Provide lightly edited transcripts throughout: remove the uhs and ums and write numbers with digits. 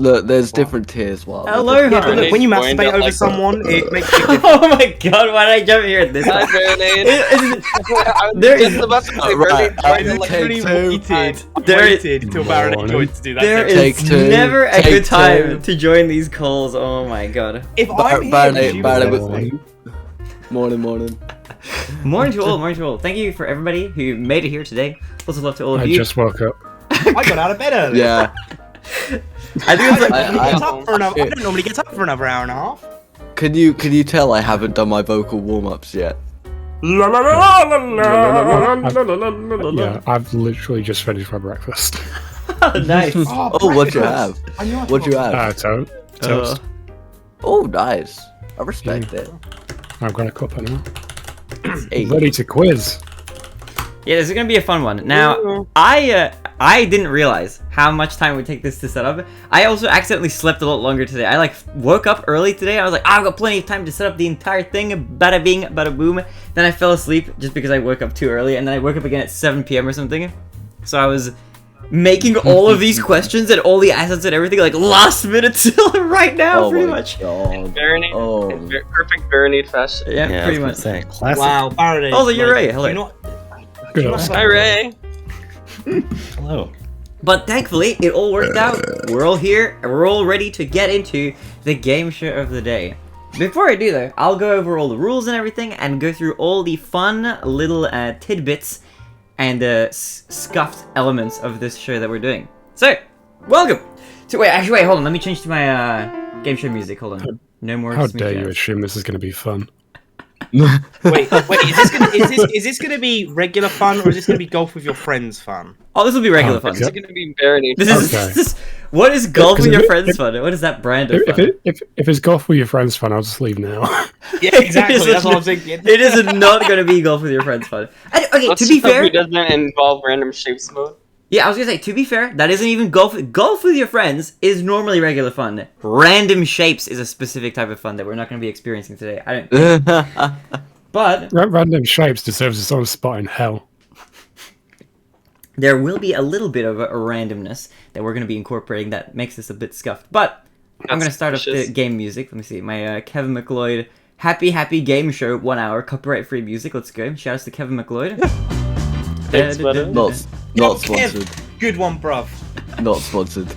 Look, there's different tiers. Well, Hello, Yeah, but look, when you masturbate over someone, it makes you Oh my god, why did I jump here at this Hi, time? Barinade. There Just is- about to say Right, Barinade I joined it like literally take two. waited until Barinade joined to do that. There Take is two, never a take good time two. to join these calls. Oh my god. If I'm here, Barinade, you Barinade. Morning. Morning to all, morning to all. Thank you for everybody who made it here today. Also love to all of I you. just woke up. I got out of bed early. Yeah. I think it's like, I don't normally get up for another hour and a half. Can you tell I haven't done my vocal warm-ups yet? Yeah, I've literally just finished my breakfast. nice. Oh, what'd you have? What'd you have? Toast. Oh, nice. I respect it. I've got a cuppa now. Hey. Ready to quiz. Yeah, this is gonna be a fun one. Now, I didn't realize how much time it would take this to set up. I also accidentally slept a lot longer today. I like woke up early today. I was like, I've got plenty of time to set up the entire thing. Bada bing, bada boom. Then I fell asleep just because I woke up too early, and then I woke up again at 7 p.m. or something. So I was making all of these questions and all the assets and everything like last minute till right now, Oh pretty my much. God. Barinade. Oh. Perfect Barinade fashion. Yeah, pretty much. Classic. Wow, Barinade. Oh, you're right. Hello. you're not- Good you're old not- Hi, Ray. Hello. But thankfully, it all worked out. We're all here, and we're all ready to get into the game show of the day. Before I do though, I'll go over all the rules and everything, and go through all the fun little tidbits and scuffed elements of this show that we're doing. So, welcome to wait, hold on, let me change to my game show music. Hold on, no more. How smooth dare you jazz. assume this is going to be fun? Wait, is this gonna be regular fun or is this gonna be golf with your friends fun? Oh, this will be regular Oh, fun. It's gonna be Barinade. This is, Okay. this is what is golf with Because your if- friends if- fun? What is that brand of If, fun? if it's golf with your friends fun, I'll just leave now. Yeah, exactly. That's what I'm thinking. It is not going to be golf with your friends fun. And, okay, Let's to be just hope fair, it doesn't involve random shapes mode. yeah, I was gonna say, to be fair, that isn't even golf. Golf with your friends is normally regular fun. Random shapes is a specific type of fun that we're not gonna be experiencing today. I don't. But Random shapes deserves its own spot in hell. there will be a little bit of a randomness that we're gonna be incorporating that makes this a bit scuffed. But I'm gonna start off the Suspicious. game music. Let me see, my Kevin McLeod Happy Game Show 1 hour copyright free music. Let's go. Shoutouts to Kevin McLeod. Thanks, brother. Not sponsored. Good one, bruv. Not sponsored.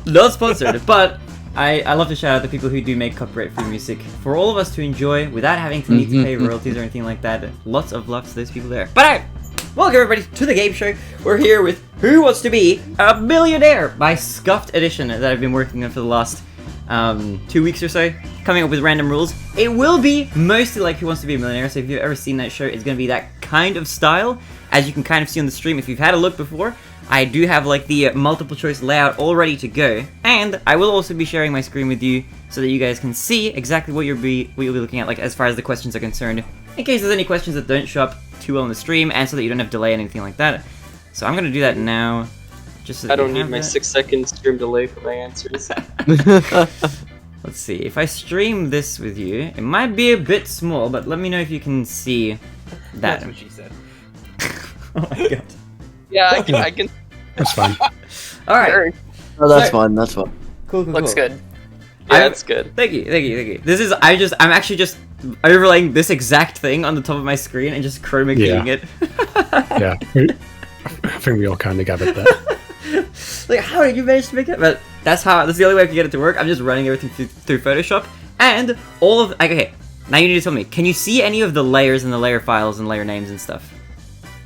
Not sponsored, but I love to shout out the people who do make copyright-free music for all of us to enjoy without having to need to pay royalties or anything like that. Lots of love to those people there. But alright, welcome everybody to the game show. We're here with Who Wants to Be a Millionaire, my Scuffed edition that I've been working on for the last 2 weeks or so, coming up with random rules. It will be mostly like Who Wants to Be a Millionaire, so if you've ever seen that show, it's going to be that kind of style, as you can kind of see on the stream if you've had a look before. I do have like the multiple choice layout all ready to go, and I will also be sharing my screen with you so that you guys can see exactly what you'll be looking at, like as far as the questions are concerned, in case there's any questions that don't show up too well on the stream, and so that you don't have delay and anything like that. So I'm gonna do that now. Just so that I don't you need have my that. 6-second stream delay for my answers. Let's see, if I stream this with you, it might be a bit small, but let me know if you can see that. That's what she said. Oh my god. Yeah, I can. That's fine. Alright, Oh, that's fine. That's fine. cool. Looks cool. good. Yeah, I- it's good. Thank you. This is, I'm actually just overlaying this exact thing on the top of my screen and just chroma keying Yeah. it. Yeah. I think we all kind of gathered that. Like, how did you manage to make it? But that's the only way I can get it to work. I'm just running everything through Photoshop. And all of, okay, now you need to tell me, can you see any of the layers and the layer files and layer names and stuff?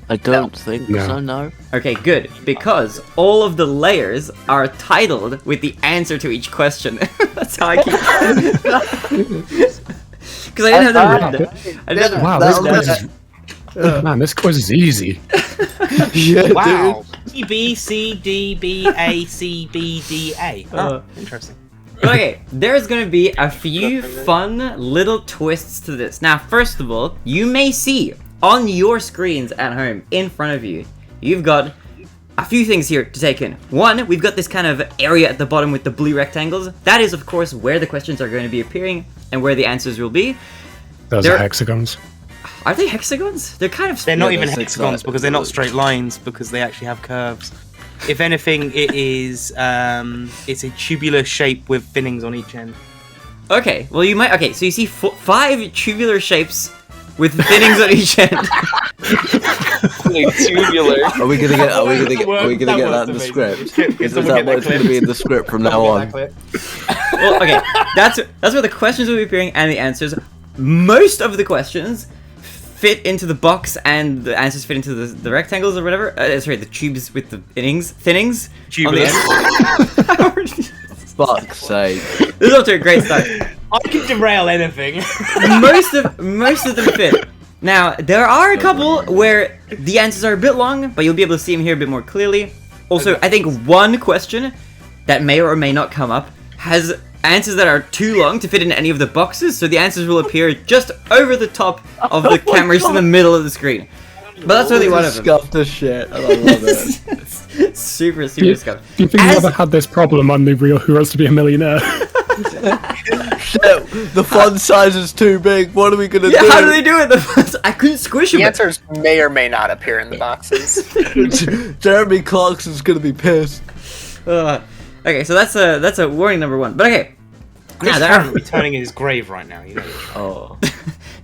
I don't think No. so. No. Okay, good, because all of the layers are titled with the answer to each question. That's how I keep. Because I didn't have them written. I didn't have Wow, them this written quiz down. is... Man, this quiz is easy. Yeah, Wow. B, C, D, B, A, C, B, D, A. Oh, interesting. Okay, there's gonna be a few fun little twists to this. Now, first of all, you may see on your screens at home, in front of you, you've got a few things here to take in. One, we've got this kind of area at the bottom with the blue rectangles. That is, of course, where the questions are going to be appearing and where the answers will be. Those There- are hexagons. Are they hexagons? They're kind of... They're not Yeah, even they're hexagons six-sided. because they're not straight lines because they actually have curves. If anything, it is it's a tubular shape with finnings on each end. Okay, well you might. Okay, so you see 5 tubular shapes with finnings on each end. Like tubular. Are we gonna get that in the script? Is that what's gonna be in the script from now on? Well, okay, that's where the questions will be appearing and the answers. Most of the questions fit into the box and the answers fit into the rectangles or whatever. Sorry, the tubes with the thinnings. Tubular. Fuck's sake. This is up to a great start. I can derail anything. Most of them fit. Now, there are a couple where the answers are a bit long, but you'll be able to see them here a bit more clearly. Also, I think one question that may or may not come up has answers that are too long to fit in any of the boxes, so the answers will appear just over the top of the camera, just in the middle of the screen. But that's only one of them. Scuffed as shit, and I love it. Super scuffed. Do you think you ever had this problem on the real Who Wants to Be a Millionaire? Shit, the font size is too big. What are we gonna do? Yeah, how do they do it? I couldn't squish them. The answers may or may not appear in the boxes. Jeremy Clarkson's gonna be pissed. Okay, so that's a warning number 1. But okay, Chris there Farron are will be turning in his grave right now. You know. Oh,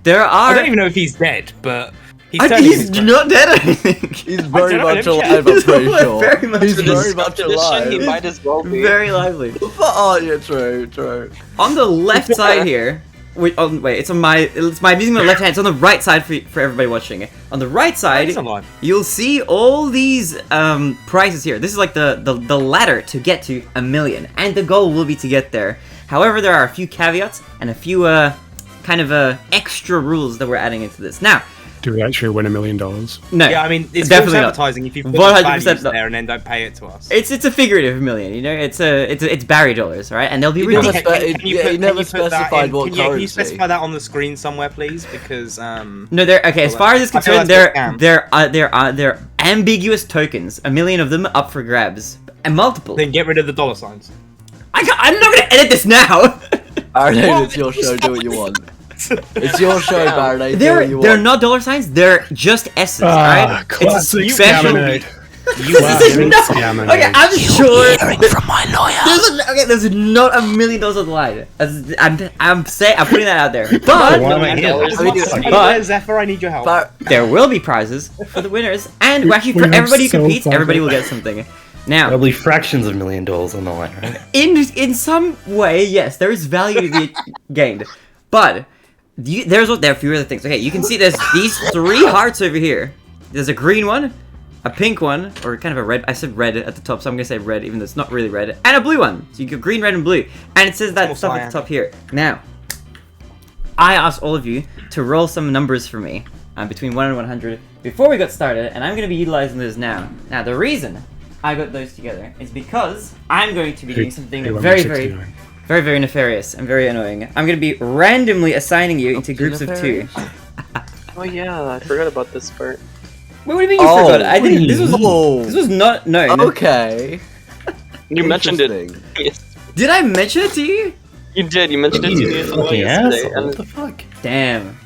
there I are. don't even know if he's dead, but he's turning in his He's grave. not dead, I think. he's very know, much let him alive. check. I'm pretty He's sure. very much He's alive. very much Tradition, he alive. might as well be. Very lively. Oh, yeah, true. On the left side here, wait, it's on my. I'm using my left hand. It's on the right side for everybody watching. On the right side, He's alive. you'll see all these prizes here. This is like the ladder to get to 1 million, and the goal will be to get there. However, there are a few caveats and a few kind of extra rules that we're adding into this. Now, Do we actually win $1 million? no, Yeah, I mean, it's definitely false not. advertising if you put 100% values not. there and then don't pay it to us. It's a figurative million, you know. It's Barry dollars, right? And they'll be He really. never he never specified what Can you currency. specify that on the screen somewhere, please? Because No, they're okay. As far as it's I feel concerned, that's they're ambiguous tokens. 1 million of them up for grabs, and multiple. then get rid of the dollar signs. I'm not gonna edit this now. Barinade, it's your show. Do what you want. It's your show, Barinade. Do what you They're want. not dollar signs. They're just S's, alright? Classic It's special. Scaminade. This is not. Scaminade. Okay, I'm sure. From my lawyer. There's not $1 million on the line. I'm putting that out there. But Why am I here? But- Zephyr, I need your help. there will be prizes for the winners, and actually for We have everybody who so competes, far everybody will gone. get something. Now, There'll be fractions of $1 million on the line, right? in some way, yes, there is value to be gained, but there are a few other things. Okay, you can see there's these 3 hearts over here. There's a green one, a pink one, or kind of a red. I said red at the top, so I'm gonna say red, even though it's not really red, and a blue one. So you go green, red, and blue, and it says that Almost stuff at the top here. Now, I asked all of you to roll some numbers for me between 1 and 100 before we got started, and I'm gonna be utilizing those now. Now, the reason I got those together is because I'm going to be doing something very, very nefarious and very annoying. I'm going to be randomly assigning you into groups of 2. Oh yeah, I forgot about this part. Wait, what do you mean you forgot? I didn't. Oh. This was not known. Okay. You mentioned it. Interesting. Yes, Did I mention it to you? you did. You mentioned it to me as well Fucking yesterday. asshole. What And the fuck? Damn.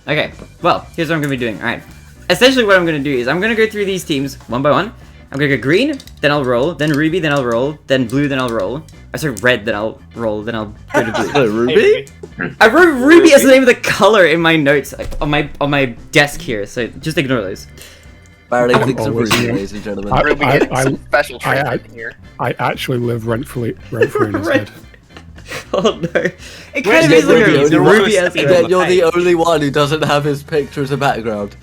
Okay. Well, here's what I'm going to be doing. All right. Essentially, what I'm going to do is I'm going to go through these teams one by one. I'm gonna go green, then I'll roll, then ruby, then I'll roll, then blue, then I'll roll. I said red, then I'll roll, then I'll go to blue. Oh, Ruby? I wrote ruby as the name of the color in my notes on my desk here, so just ignore those. Barinade thinks of always Ruby, you. ladies and gentlemen. Ruby getting some special I- treatment here. I actually live rent-free in his Right. head. Oh no. It kind Where's of the is like ruby? a They're ruby almost as the Then you're the page. only one who doesn't have his picture as a background.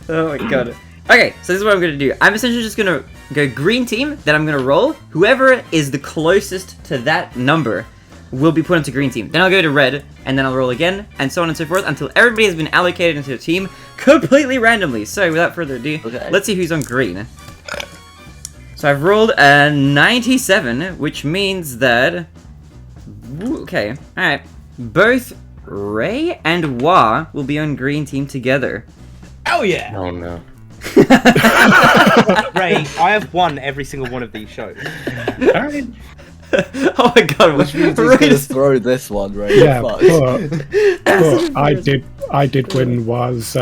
Oh my god. Okay, so this is what I'm gonna do. I'm essentially just gonna go green team, then I'm gonna roll. Whoever is the closest to that number will be put into green team. Then I'll go to red, and then I'll roll again, and so on and so forth, until everybody has been allocated into a team completely randomly. So without further ado, Okay. let's see who's on green. So I've rolled a 97, which means that... Okay, alright. Both Ray and Wah will be on green team together. Oh yeah! Oh no. Ray, I have won every single one of these shows. Alright. Oh my god, Which means he's Ray gonna is- throw this one, right? Yeah, Fuck. but I did win was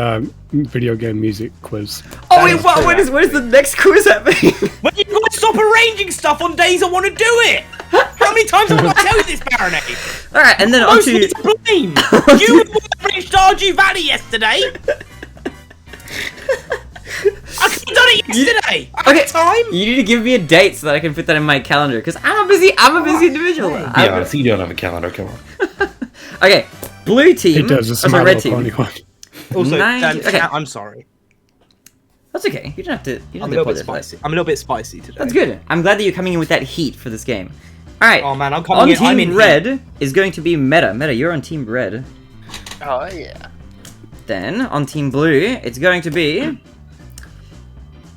video game music quiz. Oh wait, what is the next quiz happening? When you gotta stop arranging stuff on days I want to do it. How many times have I got to tell you this, Barinade? All right, and then on Mostly to to blame. You were the one that reached Stardew Valley yesterday. I could have done it yesterday. I had time. You need to give me a date so that I can put that in my calendar because I'm a busy individual. Yeah, honestly, you don't have a calendar. Come on. Okay, blue team. It does. It's oh, a sorry, My red Little team. Pony one. Also, Okay. I'm sorry. That's okay. You don't have to. You don't I'm a have to little bit apologize for that. spicy. I'm a little bit spicy today. That's good. I'm glad that you're coming in with that heat for this game. All right. Oh man, I'm On coming in. I'm team in red is going to be Meta. Meta, you're on team red. Oh yeah. Then on team blue, it's going to be.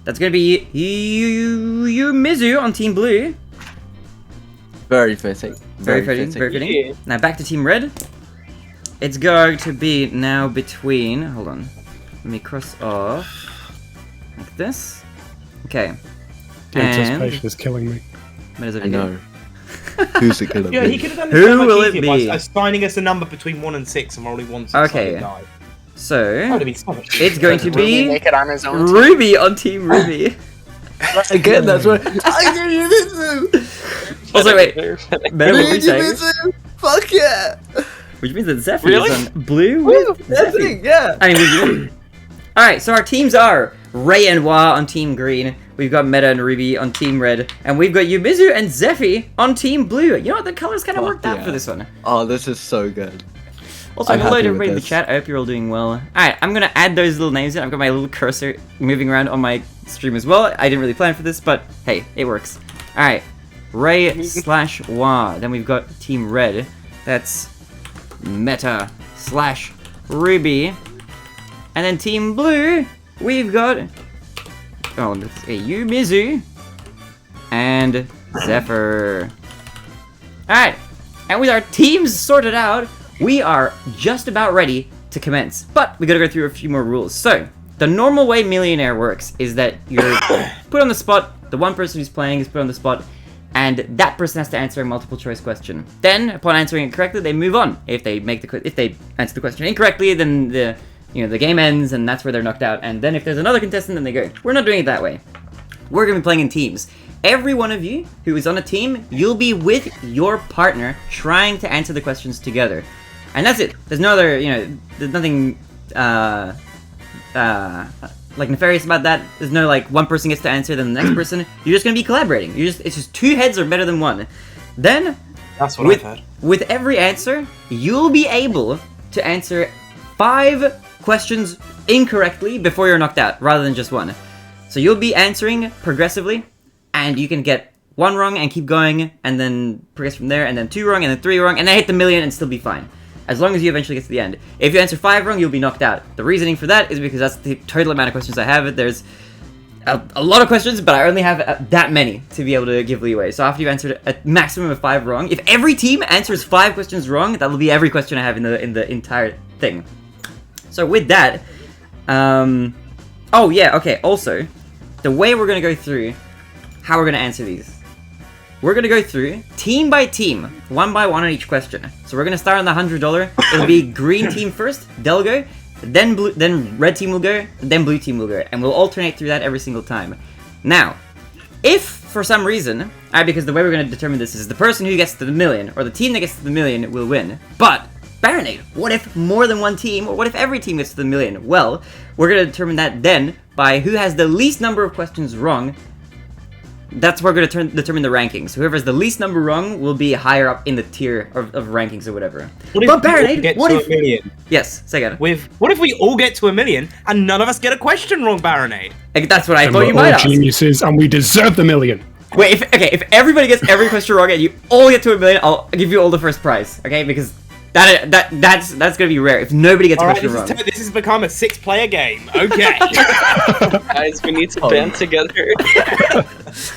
That's going to be you Mizu on team blue. Very fitting. Very fitting. Very fitting. Yeah. Now back to team red. It's going to be now between. Hold on. Let me cross off like this. Okay. The And anticipation is killing me. Meta's over I here. know. Who's it gonna Yeah, be? he could have done Who this so much will it easier be? by assigning us a number between 1 and 6 and rolling 1 6 Okay. That would So have been so much it's going to Will he be make it on his own? team? Ruby on team Ruby. Again, that's what I knew you Mizu! Also, wait. Very fitting. Meta, what were you Luigi saying? Mizu! Fuck yeah! Which means that Zephyr Really? is on blue Woo, with that's Zephyr. it, yeah! I mean, alright, so our teams are Ray and Wa on team green, we've got Meta and Ruby on team red, and we've got Yumizu and Zephy on team blue. You know what, the colors kind of Fuck worked out yeah. for this one. Oh, this is so good. Also, I'm hello happy to with everybody in the this. chat, I hope you're all doing well. Alright, I'm gonna add those little names in. I've got my little cursor moving around on my stream as well. I didn't really plan for this, but hey, it works. Alright, Ray slash Wa. Then we've got team red. That's Meta slash Ruby. And then team blue, we've got Yumizu and Zephyr. Alright, and with our teams sorted out, we are just about ready to commence. But we gotta go through a few more rules. So, the normal way Millionaire works is that you're put on the spot, the one person who's playing is put on the spot, and that person has to answer a multiple choice question. Then, upon answering it correctly, they move on. If they answer the question incorrectly, then the game ends, and that's where they're knocked out. And then if there's another contestant, then they go. We're not doing it that way. We're gonna be playing in teams. Every one of you who is on a team, you'll be with your partner trying to answer the questions together. And that's it. There's no other, there's nothing like nefarious about that. There's no like one person gets to answer then the next person. You're just gonna be collaborating. It's just two heads are better than one. Then That's what I've heard. with every answer, you'll be able to answer 5 questions incorrectly before you're knocked out, rather than just one. So you'll be answering progressively, and you can get 1 wrong and keep going, and then progress from there, and then 2 wrong, and then 3 wrong, and then hit the million and still be fine. As long as you eventually get to the end. If you answer 5 wrong, you'll be knocked out. The reasoning for that is because that's the total amount of questions I have. There's a lot of questions, but I only have that many to be able to give leeway. So after you've answered a maximum of 5 wrong, if every team answers 5 questions wrong, that will be every question I have in the entire thing. So with that, oh yeah, okay, also, the way we're going to go through how we're going to answer these. We're going to go through team by team, 1 by 1 on each question. So we're going to start on the $100. It'll be green team first, they'll go, then red team will go, then blue team will go, and we'll alternate through that every single time. Now, if for some reason, because the way we're going to determine this is the person who gets to the million, or the team that gets to the million will win. But, Barinade, what if more than one team, or what if every team gets to the million? Well, we're going to determine that then by who has the least number of questions wrong. That's where we're going to determine the rankings. Whoever has the least number wrong will be higher up in the tier of rankings or whatever. What if But we all Barinade, get what to if... a million? Yes, say again. What if we all get to a million and none of us get a question wrong, Barinade? That's what I And thought you we're might all ask. geniuses, and we deserve the million. Wait, if everybody gets every question wrong and you all get to a million, I'll give you all the first prize, okay? Because that's gonna be rare if nobody gets a Alright, question wrong. this has become a 6-player game. Okay. Guys, we need to band together.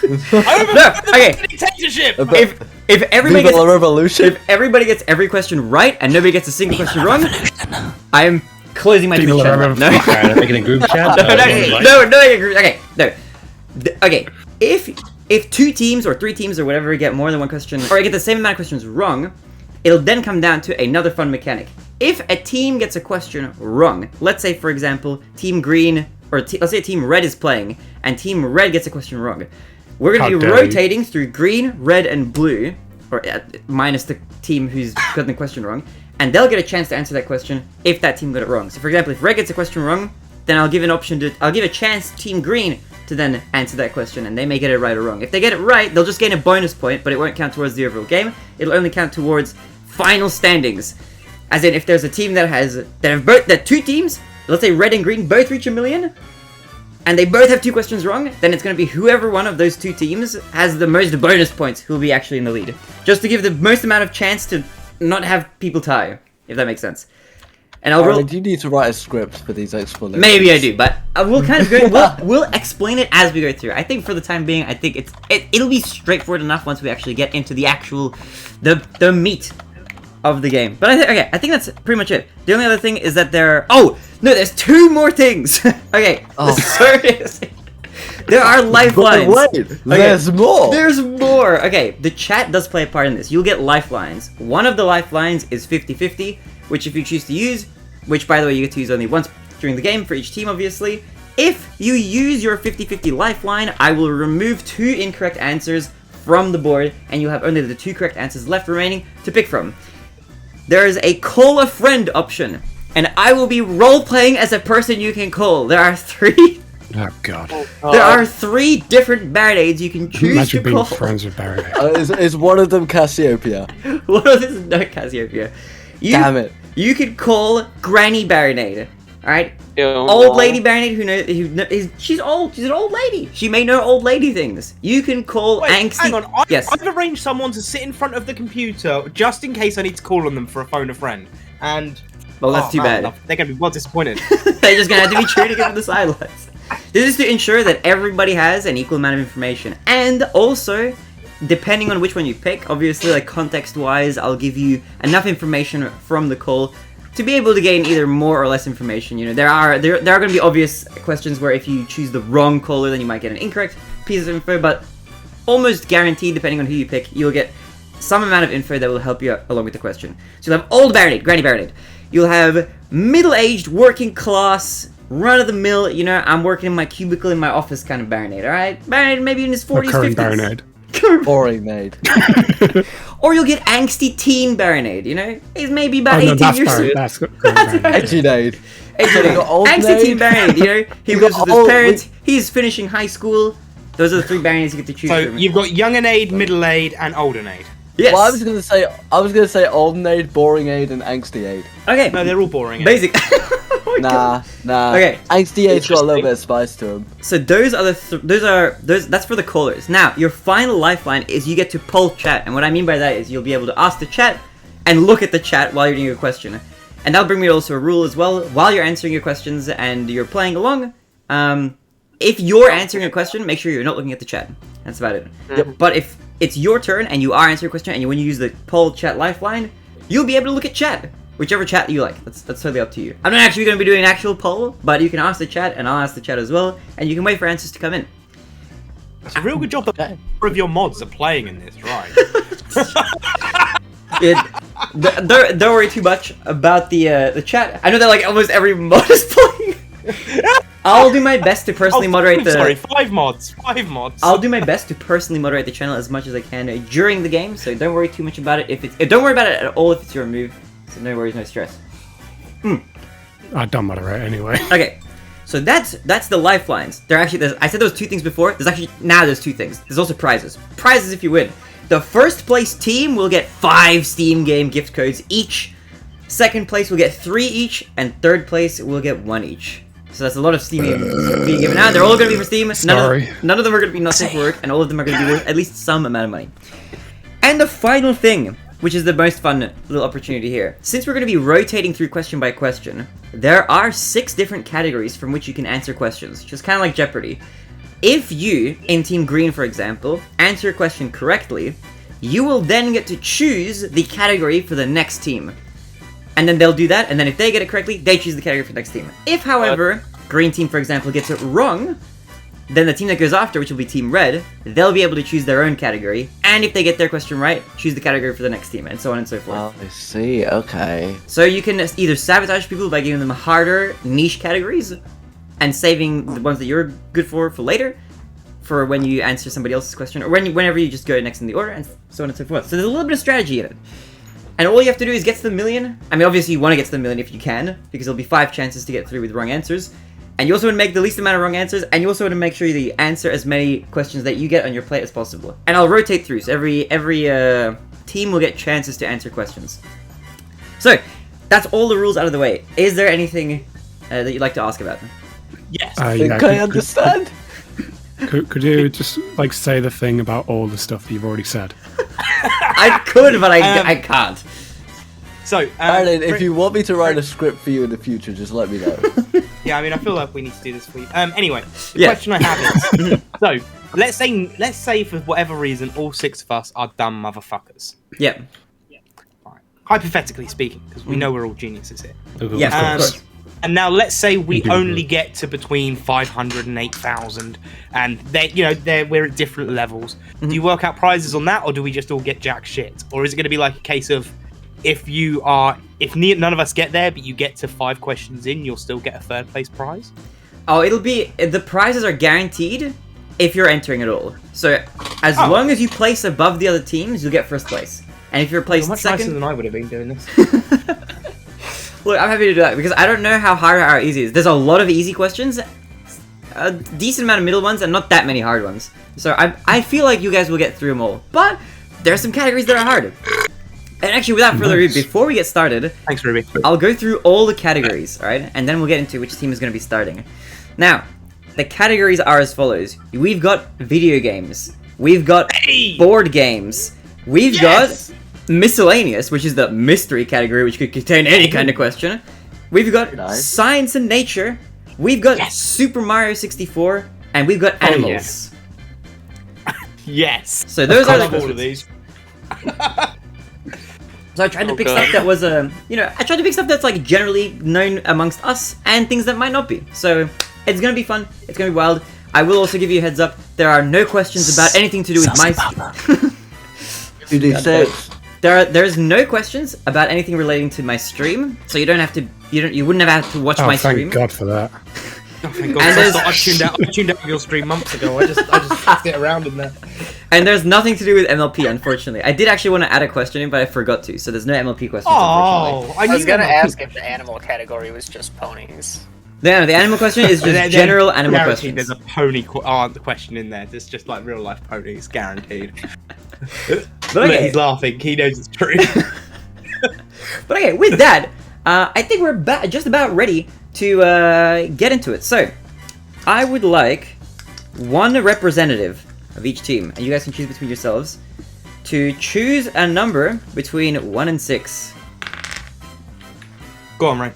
No, okay. Dictatorship. If everybody Viva la gets revolution! everybody gets every question right and nobody gets a single question wrong, I am closing my People Twitch are channel. No. Alright, I'm making a group chat. No, okay. If if 2 teams or 3 teams or whatever get more than one question, or get the same amount of questions wrong, it'll then come down to another fun mechanic. If a team gets a question wrong, let's say for example, Team Green, or let's say Team Red is playing, and Team Red gets a question wrong. We're going to be rotating through Green, Red, and Blue, or minus the team who's gotten the question wrong, and they'll get a chance to answer that question if that team got it wrong. So for example, if Red gets a question wrong, then I'll give a chance to Team Green to then answer that question, and they may get it right or wrong. If they get it right, they'll just gain a bonus point, but it won't count towards the overall game. It'll only count towards final standings. As in, if there's a team that 2 teams, let's say Red and Green both reach 1 million, and they both have 2 questions wrong, then it's going to be whoever one of those 2 teams has the most bonus points who will be actually in the lead. Just to give the most amount of chance to not have people tie, if that makes sense. And I'll roll. Do you need to write a script for these explanations? Maybe I do, but we'll kind of go. We'll explain it as we go through. I think for the time being, I think it'll be straightforward enough once we actually get into the actual the meat of the game. But I think that's pretty much it. The only other thing is that there's 2 more things. Okay, there are lifelines. Wait, there's more. There's more. Okay, the chat does play a part in this. You'll get lifelines. One of the lifelines is 50-50, which if you choose to use, which by the way you get to use only once during the game for each team obviously, if you use your 50-50 lifeline, I will remove 2 incorrect answers from the board, and you'll have only the 2 correct answers left remaining to pick from. There is a call a friend option, and I will be role-playing as a person you can call. There are 3... Oh god. There are 3 different Barinades you can choose Imagine to call. being friends with Barinade. Is one of them Cassiopeia? One of them is not Cassiopeia. Damn it. You could call Granny Barinade. Alright? Oh, Old lady Barinade, she's old. She's an old lady. She may know old lady things. You can call angsty... Hang on. Yes. I've arranged someone to sit in front of the computer just in case I need to call on them for a phone a friend. And... Well, that's too bad. They're going to be well disappointed. They're just going to have to be treated from the sidelines. This is to ensure that everybody has an equal amount of information. And also, depending on which one you pick, obviously, like context-wise, I'll give you enough information from the call to be able to gain either more or less information. You know, there are going to be obvious questions where if you choose the wrong caller, then you might get an incorrect piece of info, but almost guaranteed, depending on who you pick, you'll get some amount of info that will help you along with the question. So you'll have old Barinade, Granny Barinade. You'll have middle-aged, working class, run-of-the-mill, you know, I'm working in my cubicle in my office kind of Barinade, alright? Barinade maybe in his 40s, 50s. Barinade. Boring maid. Or you'll get angsty teen Barinade, you know? He's maybe about 18 years old. That's Barinade. Edgy maid. Angsty teen Barinade, you know? He lives with his parents, he's finishing high school. Those are the 3 Barinades you get to choose So from. you've got Younginade, Middle-Aid, and Oldenade. Yes! Well, I was gonna say olden aid, boring aid, and angsty aid. Okay. No, they're all boring. Basic. Nah. Okay. Angsty aid's got a little bit of spice to them. So those are that's for the callers. Now, your final lifeline is you get to poll chat, and what I mean by that is you'll be able to ask the chat and look at the chat while you're doing your question. And that'll bring me also a rule as well. While you're answering your questions and you're playing along, if you're answering a question, make sure you're not looking at the chat. That's about it. Yep. But if it's your turn and you are answering a question, and when you use the poll chat lifeline, you'll be able to look at chat. Whichever chat you like. That's totally up to you. I'm not actually going to be doing an actual poll, but you can ask the chat, and I'll ask the chat as well, and you can wait for answers to come in. It's a real good job that more of your mods are playing in this, right? Don't worry too much about the chat. I know that like almost every mod is playing. I'll do my best to personally moderate the... Sorry, 5 mods. 5 mods. I'll do my best to personally moderate the channel as much as I can during the game, so don't worry too much about it. Don't worry about it at all if it's your move. So no worries, no stress. I don't moderate anyway. Okay, so that's the lifelines. I said there was 2 things before. There's 2 things. There's also prizes. Prizes if you win. The first place team will get 5 Steam game gift codes each. Second place will get 3 each, and third place will get 1 each. So that's a lot of Steam games being given out. They're all going to be for Steam. None of them are going to be nothing for work, and all of them are going to be worth at least some amount of money. And the final thing, which is the most fun little opportunity here. Since we're going to be rotating through question by question, there are 6 different categories from which you can answer questions, which is kind of like Jeopardy. If you, in Team Green for example, answer a question correctly, you will then get to choose the category for the next team. And then they'll do that, and then if they get it correctly, they choose the category for the next team. If, however, Green Team, for example, gets it wrong, then the team that goes after, which will be Team Red, they'll be able to choose their own category, and if they get their question right, choose the category for the next team, and so on and so forth. Oh, I see. Okay. So you can either sabotage people by giving them harder niche categories, and saving the ones that you're good for later, for when you answer somebody else's question, or whenever you just go next in the order, and so on and so forth. So there's a little bit of strategy in it. And all you have to do is get to the million. I mean, obviously you want to get to the million if you can, because there'll be 5 chances to get through with wrong answers. And you also want to make the least amount of wrong answers, and you also want to make sure that you answer as many questions that you get on your plate as possible. And I'll rotate through, so every team will get chances to answer questions. So, that's all the rules out of the way. Is there anything that you'd like to ask about? Yes. Can I understand? Could you just like say the thing about all the stuff that you've already said? I could, but I can't. So, Alan, if you want me to write a script for you in the future, just let me know. yeah, I mean, I feel like we need to do this for you. Anyway, the question I have is, so let's say for whatever reason, all 6 of us are dumb motherfuckers. Yep. Right. Hypothetically speaking, because we know we're all geniuses here. Yeah, of course. And now let's say we only get to between 500 and 8,000, and we're at different levels. Do you work out prizes on that, or do we just all get jack shit? Or is it going to be like a case of if none of us get there, but you get to 5 questions in, you'll still get a 3rd place prize? Oh, the prizes are guaranteed if you're entering at all. So as long as you place above the other teams, you'll get 1st place. And if you're placed much second, nicer than I would have been doing this. Look, I'm happy to do that because I don't know how hard or how easy it is. There's a lot of easy questions, a decent amount of middle ones, and not that many hard ones. So I feel like you guys will get through them all. But there are some categories that are hard. And actually, without further ado, before we get started, thanks, Ruby. I'll go through all the categories, alright? And then we'll get into which team is going to be starting. Now, the categories are as follows. We've got video games. We've got board games. We've got miscellaneous, which is the mystery category, which could contain any kind of question. We've got science and nature. We've got Super Mario 64. And we've got animals. Yes. So those are the all of these. So I tried to pick stuff that was, I tried to pick stuff that's like generally known amongst us and things that might not be. So it's gonna be fun. It's gonna be wild. I will also give you a heads up. There are no questions about anything to do with my. There is no questions about anything relating to my stream, so you don't have to. You wouldn't have had to watch my stream. Thank God for that. Oh, thank God. I tuned out your stream months ago. I just passed it around in there. And there's nothing to do with MLP, unfortunately. I did actually want to add a question in, but I forgot to, so there's no MLP questions, unfortunately. I was gonna ask if the animal category was just ponies. No, the animal question is just general animal questions. There's a pony question in there. It's just like real life ponies, guaranteed. But okay. He's laughing. He knows it's true. But okay, with that, I think we're just about ready to get into it. So, I would like one representative of each team, and you guys can choose between yourselves, to choose a number between 1 and 6. Go on, Ray.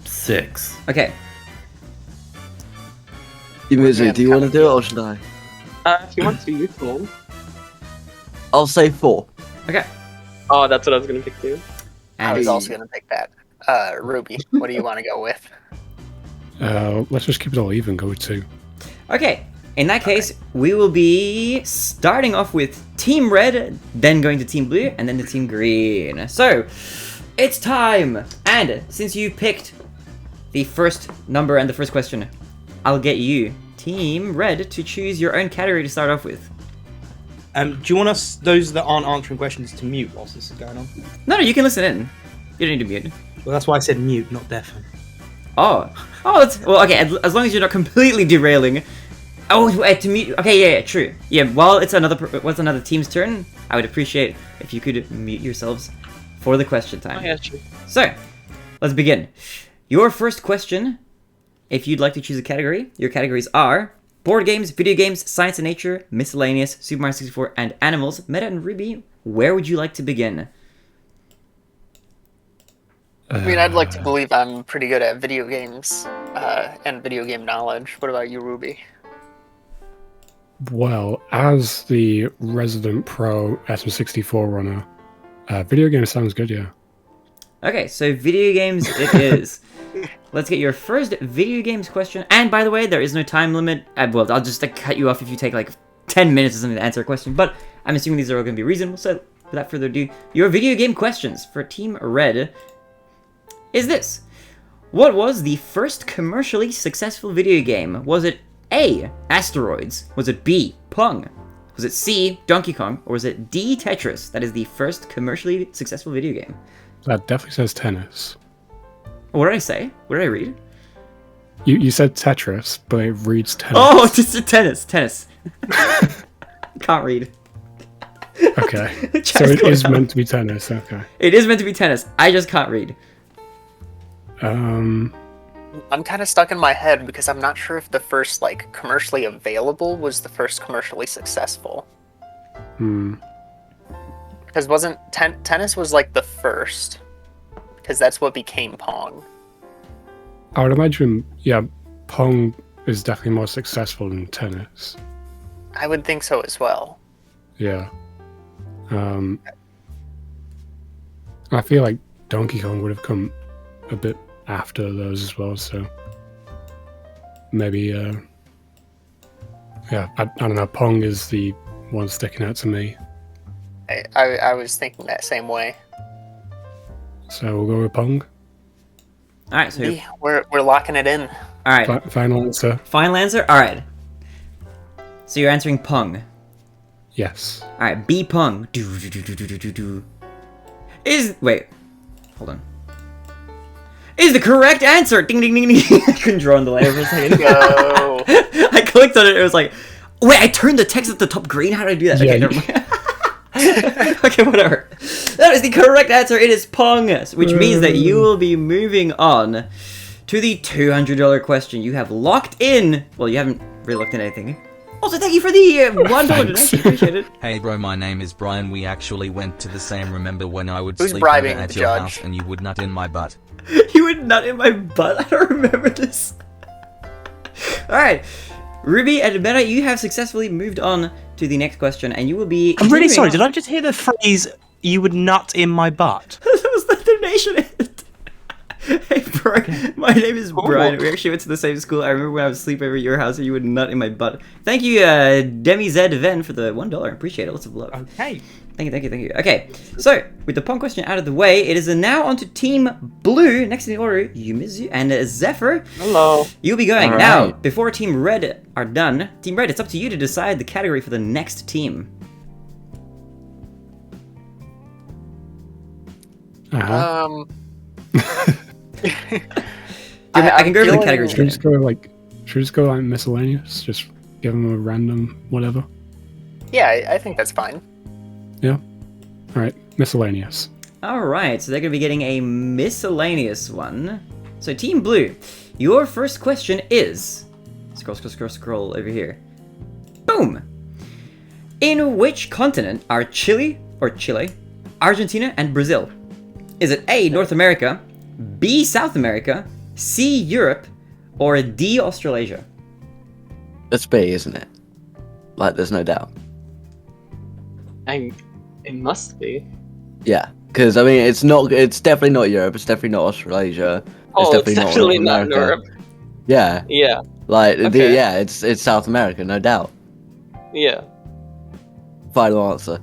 6. Okay. Music, do you want to do it or should I? If you want to, you can. I'll say 4. Okay. Oh, that's what I was gonna pick too. I was also gonna pick that. Ruby, what do you want to go with? Let's just keep it all even. Go with 2. Okay. In that case, we will be starting off with Team Red, then going to Team Blue, and then to Team Green. So, it's time! And since you picked the first number and the first question, I'll get you, Team Red, to choose your own category to start off with. Do you want those that aren't answering questions, to mute whilst this is going on? No, you can listen in. You don't need to mute. Well, that's why I said mute, not deafen. Oh, well, okay, as long as you're not completely derailing. Oh, to mute. Okay, yeah, true. Yeah, while it's another team's turn, I would appreciate if you could mute yourselves for the question time. Oh, yeah, true. So, let's begin. Your first question, if you'd like to choose a category, your categories are board games, video games, science and nature, miscellaneous, Super Mario 64, and animals. Meta and Ruby, where would you like to begin? I mean, I'd like to believe I'm pretty good at video games and video game knowledge. What about you, Ruby? Well, as the resident pro SM64 runner, video game sounds good, yeah. Okay, so video games it is. let's get your first video games question. And by the way, there is no time limit. Well, I'll just cut you off if you take like 10 minutes or something to answer a question, but I'm assuming these are all going to be reasonable. So without further ado, your video game questions for Team Red is this. What was the first commercially successful video game? Was it A, Asteroids? Was it B, Pong? Was it C, Donkey Kong? Or was it D, Tetris? That is the first commercially successful video game. That definitely says tennis. What did I say? What did I read? You said Tetris, but it reads tennis. Oh, it's tennis. Can't read. Okay. So it is meant to be tennis, okay. It is meant to be tennis. I just can't read. I'm kind of stuck in my head because I'm not sure if the first, like, commercially available was the first commercially successful. Because wasn't tennis was like the first, because that's what became Pong. I would imagine, yeah, Pong is definitely more successful than tennis. I would think so as well. Yeah. I feel like Donkey Kong would have come a bit after those as well, so maybe, yeah, I don't know, Pong is the one sticking out to me. I was thinking that same way. So we'll go with Pong. Alright, so We're locking it in. alright. Final answer. Final answer? Alright. So you're answering Pong. Yes. Alright, B Pong. Wait. Hold on. Is the correct answer! Ding ding ding ding. I couldn't draw on the layer for a second. Go. I clicked on it, it was like, wait, I turned the text at the top green? How did I do that? Yeah, Okay, never mind. Okay, whatever. That is the correct answer. It is Pong, which means that you will be moving on to the $200 question. You have locked in. Well, you haven't really locked in anything. Also, thank you for the $1 donation. Appreciate it. Hey bro, my name is Brian. We actually went to the same. Remember when I would Who's sleep over bribing at the your judge? house and you would nut in my butt? You would nut in my butt. I don't remember this. Alright. Ruby and Meta, you have successfully moved on to the next question, and you will be. I'm really sorry. continuing Did I just hear the phrase "you would nut in my butt"? on. That was the donation. Hey, bro. My name is Brian. We actually went to the same school. I remember when I was asleep over at your house and you would nut in my butt. Thank you, Demi Zed Ven, for the $1. Appreciate it. Lots of love. Okay. Thank you. Okay, so with the Pong question out of the way, it is now on to Team Blue. Next in the order, Yumizu and Zephyr. Hello. You'll be going. All Now, right. before Team Red are done, Team Red, it's up to you to decide the category for the next team. Uh-huh. I can go over the feeling- categories Should we again. just go like miscellaneous? Just give them a random whatever. Yeah, I think that's fine. Yeah. All right, miscellaneous. Alright, so they're going to be getting a miscellaneous one. So Team Blue, your first question is... Scroll over here. Boom! In which continent are Chile, Argentina, and Brazil? Is it A, North America, B, South America, C, Europe, or D, Australasia? That's B, isn't it? Like, there's no doubt. It must be. Yeah, because I mean, it's definitely not Europe. It's definitely not Australasia. Oh, it's not definitely North not America. Europe. Yeah, Yeah. like Okay. yeah, it's South America, no doubt. Yeah. Final answer. Is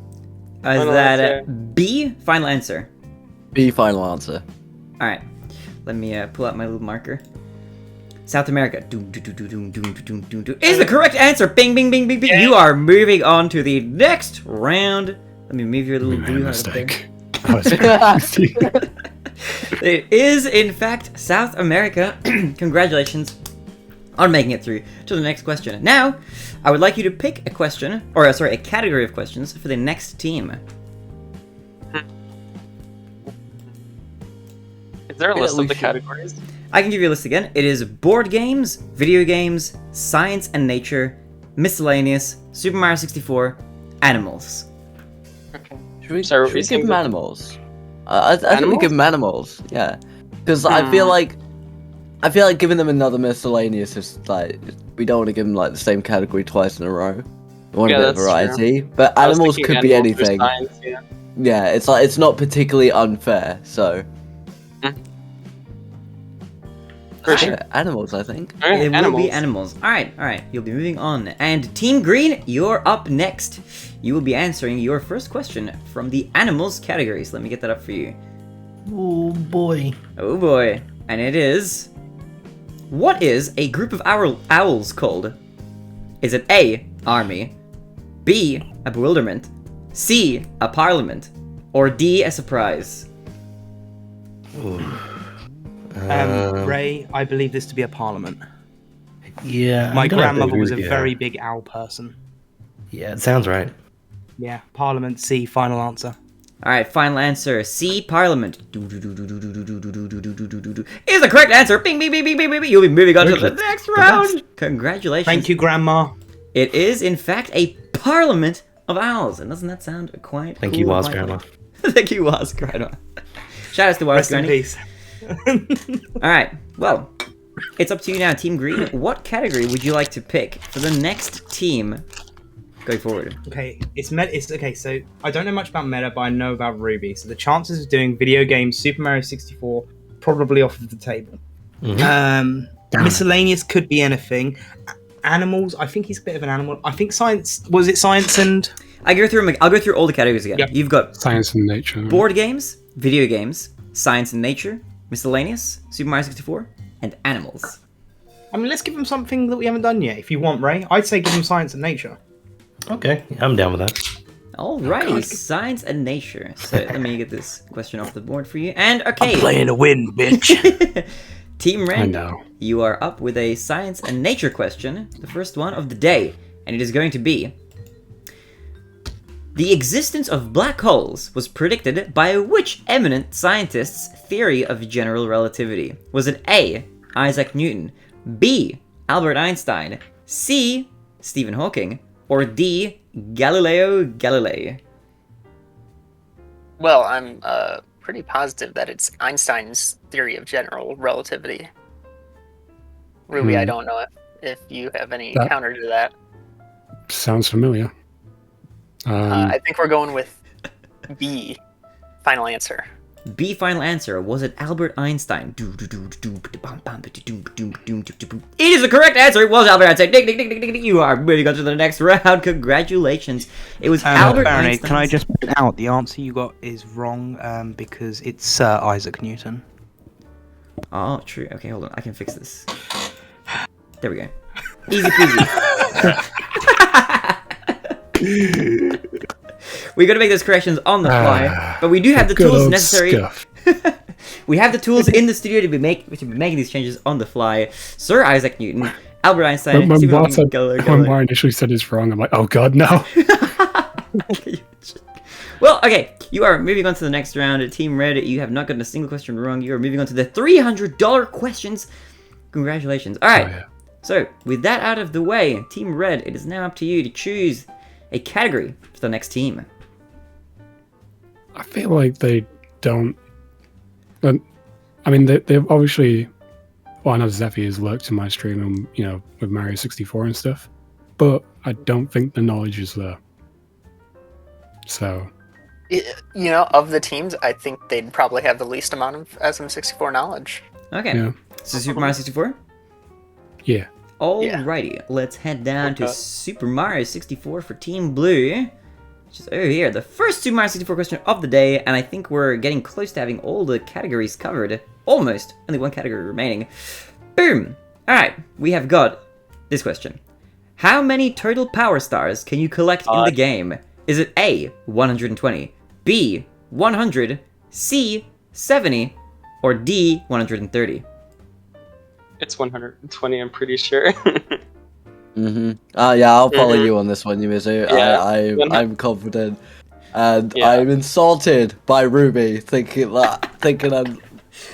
Final that answer. B, final answer? B, final answer. Alright, let me pull out my little marker. South America. Is the correct answer. Bing, bing, bing, bing, bing. You are moving on to the next round. Let me move your little We made a blue heart up there. mistake. I was crazy. It is, in fact, South America. Congratulations on making it through to the next question. Now, I would like you to pick a question, or sorry, a category of questions for the next team. Is there a list of the we should- categories? I can give you a list again. It is board games, video games, science and nature, miscellaneous, Super Mario 64, animals. Okay. Should we, So should we we give can them go- animals? I think we Animals? give them animals. Yeah, because I feel like giving them another miscellaneous is like we don't want to give them like the same category twice in a row. We want Yeah, a bit of that's variety, but I was animals thinking could be animals for anything. science, yeah. Yeah, it's like it's not particularly unfair. So For sure. Animals, I think. Alright, It will animals. be animals. Alright. You'll be moving on. And Team Green, you're up next. You will be answering your first question from the animals categories. Let me get that up for you. Oh boy. Oh boy. And it is... What is a group of owls called? Is it A, army, B, a bewilderment, C, a parliament, or D, a surprise? Ray, I believe this to be a parliament. Yeah. My I'm gonna have to grandmother agree was a with you. very big owl person. Yeah, it sounds right. Yeah, parliament, C, final answer. Alright, final answer. C, parliament. Is the correct answer. Bing, bing, bing, bing, bing, bing. You'll be moving on to the next round. Congratulations. Thank you, Grandma. It is, in fact, a parliament of owls. And doesn't that sound quite Thank cool you, and Waz quite Grandma. fun? Thank you, Waz Grandma. Shout out to Waz Rest in Granny. peace. Alright, well, it's up to you now, Team Green. What category would you like to pick for the next team going forward? Okay, it's okay. So I don't know much about meta, but I know about Ruby. So the chances of doing video games, Super Mario 64, probably off of the table. Miscellaneous could be anything. Animals, I think he's a bit of an animal. I think science. Was it science and? I'll go through all the categories again. Yep. You've got Science and nature. board games, video games, science and nature, miscellaneous, Super Mario 64, and animals. I mean, let's give him something that we haven't done yet. If you want, Ray, I'd say give him science and nature. Okay, I'm down with that. Alrighty, science and nature. So let me get this question off the board for you. And okay, Playing to win, bitch. Team I Red, know. you are up with a science and nature question, the first one of the day, and it is going to be: the existence of black holes was predicted by which eminent scientist's theory of general relativity? Was it A, Isaac Newton, B, Albert Einstein, C, Stephen Hawking, or D, Galileo Galilei? Well, I'm pretty positive that it's Einstein's theory of general relativity. Ruby, I don't know if you have any That- counter to that. Sounds familiar. I think we're going with B. Final answer. B, final answer. Was it Albert Einstein? It is the correct answer. It was Albert Einstein. Ding, ding, ding, ding, ding, ding. You are moving on to the next round. Congratulations. It was Albert Barinade, Einstein. can I just point out the answer you got is wrong because it's Sir Isaac Newton. Oh, true. Okay, hold on. I can fix this. There we go. Easy peasy. We're gonna make those corrections on the fly, but we do have the Good tools old necessary. Scuff. We have the tools in the studio to be making these changes on the fly. Sir Isaac Newton, Albert Einstein, When Stephen Mar Hawking, Galileo when Galilei. Mar initially said it's wrong, I'm like, oh god, no. Well, okay, you are moving on to the next round. Team Red, you have not gotten a single question wrong. You are moving on to the $300 questions. Congratulations. All right. Oh, yeah. So, with that out of the way, Team Red, it is now up to you to choose a category for the next team. I feel like they don't. I mean, they've obviously. Well, I know Zephy has lurked in my stream, and with Mario 64 and stuff, but I don't think the knowledge is there. So. Of the teams, I think they'd probably have the least amount of SM64 knowledge. Okay. Yeah. So, Super Mario 64? Yeah. Alrighty, let's head down to Super Mario 64 for Team Blue. Which is over here, the first Super Mario 64 question of the day, and I think we're getting close to having all the categories covered. Almost. Only one category remaining. Boom! Alright, we have got this question. How many total power stars can you collect in the game? Is it A, 120, B, 100, C, 70, or D, 130? It's 120, I'm pretty sure. Yeah, I'll follow you on this one, Yumizu. Yeah. I'm confident. And Yeah. I'm insulted by Ruby, thinking I'm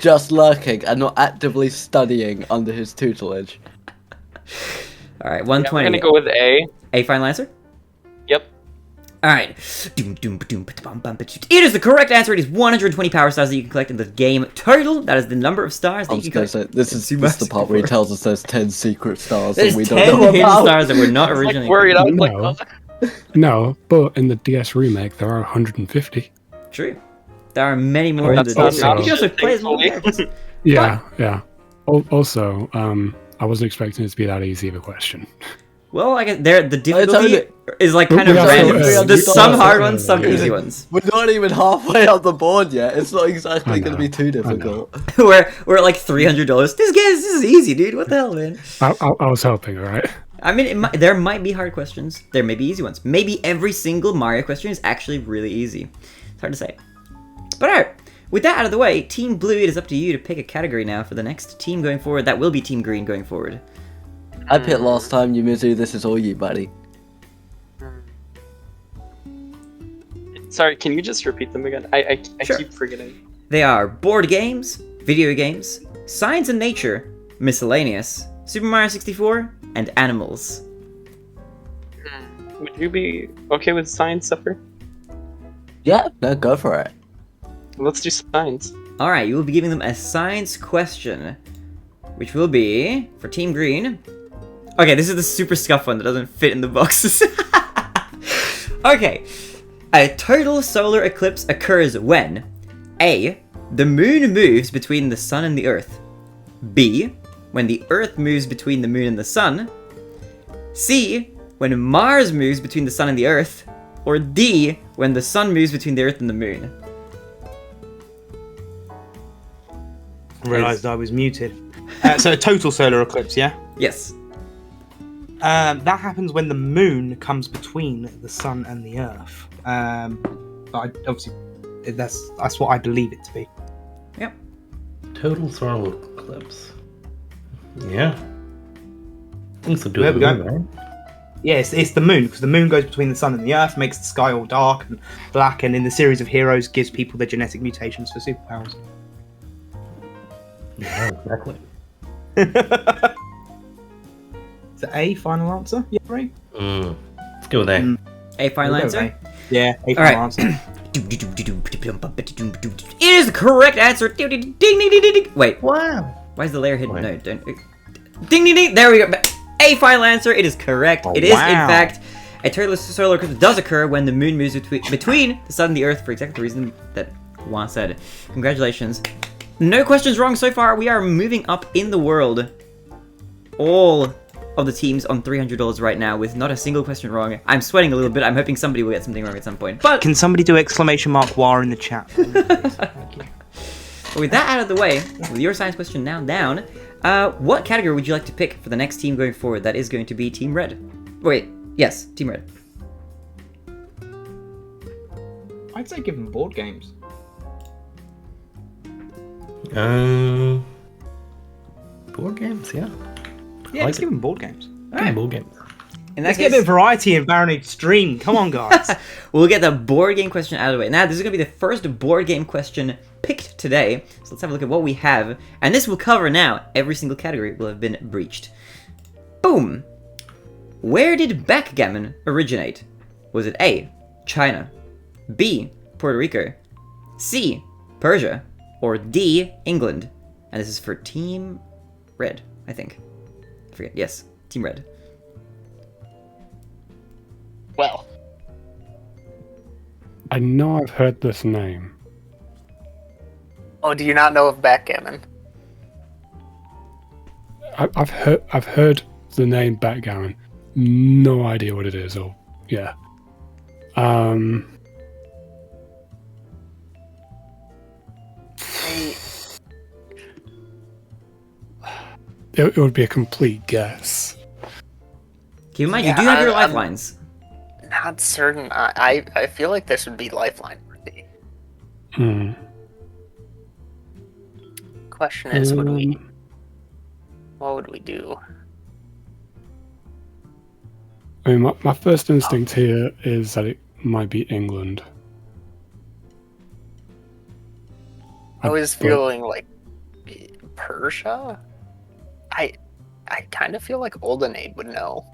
just lurking and not actively studying under his tutelage. Alright, Yeah, 120. we're gonna go with A. A final answer? Yep. Alright. It is the correct answer. It is 120 power stars that you can collect in the game total. That is the number of stars that I you was can gonna collect. say, this is the part where he tells us there's 10 secret stars There's that we 10 don't know hidden about. stars that were not originally Worried, I was like, No. oh. No, but in the DS remake, there are 150. True. There are many more in the That's DS. not You can also shit, play as more thankfully. characters. Yeah, yeah. Also, I wasn't expecting it to be that easy of a question. Well, I guess the difficulty only- is like kind We of also, random. There's some also- hard ones, some yeah. easy ones. We're not even halfway up the board yet. It's not exactly I going to be know, too I difficult. we're at like $300. This is easy, dude. What the hell, man? I was hoping, all right. I mean, there might be hard questions. There may be easy ones. Maybe every single Mario question is actually really easy. It's hard to say. But alright, with that out of the way, Team Blue, it is up to you to pick a category now for the next team going forward. That will be Team Green going forward. I picked last time, Yumizu. This is all you, buddy. Sorry, can you just repeat them again? I Sure. keep forgetting. They are board games, video games, science and nature, miscellaneous, Super Mario 64, and animals. Would you be okay with science, Supper? Yeah, no, go for it. Let's do science. Alright, you will be giving them a science question, which will be, for Team Green... Okay, this is the super scuff one that doesn't fit in the boxes. Okay. A total solar eclipse occurs when A. The moon moves between the sun and the earth. B. When the earth moves between the moon and the sun. C. When Mars moves between the sun and the earth. Or D. When the sun moves between the earth and the moon. Realised I was muted. So a total solar eclipse, yeah? Yes. That happens when the moon comes between the sun and the earth. But obviously, that's what I believe it to be. Yep. Total solar eclipse. Yeah. Things will do There it, we go. right? Yeah, it's the moon, because the moon goes between the sun and the earth, makes the sky all dark and black, and in the series of heroes gives people their genetic mutations for superpowers. Yeah, exactly. Is it A, final answer? Yeah, right? Let's go with A. A final We'll go answer? with A. Yeah, A, Alright. final answer. It is the correct answer. Ding, ding, ding, ding, ding, ding. Wait, Wow. why is the layer hidden? Wait. No, don't. Ding, ding, ding. There we go. A final answer. It is correct. Oh, It is, in wow. fact, a total solar eclipse does occur when the moon moves between the sun and the earth for exactly the reason that Juan said. Congratulations. No questions wrong so far. We are moving up in the world. All of the teams on $300 right now with not a single question wrong. I'm sweating a little bit. I'm hoping somebody will get something wrong at some point. But Can somebody do exclamation mark war in the chat? Thank you. with that out of the way, with your science question now down, what category would you like to pick for the next team going forward? That is going to be Team Red. Wait, yes, Team Red. I'd say give them board games. Board games, yeah. Yeah, let's give them board games. Alright. Board games. In that Let's get a bit case, of variety in Barinade stream. Come on, guys. we'll get the board game question out of the way. Now, this is going to be the first board game question picked today. So let's have a look at what we have. And this will cover now. Every single category will have been breached. Boom! Where did backgammon originate? Was it A, China, B, Puerto Rico, C, Persia, or D, England? And this is for Team Red, I think. I forget. Yes, Team Red. Well, I know I've heard this name. oh, do you not know of backgammon? I've heard the name backgammon. No idea what it is, or yeah. It would be a complete guess. Keep in mind, Yeah, you do have your I'm- lifelines. Not certain. I feel like this would be lifeline worthy. Hmm. Question is, what would we do? I mean, my first instinct here is that it might be England. I was but- feeling like Persia. I kind of feel like Oldenade would know.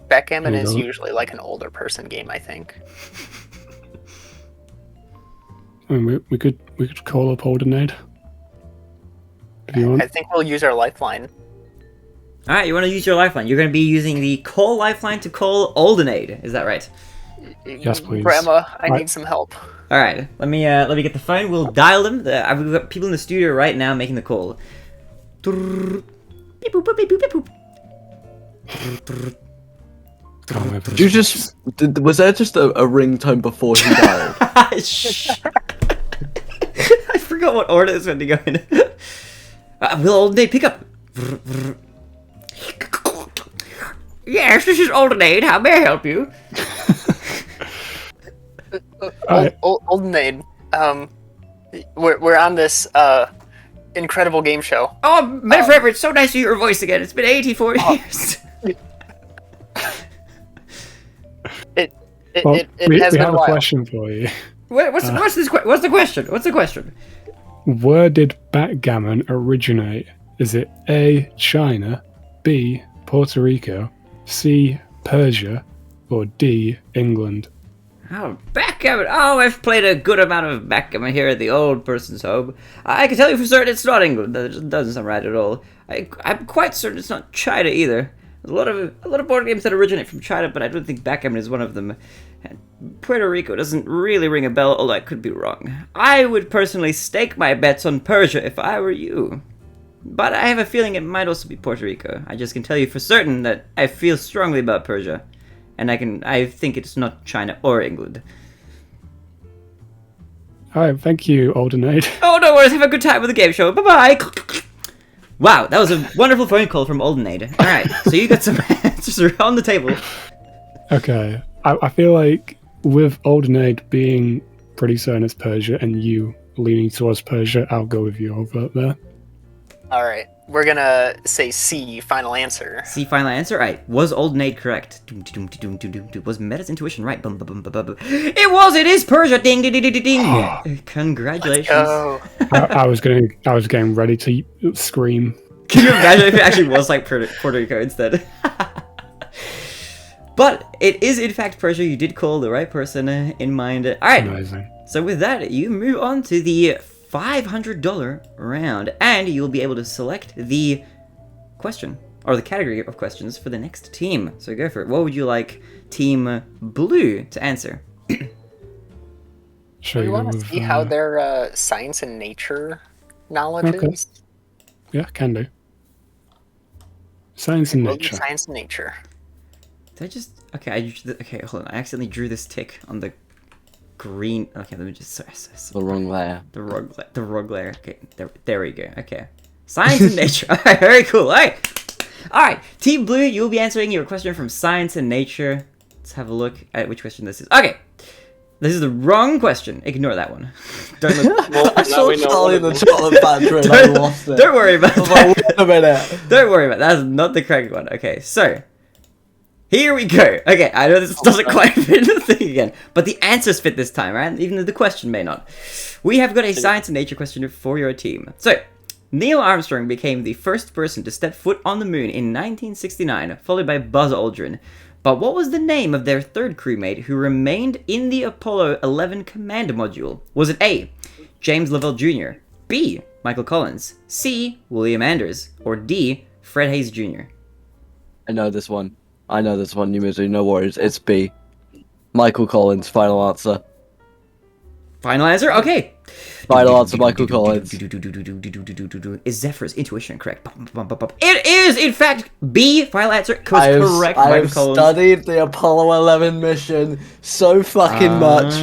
Backgammon is Mhm. usually like an older person game, I think. I mean, we could call up Oldenade if you want. I think we'll use our lifeline. Alright, you want to use your lifeline. You're going to be using the call lifeline to call Oldenade. Is that right? Yes, please. Grandma, I Right. need some help. Alright, let me get the phone. We'll dial them. We've got people in the studio right now making the call. Beep, boop, boop, beep, boop, beep, boop. Can't wait for Did you this. just was there just a ringtone before he died? Shh. I forgot what order it's going to go in. Will Aldenade pick up? Yes, this is Aldenade. How may I help you? Oldenade, we're on this incredible game show. Oh, my favorite. It's so nice to hear your voice again. It's been 84 years. It We has been have a a while. question for you. What's the question? What's the question? Where did backgammon originate? Is it A, China, B, Puerto Rico, C, Persia, or D, England? Oh, backgammon. Oh, I've played a good amount of backgammon here at the old person's home. I can tell you for certain it's not England. That just doesn't sound right at all. I'm quite certain it's not China either. There's a lot of board games that originate from China, but I don't think backgammon is one of them. And Puerto Rico doesn't really ring a bell, although I could be wrong. I would personally stake my bets on Persia if I were you. But I have a feeling it might also be Puerto Rico. I just can tell you for certain that I feel strongly about Persia. And I think it's not China or England. Alright, thank you, Aldenade. Oh, no worries. Have a good time with the game show. Bye-bye. Wow, that was a wonderful phone call from Aldenade. Alright, so you got some answers on the table. Okay, I feel like with Aldenade being pretty certain it's Persia and you leaning towards Persia, I'll go with your vote there. All right, we're gonna say C, final answer. See, final answer? Alright, was Aldenade correct? Was Meta's intuition right? It was! It is Persia! Ding, ding, ding, ding, ding! Congratulations. Oh, I was getting ready to scream. Can you imagine if it actually was like Puerto Rico instead? But it is in fact Persia. You did call the right person in mind. Alright, Amazing. so with that, you move on to the $500 round, and you'll be able to select the question, or the category of questions for the next team. So go for it. What would you like Team Blue to answer? Sure, we you want go to with, see how their science and nature knowledge Okay. is. Yeah, can do. Science and We'll do nature. science and nature. Did I just... Okay, okay, hold on. I accidentally drew this tick on the green... Okay, let me just... The wrong layer. The wrong layer. Okay, there we go. Okay. Science and nature. Alright, very cool. Alright, Team Blue, you'll be answering your question from Science and Nature. Let's have a look at which question this is. Okay. This is the wrong question. Ignore that one. Don't look... Well, I now saw we know Charlie in one the of them. chocolate factory and I lost it. Don't worry about I was like, that. wait a minute. Don't worry about that. That's not the correct one. Okay, so... Here we go. Okay, I know this doesn't quite fit the thing again, but the answers fit this time, right? Even though the question may not. We have got a science and nature question for your team. So, Neil Armstrong became the first person to step foot on the moon in 1969, followed by Buzz Aldrin. But what was the name of their third crewmate who remained in the Apollo 11 command module? Was it A, James Lovell Jr., B, Michael Collins, C, William Anders, or D, Fred Hayes Jr.? I know this one, you misery, no worries. It's B. Michael Collins, final answer. Final answer? Okay. Final answer, Michael Collins. Is Zephyr's intuition correct? It is, in fact, B. Final answer was correct. I Michael have Collins. studied the Apollo 11 mission so fucking much.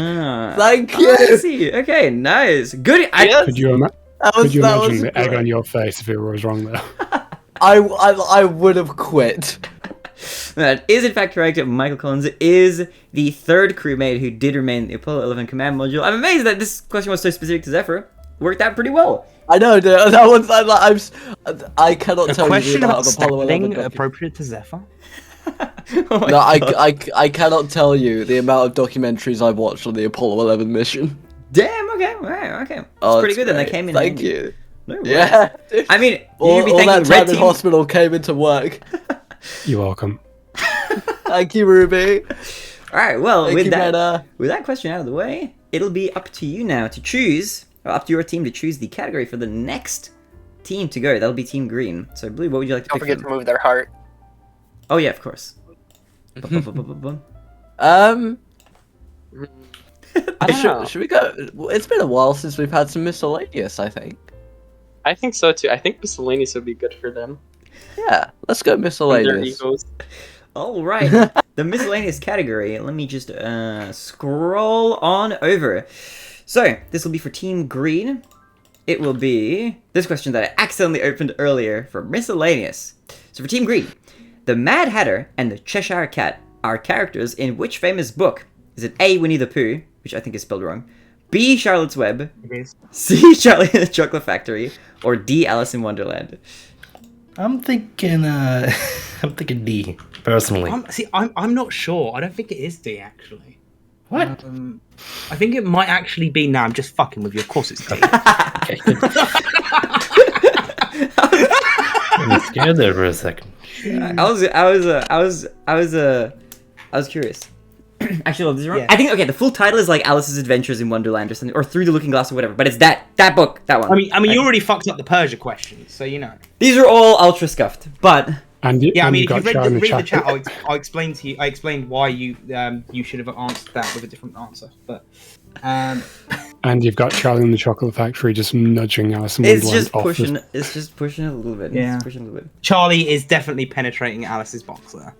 Thank you. I see. Okay, nice. Good. Could you, That could you was imagine the egg great. on your face if it was wrong though? I would have quit. That is, in fact, correct. Michael Collins is the third crewmate who did remain in the Apollo 11 command module. I'm amazed that this question was so specific to Zephyr. Worked out pretty well. I know, dude, that was I cannot A tell you question the about amount of Apollo 11 standing docu- appropriate to Zephyr? Oh my No, God. I cannot tell you the amount of documentaries I've watched on the Apollo 11 mission. Damn, okay, alright, okay. That's Oh, pretty it's good then, that great. came in Thank handy. you. No worries. Yeah. I mean, All, you'd be all thanking that the red time in team. hospital came into work. You're welcome. Thank you, Ruby. Alright, well, Thank with you, that, Meta. with that question out of the way, it'll be up to you now to choose, or up to your team to choose the category for the next team to go. That'll be Team Green. So, Blue, what would you like to Don't pick forget from? to move their heart. Oh, yeah, of course. Bum. I I don't know. should we go? It's been a while since we've had some miscellaneous, I think. I think so too. I think miscellaneous would be good for them. Yeah, let's go From their miscellaneous. egos. All right, the miscellaneous category. Let me just scroll on over. So this will be for Team Green. It will be this question that I accidentally opened earlier for miscellaneous. So for Team Green, the Mad Hatter and the Cheshire Cat are characters in which famous book? Is it A, Winnie the Pooh, which I think is spelled wrong, B, Charlotte's Web, C, Charlie and the Chocolate Factory, or D, Alice in Wonderland? I'm thinking D, personally. I'm not sure. I don't think it is D, actually. What? I think it might actually be. Now I'm just fucking with you. Of course it's D. Okay. I'm scared there for a second. I was curious. Actually, this is wrong. Yeah. I think the full title is like Alice's Adventures in Wonderland or something, or Through the Looking Glass or whatever. But it's that book, that one. I mean, you already fucked up the Persia questions, so you know. These are all ultra scuffed, but And Yeah, I and mean, you if you got read Charlie the, and read the chat, Chocolate- I explained to you. I explained why you should have answered that with a different answer. But and you've got Charlie and the Chocolate Factory just nudging Alice in it's Wonderland just off the- pushing. It's just pushing it a little bit. Yeah. It's pushing a little bit. Charlie is definitely penetrating Alice's box there.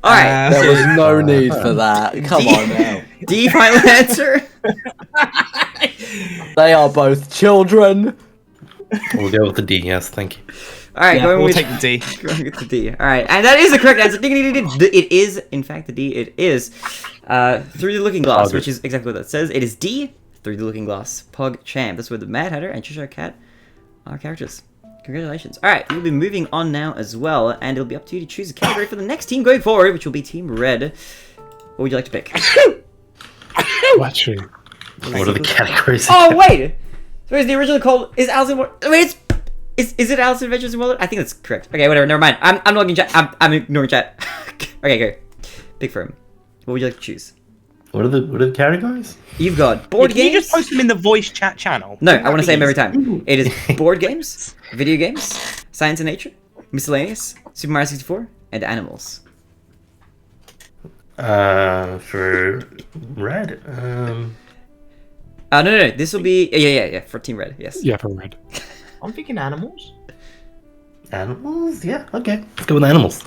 All right. There was no need for that. Come on now. D final answer. They are both children. We'll go with the D, yes, thank you. All right, Yeah, going we'll with take the D. going with the D. All right, and that is the correct answer. Ding, ding, ding, ding. It is, in fact, the D. It is Through the Looking Glass, which is exactly what that says. It is D. Through the Looking Glass. Pug Champ. That's where the Mad Hatter and Cheshire Cat are characters. Congratulations. All right, we'll be moving on now as well, and it'll be up to you to choose a category for the next team going forward, which will be Team Red. What would you like to pick? Oh, actually, What are the categories? Oh wait! So is the original called is Alice in Wonderland? Wait, is it Alice Adventures in Wonderland? I think that's correct. Okay, whatever. Never mind. I'm not looking chat. I'm ignoring chat. Okay, go. Pick for him. What would you like to choose? What are the categories? You've got board Can games. you just post them in the voice chat channel? No, I want to say them every time. It is board games, video games, science and nature, miscellaneous, Super Mario 64, and animals. For red, No. This will be yeah for Team Red. Yes. yeah, for red. I'm thinking animals. animals? Yeah, okay. Let's go with animals.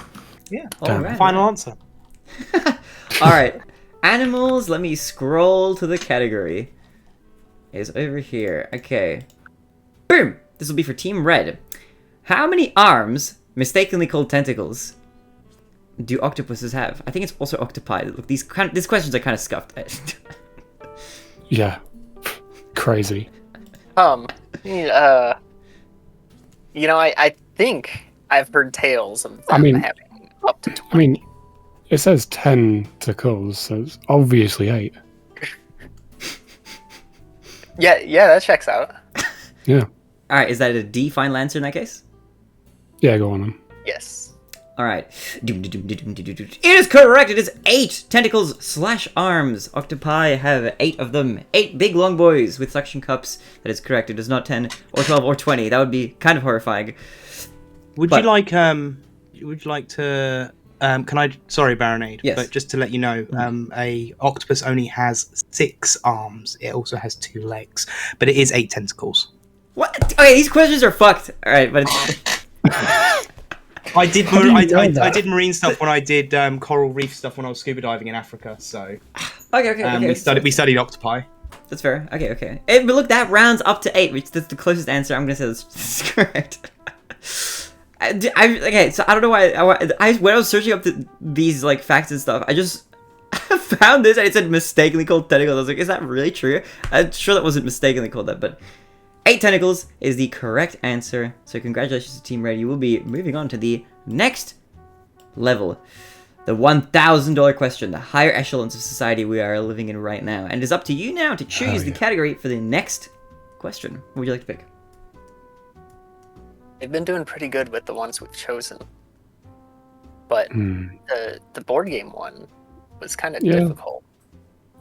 Yeah. All right. Final answer. All right. Animals. Let me scroll to the category. Is over here. Okay. Boom. This will be for Team Red. How many arms, mistakenly called tentacles, do octopuses have? I think it's also octopi. Look, these questions are kind of scuffed. Yeah, crazy. I think I've heard tales of them I mean- having up to 20. I mean, it says 10 tentacles, so it's obviously 8. Yeah, that checks out. Yeah, All right. Is that a D final answer in that case? yeah, go on then. Yes. All right. It is correct. It is 8 tentacles/arms. Octopi have 8 of them. 8 big long boys with suction cups. That is correct. It is not 10 or 12 or 20. That would be kind of horrifying. Would But- you like to can I sorry Barinade, Yes. but just to let you know, a octopus only has 6 arms. It also has 2 legs, but it is 8 tentacles. What? Okay, these questions are fucked. All right, but it's... I did do you know I that? did marine stuff when I did coral reef stuff when I was scuba diving in Africa, so okay. we studied octopi. That's fair. Okay. But look, that rounds up to 8, which that's the closest answer. I'm gonna say that's correct. Okay, so I don't know why. When I was searching up these like facts and stuff, I just found this and it said mistakenly called tentacles. I was like, is that really true? I'm sure that wasn't mistakenly called that, but 8 tentacles is the correct answer. So congratulations to Team Red. You will be moving on to the next level. The $1,000 question, the higher echelons of society we are living in right now. And it's up to you now to choose the category for the next question. What would you like to pick? They've been doing pretty good with the ones we've chosen. But the board game one was kind of Yeah. difficult.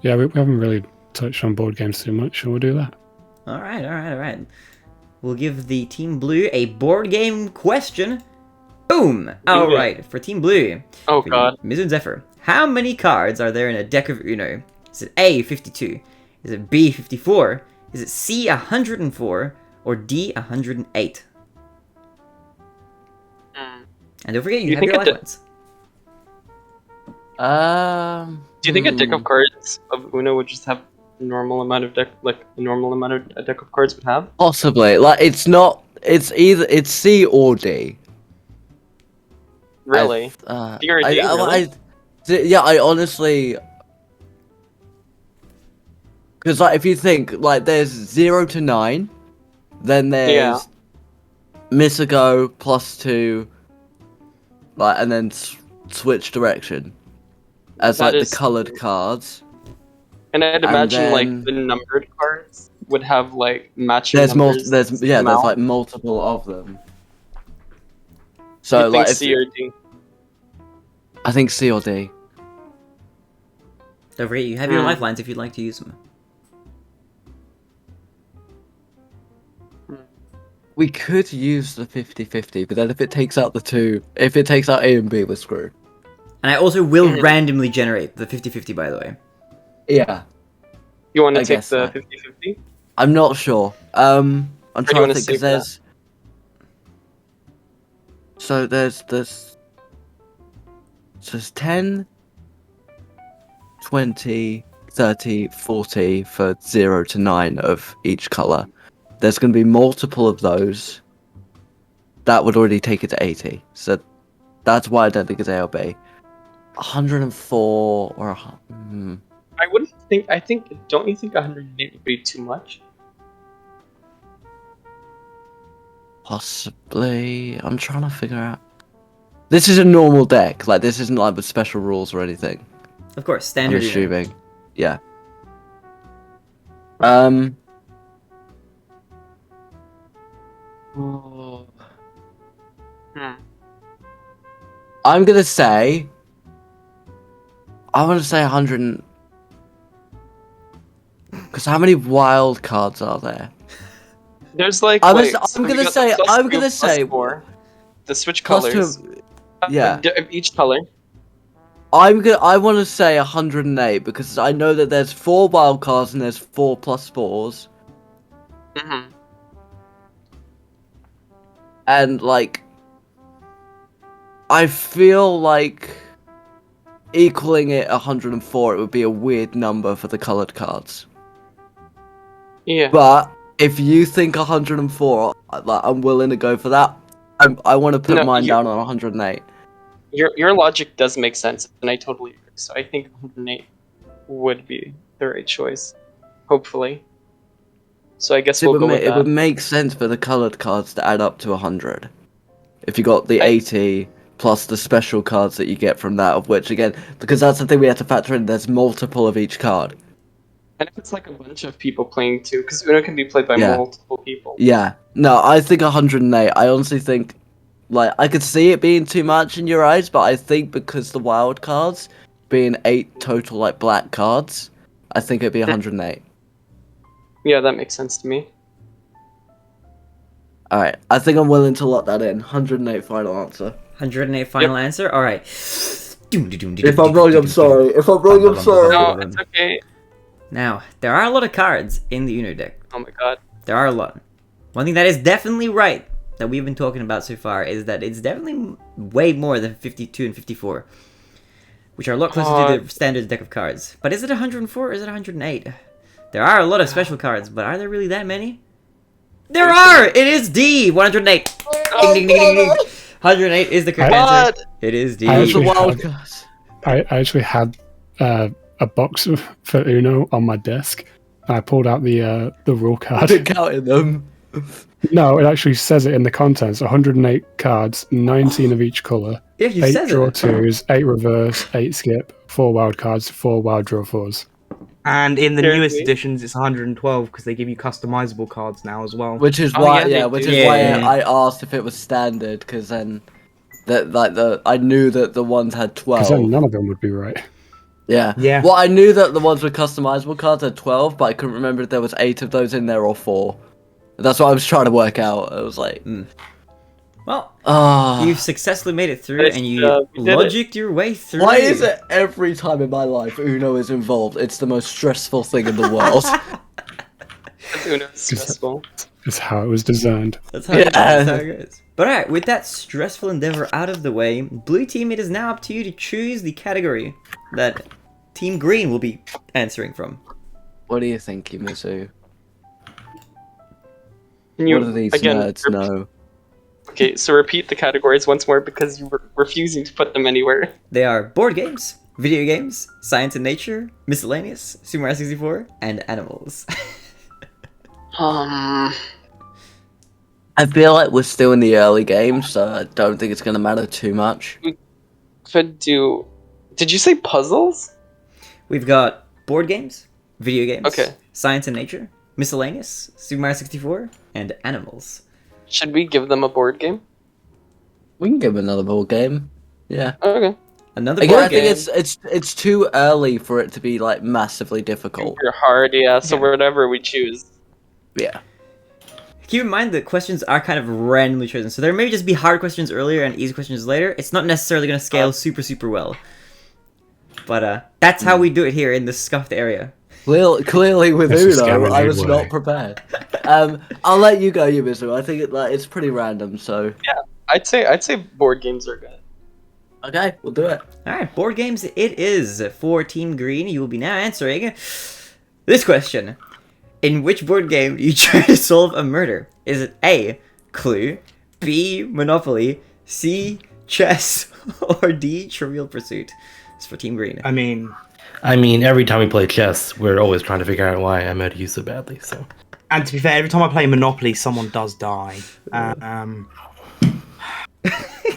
Yeah, we haven't really touched on board games too much, so we'll do that. All right. We'll give the Team Blue a board game question. Boom! All right, for Team Blue. Oh for god. Mizu and Zephyr. How many cards are there in a deck of Uno? Is it A, 52? Is it B, 54? Is it C, 104? or D, 108? Hmm. And don't forget, you You have think your it lifelines. Do you think a deck of cards of Uno would just have a normal amount of deck, like a normal amount of a deck of cards would have? Possibly. Like, it's not. It's either it's C or D. Really? You're a D, really? Yeah, I honestly, because like if you think like there's 0 to 9, then there's Misago +2, like, and then switch direction as That like the is colored true. cards. And I'd And imagine then- like the numbered cards would have like matching There's numbers. there's amount. like multiple of them. So You think like if C or D? I think C or D. Don't forget, you have your lifelines if you'd like to use them. We could use the 50-50, but then if it takes out if it takes out A and B, we're screwed. And I also will randomly generate the 50-50, by the way. Yeah. You want I to take guess the so. 50-50? I'm not sure. I'm do you trying wanna to think save because there's 10, 20, 30, 40 for 0 to 9 of each color. There's going to be multiple of those. That would already take it to 80. So that's why I don't think it's A or B. 104 or I wouldn't think. Don't you think 108 would be too much? possibly. I'm trying to figure out. This is a normal deck. Like, this isn't like with special rules or anything. Of course, I'm standard. assuming. Yeah. I'm gonna say. I want to say 100. Because how many wild cards are there? There's like. I'm wait, gonna so we say- got the I'm +2, gonna say- +4, the switch Plus colors. two. Yeah. Of each color. I want to say 108 because I know that there's 4 wild cards and there's 4 +4s. Mm-hmm. And like, I feel like equaling it 104, it would be a weird number for the colored cards. Yeah. But if you think 104, like, I'm willing to go for that. I want to put No, mine down on 108. Your logic does make sense, and I totally agree. So I think 108 would be the right choice, hopefully. So I guess It we'll would, go with it that. would make sense for the colored cards to add up to 100. If you got the 80 plus the special cards that you get from that, of which, again, because that's the thing we have to factor in, there's multiple of each card. And if it's like a bunch of people playing too, because Uno can be played by Yeah. multiple people. Yeah. No, I think 108. I honestly think, like, I could see it being too much in your eyes, but I think because the wild cards being 8 total, like, black cards, I think it'd be 108. Yeah, that makes sense to me. Alright, I think I'm willing to lock that in. 108 final answer. 108 final answer? Alright. If I'm wrong, I'm sorry. If I'm wrong, I'm sorry. No, it's okay. Now, there are a lot of cards in the Uno deck. Oh my god. There are a lot. One thing that is definitely right that we've been talking about so far is that it's definitely way more than 52 and 54, which are a lot closer to the standard deck of cards. But is it 104 or is it 108? There are a lot of special cards, but are there really that many? There are! It is D! 108! Ding, ding, ding, ding, ding. 108 is the correct answer. It is D. I It's the actually wild had- cards. I actually had a box for Uno on my desk. And I pulled out the rule I card. didn't count them. No, it actually says it in the contents. 108 cards, 19 of each colour. It actually 8 says draw it. 2s, 8 reverse, 8 skip, 4 wild cards, 4 wild draw 4s. And in the Seriously? newest editions, it's 112 because they give you customizable cards now as well. Which is Oh, why, yeah, they which do. is why Yeah. I asked if it was standard, because then, I knew that the ones had Because 12. then none of them would be right. Yeah. Yeah. Well, I knew that the ones with customizable cards had 12, but I couldn't remember if there was 8 of those in there or 4. That's what I was trying to work out. I was like, Well, ah. you've successfully made it through Nice and you job, you did it. logicked your way through. Why is it every time in my life Uno is involved, it's the most stressful thing in the world? Because Uno's stressful. It's how it was designed. That's how, that's how it goes. But alright, with that stressful endeavor out of the way, Blue Team, it is now up to you to choose the category that Team Green will be answering from. What do you think, Mizu? Can you What do these again nerds know? Okay, so repeat the categories once more because you were refusing to put them anywhere. They are board games, video games, science and nature, miscellaneous, Super Mario 64, and animals. I feel like we're still in the early games, so I don't think it's gonna matter too much. Could do. Did you say puzzles? We've got board games, video games, Okay. science and nature, miscellaneous, Super Mario 64, and animals. Should we give them a board game? We can give another board game. Yeah. Okay. Another Again, board I think game. it's too early for it to be like massively difficult. Super hard, yeah. So Yeah. whatever we choose. Yeah. Keep in mind the questions are kind of randomly chosen, so there may just be hard questions earlier and easy questions later. It's not necessarily going to scale super well. But that's how we do it here in the Scuffed area. Clearly with That's a Uno, scary I was way. not prepared. I'll let you go, Yumizu. I think it's pretty random, so I'd say board games are good. okay, we'll do it. Alright, board games it is. For Team Green, you will be now answering this question. In which board game do you try to solve a murder? Is it A, Clue, B, Monopoly, C, Chess, or D, Trivial Pursuit? It's for Team Green. I mean, every time we play chess, we're always trying to figure out why I murder you so badly. So, and to be fair, every time I play Monopoly, someone does die.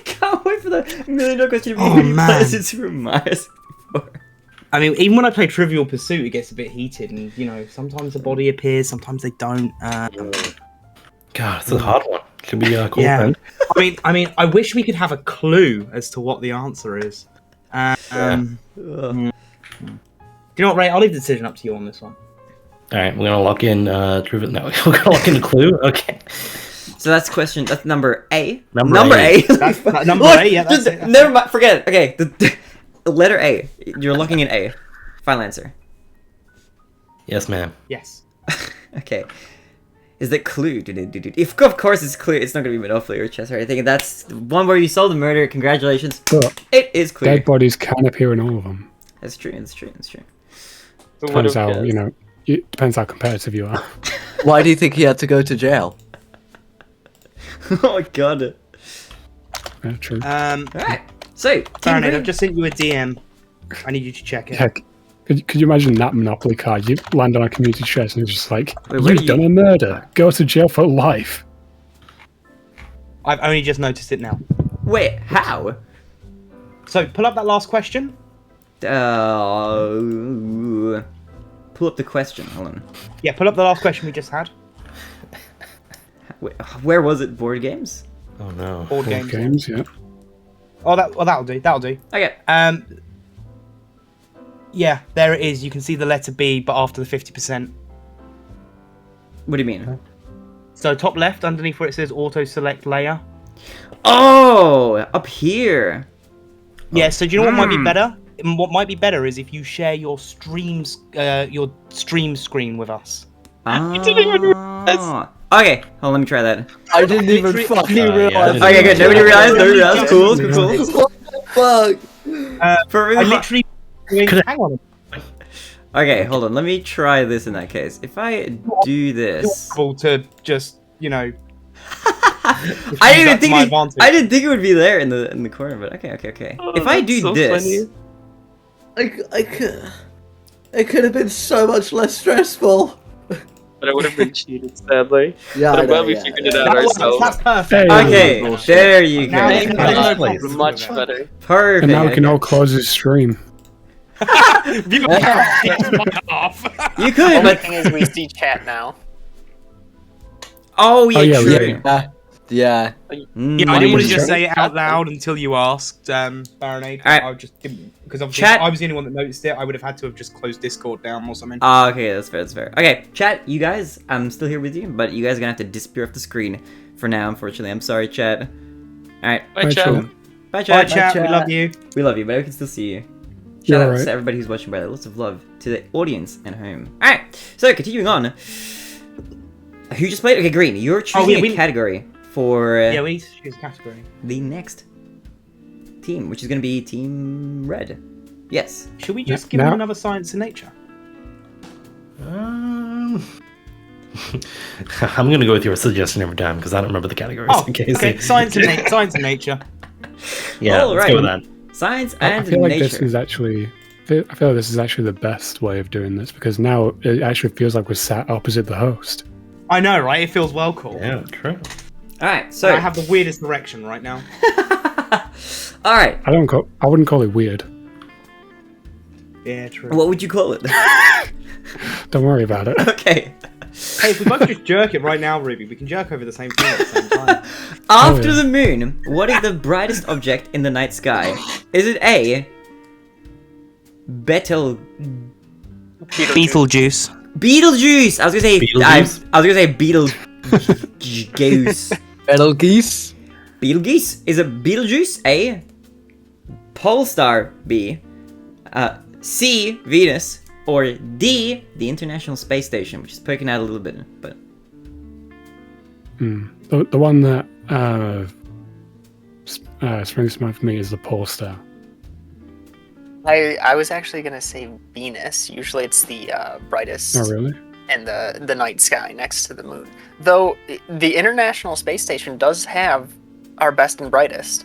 Can't wait for the $1 million question. Oh, Who do you play man. as in Super Mario 64? I mean, even when I play Trivial Pursuit, it gets a bit heated, and sometimes the body appears, sometimes they don't. God, it's a hard one. Should be cool. Yeah. Then. I mean, I wish we could have a clue as to what the answer is. Ugh. Do you know what, Ray? I'll leave the decision up to you on this one. All right, we're gonna lock in Trivial. No, we're gonna lock in a clue. Okay. So that's number A. Number A. A. That's number Look, A, yeah, that's just- it, that's never mind. Forget it. Okay, the letter A. You're locking in A. Final answer. Yes, ma'am. Yes. Okay. Is that Clue? If of course it's Clue, it's not gonna be Monopoly or Chess or anything. And that's the one where you solve the murder. Congratulations. But It is Clue. dead bodies can appear in all of them. That's true. That's true. That's true. So Depends how guessed. it depends how competitive you are. Why do you think he had to go to jail? Oh my god. Yeah, true. Alright. So, Team Barinade, Green. I've just sent you a DM. I need you to check it. Heck, could you imagine that Monopoly card? You land on a community chest and it's just like, Wait, where you've do done a murder. Go to jail for life. I've only just noticed it now. Wait, how? So, pull up that last question. Pull up the question. Hold on. Yeah, pull up the last question we just had. Wait, where was it? Board games? Oh no. Board Board games. games, yeah. Oh, that'll do. That'll do. Okay. Yeah, there it is. You can see the letter B, but after the 50%. What do you mean? So top left, underneath where it says auto select layer. Oh, up here. Yeah. So do you know what might be better? What might be better is if you share your stream screen with us. Ah. Okay, hold on, let me try that. I didn't even Literally- fucking yeah, realize. Okay, good. Nobody realized. Nobody realized. Cool, Yeah. cool. What the fuck? For I real. literally. Hang on. Okay, hold on. Let me try this in that case. If I do this, To just I didn't think advantage. I didn't think it would be there in the corner, but okay. Oh, If I that's do so this, funny. It could have been so much less stressful. But I would have been cheated, sadly. Yeah, But I I'm know, glad we yeah, figured yeah. it out ourselves. That's perfect. Hey. okay, bullshit. there you Now go. we can Nice no place. problem Much with that. better. Perfect. And now we can okay. all close his stream. You got off. You could, Only but thing is we see chat now. oh yeah, yeah, true. yeah. Yeah. Mm, Yeah, I didn't want to nice. just say it out loud until you asked, Barinade. Alright. I just didn't, because obviously Chat- if I was the only one that noticed it. I would have had to have just closed Discord down or something. Ah, okay, that's fair, that's fair. Okay, chat, you guys, I'm still here with you, but you guys are gonna have to disappear off the screen for now, unfortunately. I'm sorry, chat. Alright, Bye, Right, chat. sure. bye, Bye, chat. chat. We chat. love you. We love you, but I can still see you. Shout You're out alright. to everybody who's watching, by the way. Lots of love to the audience at home. Alright, so continuing on. Who just played? Okay, Green. You're choosing a category for Yeah, we need to choose a category. the next team, which is going to be Team Red. Yes. Should we just give him another science and nature? I'm gonna go with your suggestion every time because I don't remember the categories. Oh, okay. Science and nature. Yeah, All let's right. go with that. Science I and feel like nature. this is actually. I feel like this is actually the best way of doing this because now it actually feels like we're sat opposite the host. I know, right? It feels well cool. Yeah, true. All right. So I have the weirdest direction right now. all right. I wouldn't call it weird. Yeah, true. What would you call it? Don't worry about it. Okay. Hey, if we both just jerk it right now, Ruby, we can jerk over the same thing at the same time. After yeah. the moon, what is the brightest object in the night sky? Is it A? Beetlejuice. Beetlejuice. I was gonna say. Beetlejuice? I was gonna say Beetlejuice. Betelgeuse. Betelgeuse. Is it Beetlejuice? A. Polestar. B. C. Venus. Or D. The International Space Station, which is poking out a little bit, but. The one that springs to mind for me is the Polestar. I was actually gonna say Venus. Usually it's the brightest Oh, really? in the night sky next to the moon. Though the International Space Station does have our best and brightest.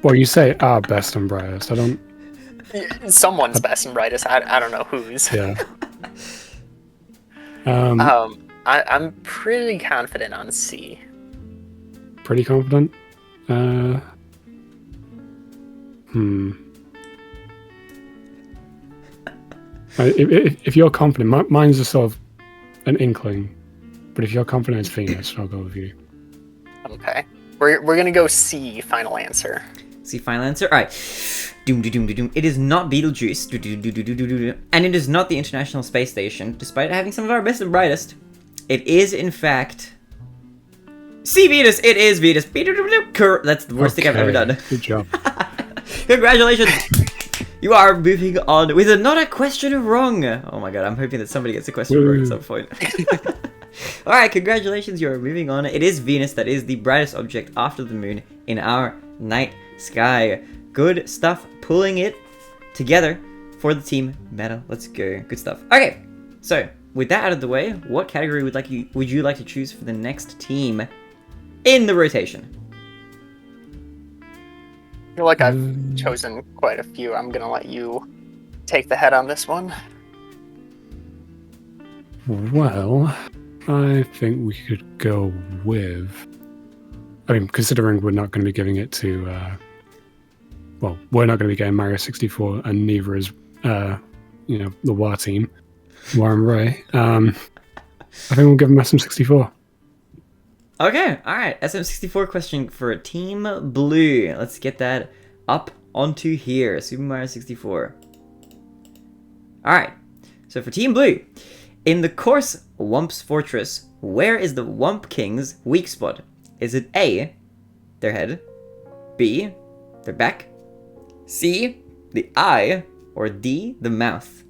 Well, you say our best and brightest. I don't. Someone's best and brightest. I don't know whose. Yeah. I'm pretty confident on C. Pretty confident. If you're confident, mine's just sort of an inkling. But if you're confident it's Venus, I'll go with you. Okay. We're gonna go C, final answer. C, final answer. All right. Doom, doom, doom, doom. It is not Beetlejuice. Doom, doom, doom, doom, doom, doom. And it is not the International Space Station, despite having some of our best and brightest. It is, in fact, C, Venus. It is Venus. That's the worst thing I've ever done. Good job. Congratulations. You are moving on with not a question wrong. Oh my god, I'm hoping that somebody gets a question wrong at some point. Alright, congratulations, you are moving on. It is Venus that is the brightest object after the moon in our night sky. Good stuff, pulling it together for the team meta. Let's go. Good stuff. Okay, so with that out of the way, what category would you like to choose for the next team in the rotation? I feel like I've chosen quite a few. I'm gonna let you take the head on this one. Well, I think we could go with. I mean, considering we're not going to be giving it to. Well, we're not going to be getting Mario 64, and neither is, the WAR team, War and Ray. I think we'll give them SM64. Okay, alright. SM64 question for Team Blue. Let's get that up onto here. Super Mario 64. Alright, so for Team Blue, in the course Whump's Fortress, where is the Whump King's weak spot? Is it A, their head, B, their back, C, the eye, or D, the mouth?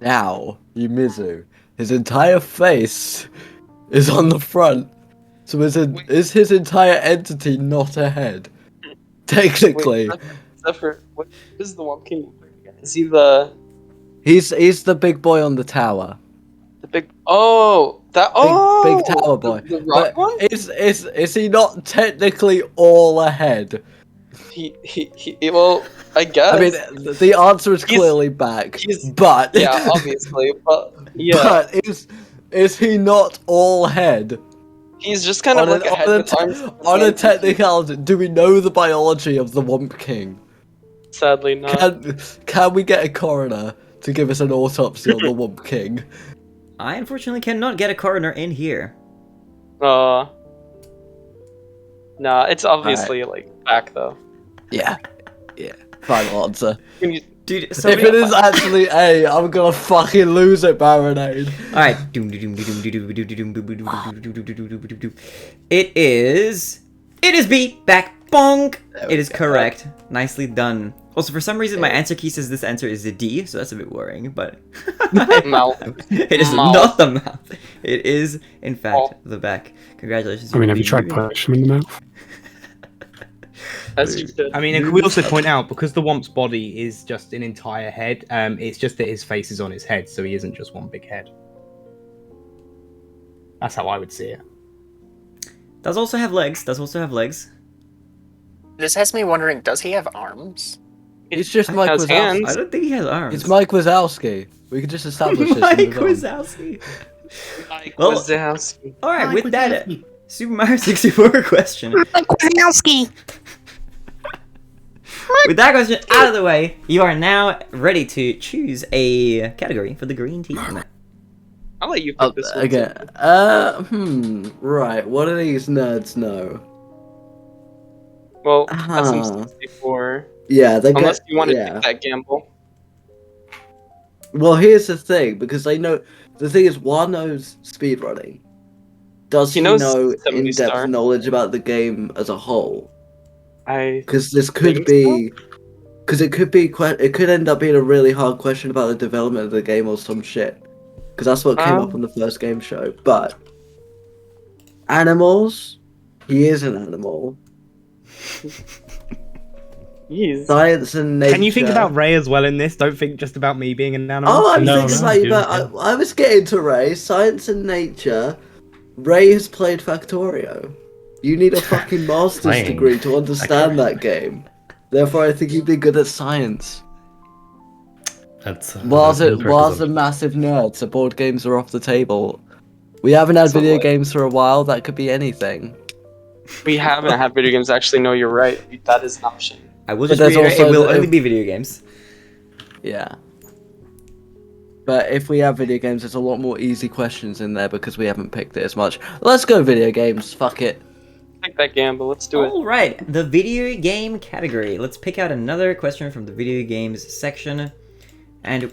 Now, Yumizu, his entire face is on the front. So is his entire entity not a head? Technically. Wait, except for what is the Whump King? Is he the He's the big boy on the tower. big? Oh, that Big tower boy. The rock But one. is he not technically all a head? He well, I guess. I mean, the answer is clearly back. But yeah, obviously, but yeah, but is he not all head? he's just kind of like a head with arms. On a technicality, do we know the biology of the Whump King? Sadly not. Can we get a coroner to give us an autopsy on the Whump King? I unfortunately cannot get a coroner in here. Nah, it's obviously like back though. Yeah. Final answer. When you, Dude, If it is actually A, I'm gonna fucking lose it, Barinade. Alright. It is B. Back. Bonk. It is correct. Nicely done. Also, for some reason, my answer key says this answer is a D, so that's a bit worrying, but... Mouth. It is Mouth. not the mouth. It is, in fact, Oh. the back. Congratulations. I mean, have will you be tried moving- punching him in the mouth? As you should. I mean, and can we also point out, because the Womp's body is just an entire head, it's just that his face is on his head, so he isn't just one big head. That's how I would see it. Does also have legs. Does also have legs. This has me wondering, does he have arms? It's just Mike has Wazowski. hands. I don't think he has arms. It's Mike Wazowski. We could just establish this. Mike and move on. Wazowski. Mike Well- Wazowski. All right, with that Super Mario 64 question. Like Wazowski! With that question out of the way, you are now ready to choose a category for the green team. I'll let you pick this one. Okay. Right. What do these nerds know? Well, Uh-huh. SM64. Yeah, they Unless get. you want to yeah. take that gamble. Well, here's the thing, because they know. The thing is, Juan knows speedrunning. Does He he knows know 70 in-depth star. knowledge about the game as a whole? I Because this could think be. Because it could be. It could end up being a really hard question about the development of the game or some shit. Because that's what came up on the first game show. But. Animals? He is an animal. Jeez. Science and nature. Can you think about Ray as well in this? Don't think just about me being an animal. Oh, I'm No, thinking no, about you, dude, but yeah. I was getting to Ray. Science and nature. Ray has played Factorio. You need a fucking master's Playing. degree to understand that game. Therefore, I think you'd be good at science. That's Whilst that's a criticism. massive nerd, so board games are off the table. We haven't had video Somewhat. games for a while. That could be anything. We haven't had video games. Actually, no, you're right. That is an option. I will But just there's reiterate, it also will the- only be video games. Yeah. But if we have video games, there's a lot more easy questions in there because we haven't picked it as much. Let's go video games. Fuck it. Take that gamble. Let's do it. All right, the video game category. Let's pick out another question from the video games section. And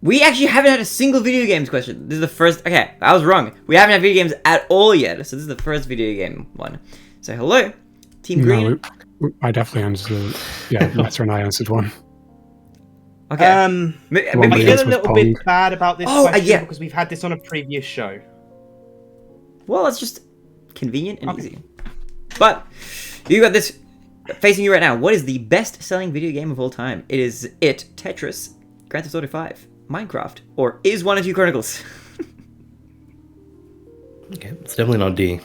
we actually haven't had a single video games question. This is the first. Okay, I was wrong. We haven't had video games at all yet. So this is the first video game one. So hello, Team Green. No, I definitely answered. Yeah, Master and I answered one. Okay. I One feel against a was little bit Pong. bad about this Oh, question yeah. because we've had this on a previous show. Well, it's just convenient and Okay. easy. But you got this facing you right now. What is the best-selling video game of all time? It is Tetris, Grand Theft Auto 5, Minecraft, or is One of You Chronicles? Okay, it's definitely not D.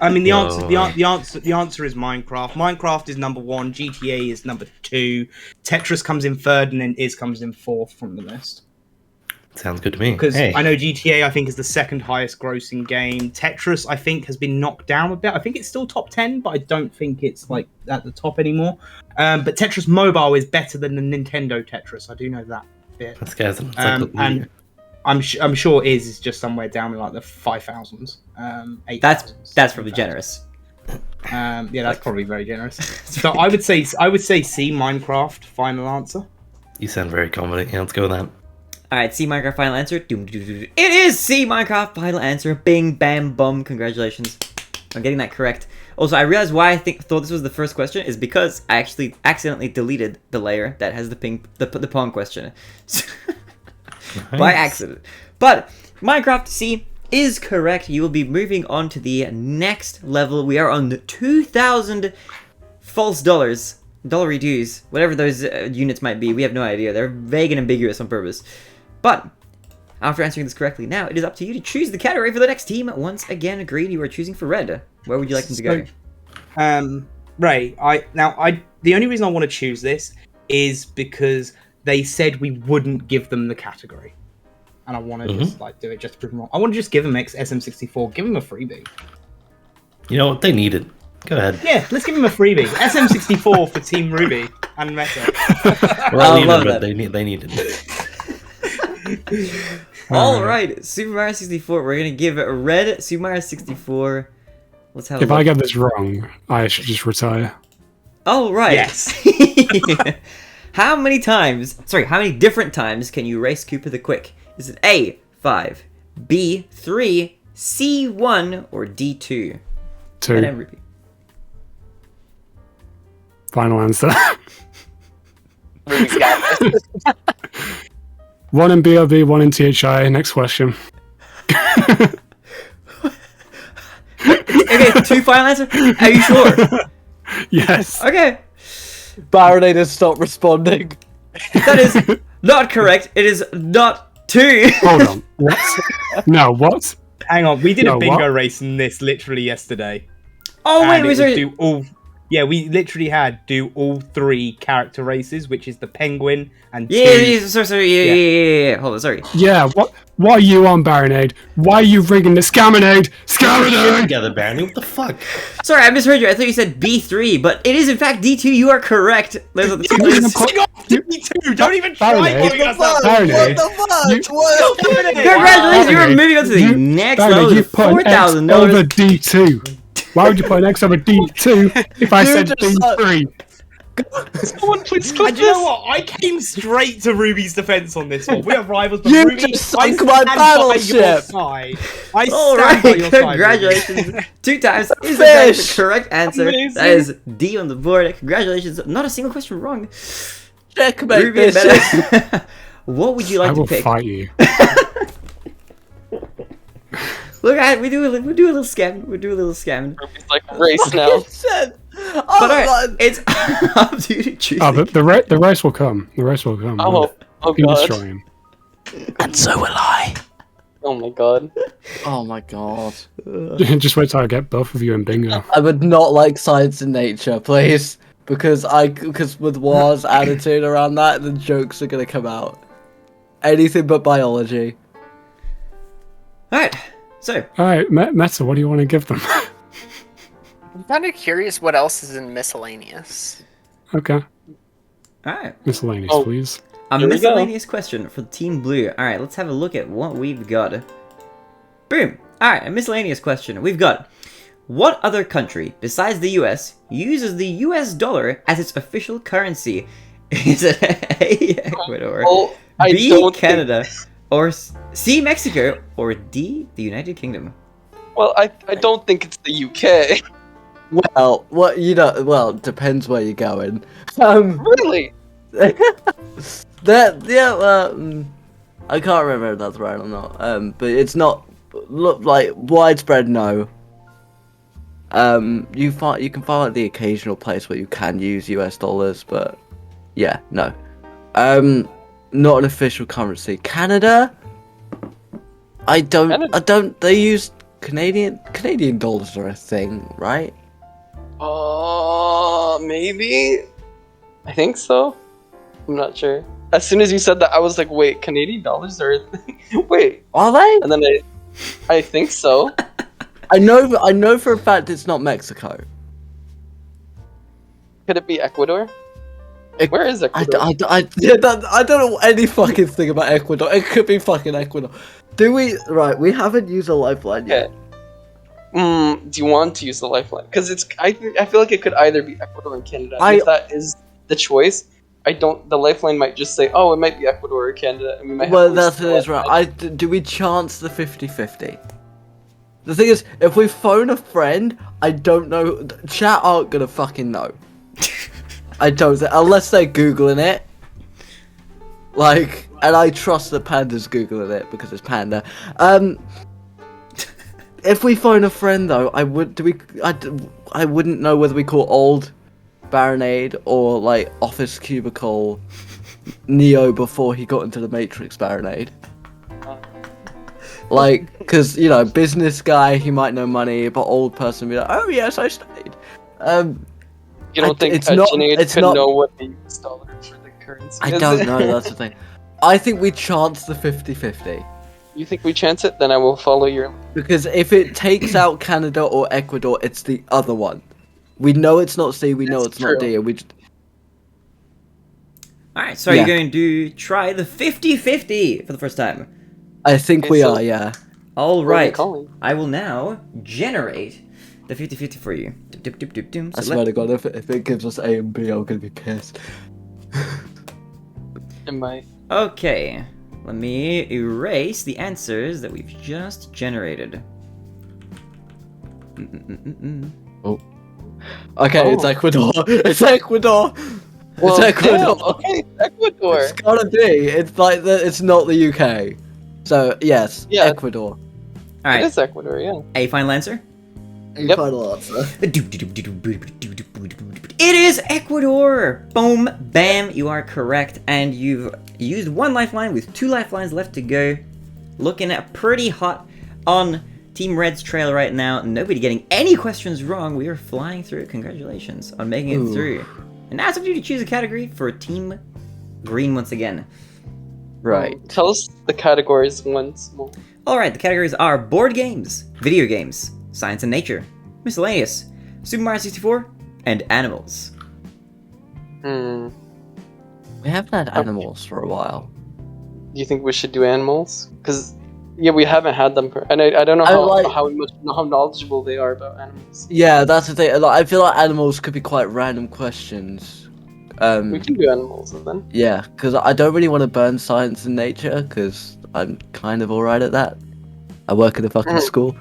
I mean, the No answer, the answer is Minecraft. Minecraft is number 1. GTA is number 2. Tetris comes in 3rd, and then comes in 4th from the list. Sounds good to me. Because Hey, I know GTA, I think, is the 2nd highest grossing game. Tetris, I think, has been knocked down a bit. I think it's still top 10, but I don't think it's like at the top anymore. But Tetris Mobile is better than the Nintendo Tetris. I do know that bit. this guy's an And encyclopedia. I'm sure is just somewhere down in like the 5,000s, 8,000s. That's probably generous. Yeah, that's probably very generous. So I would say C, Minecraft. Final answer. You sound very confident. Yeah, let's go with that. All right, C Minecraft final answer. It is C Minecraft final answer. Bing bam bum. Congratulations on getting that correct. Also, I realized why I thought this was the first question is because I actually accidentally deleted the layer that has the Pong question by Nice. accident. But Minecraft C is correct. You will be moving on to the next level. We are on the 2,000 false dollars. Dollary dues, whatever those units might be, we have no idea. They're vague and ambiguous on purpose. But after answering this correctly, now it is up to you to choose the category for the next team. Once again, Green, you are choosing for red. Where would you like them to go? Ray, the only reason I want to choose this is because they said we wouldn't give them the category, and I want to just like do it just to prove them wrong. I want to just give them SM64, give them a freebie. You know what? They need it. Go ahead. Yeah, let's give them a freebie. SM64 for Team Ruby and Meta. Well, I they need love it, that. but they need it. All right, Super Mario 64. We're gonna give red Super Mario 64. Let's have. If a I look. get this wrong, I should just retire. All right. Yes. How many different times can you race Cooper the Quick? Is it A, 5, B, 3, C, 1, or D, 2? And then 2. repeat. Final answer. Ruby's got this. 1 in BRB, 1 in THI. Next question. Okay, 2 final answer. Are you sure? Yes. Okay. Barinade has stopped responding. That is not correct. It is not 2. Hold on. What? No, what? Hang on, we did No, a bingo what? race in this literally yesterday. Oh wait, And it was was there? do all. Yeah, we literally had do all 3 character races, which is the penguin and 2. Yeah, sorry, yeah. Hold on, sorry. Yeah, what are you on, Barinade? Why are you rigging the Scaminade? Scaminade! Together, Barney. What the fuck? Sorry, I misheard you. I thought you said B3, but it is in fact D2. You are correct. There's a D2, don't even try Barinade. giving us that. Barinade. Congratulations, you are Barinade. moving on to the next Barinade, level. you put an X $4,000. over D2. Why would you put an X over D2 if I You said just D3? Someone please click And you know this. what? I came straight to Ruby's defense on this one. We are rivals, but You Ruby, just I sunk my stand by your battleship. side. I stand Alright, by your side. congratulations. 2 times is in fact the Fish. correct answer. Amazing. That is D on the board. Congratulations. Not a single question wrong. Checkmate, Ruby and bitches. Meta. What would you like I to will pick? fight you. Look, we do a little scam. We do a little scam. Ruby's like race now. But alright, it's up to you to choose. Oh, the race will come. The race will come. Oh, oh You can god. destroy him. And so will I. Oh my god. Oh my god. Just wait till I get both of you in bingo. I would not like science and nature, please. Because with War's attitude around that, the jokes are gonna come out. Anything but biology. Alright, so Alright, Meta, what do you want to give them? I'm kind of curious what else is in miscellaneous. Okay. alright. Miscellaneous, Oh. please. A Here we go. miscellaneous question for Team Blue. Alright, let's have a look at what we've got. Boom! Alright, a miscellaneous question. We've got, what other country, besides the US, uses the US dollar as its official currency? Is it A, Ecuador, Well, I B, don't Canada, or C, Mexico, or D, the United Kingdom? Well, I don't think it's the UK. Well, depends where you're going. Really? I can't remember if that's right or not. But it's not look like widespread no. You can find like the occasional place where you can use US dollars, but yeah, no. Not an official currency. Canada? I don't. They use Canadian dollars are a thing, right? Maybe. I think so. I'm not sure. As soon as you said that, I was like, wait, Canadian dollars are a thing? Wait. Are they? And then I think so. I know for a fact it's not Mexico. Could it be Ecuador? Where is Ecuador? I don't know any fucking thing about Ecuador. It could be fucking Ecuador. Do we? Right, we haven't used a lifeline yet. Do you want to use the lifeline? Because I feel like it could either be Ecuador and Canada. And if that is the choice, the lifeline might just say, oh, it might be Ecuador or Canada, and we might. Well, that's it is right. Do we chance the 50-50? The thing is, if we phone a friend, I don't know. Chat aren't gonna fucking know. I don't think, unless they're googling it. Like, and I trust that Panda's googling it because it's Panda. If we phone a friend though, I wouldn't know whether we call old Barinade or like office cubicle Neo before he got into the Matrix Barinade. Like, because business guy, he might know money, but old person be like, oh yes, I stayed. You don't think Junaid could know what the US dollar for the currency is? I don't know. That's the thing. I think we chance the 50-50. You think we chance it? Then I will follow your. Because if it takes out Canada or Ecuador, it's the other one. We know it's not C, we know it's not D, and we just... Alright, so are you going to try the 50-50 for the first time? I think we are, yeah. Alright, I will now generate the 50-50 for you. I swear to God, if it gives us A and B, I'm gonna be pissed. Am I? Okay, let me erase the answers that we've just generated. Oh. Okay, it's Ecuador. It's Ecuador. Well, it's Ecuador. Damn, okay, Ecuador. It's gotta be. It's like it's not the UK. So yes, Yeah. Ecuador. All It right. is Ecuador, yeah. A final answer. You Yep. final answer. It is Ecuador! Boom, bam, you are correct, and you've used one lifeline with 2 lifelines left to go. Looking at pretty hot on Team Red's trail right now. Nobody getting any questions wrong. We are flying through. Congratulations on making it Ooh. through. And now it's up to you to choose a category for Team Green once again. Right. Tell us the categories once more. Alright, the categories are board games, video games, science and nature, miscellaneous, Super Mario 64, and animals. Hmm. We haven't had animals for a while. Do you think we should do animals? Because yeah, we haven't had them, and I don't know I how like- how knowledgeable they are about animals. Yeah, that's the thing. Like, I feel like animals could be quite random questions. We can do animals then. Yeah, because I don't really want to burn science and nature because I'm kind of alright at that. I work in a fucking school.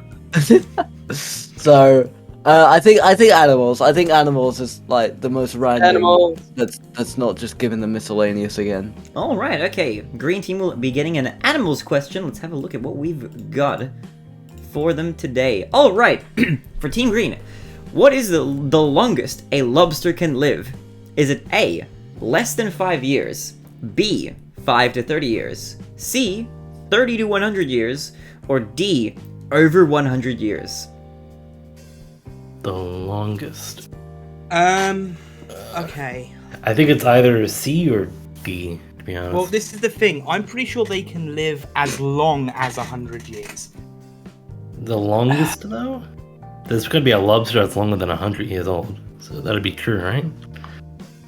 So, I think animals. I think animals is like the most random. Animals. That's not just giving them miscellaneous again. Alright, okay. Green team will be getting an animals question. Let's have a look at what we've got for them today. Alright, for Team Green, what is the longest a lobster can live? Is it A, less than 5 years, B, 5 to 30 years, C, 30 to 100 years, or D, over 100 years? The longest. Okay. I think it's either C or D, to be honest. Well, this is the thing. I'm pretty sure they can live as long as 100 years. The longest, though? There's gonna be a lobster that's longer than 100 years old. So that'd be true, right?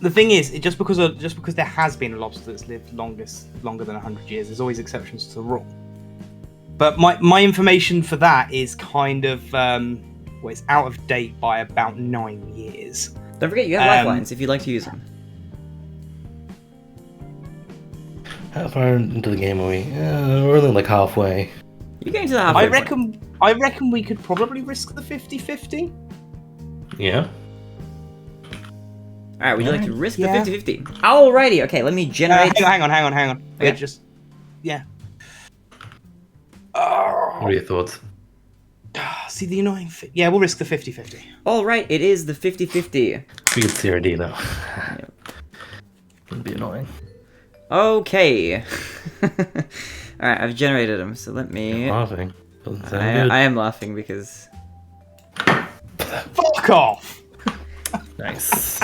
The thing is, just because there has been a lobster that's lived longer than 100 years, there's always exceptions to the rule. But my information for that is kind of it's out of date by about 9 years. Don't forget you have lifelines if you'd like to use them. How far into the game are we? We're only like halfway. You're getting to the halfway point. I reckon we could probably risk the 50-50. Yeah. Alright, would you like to risk Yeah. the 50-50? Alrighty, okay, let me generate... Hang on. Okay. Yeah. What are your thoughts? See the annoying thing. Yeah, we'll risk the 50-50. Alright, it is the 50-50. We could C or D, though. It'd be annoying. Okay. Alright, I've generated them, so let me... Laughing. Doesn't sound good. I am laughing because... Fuck off! Nice.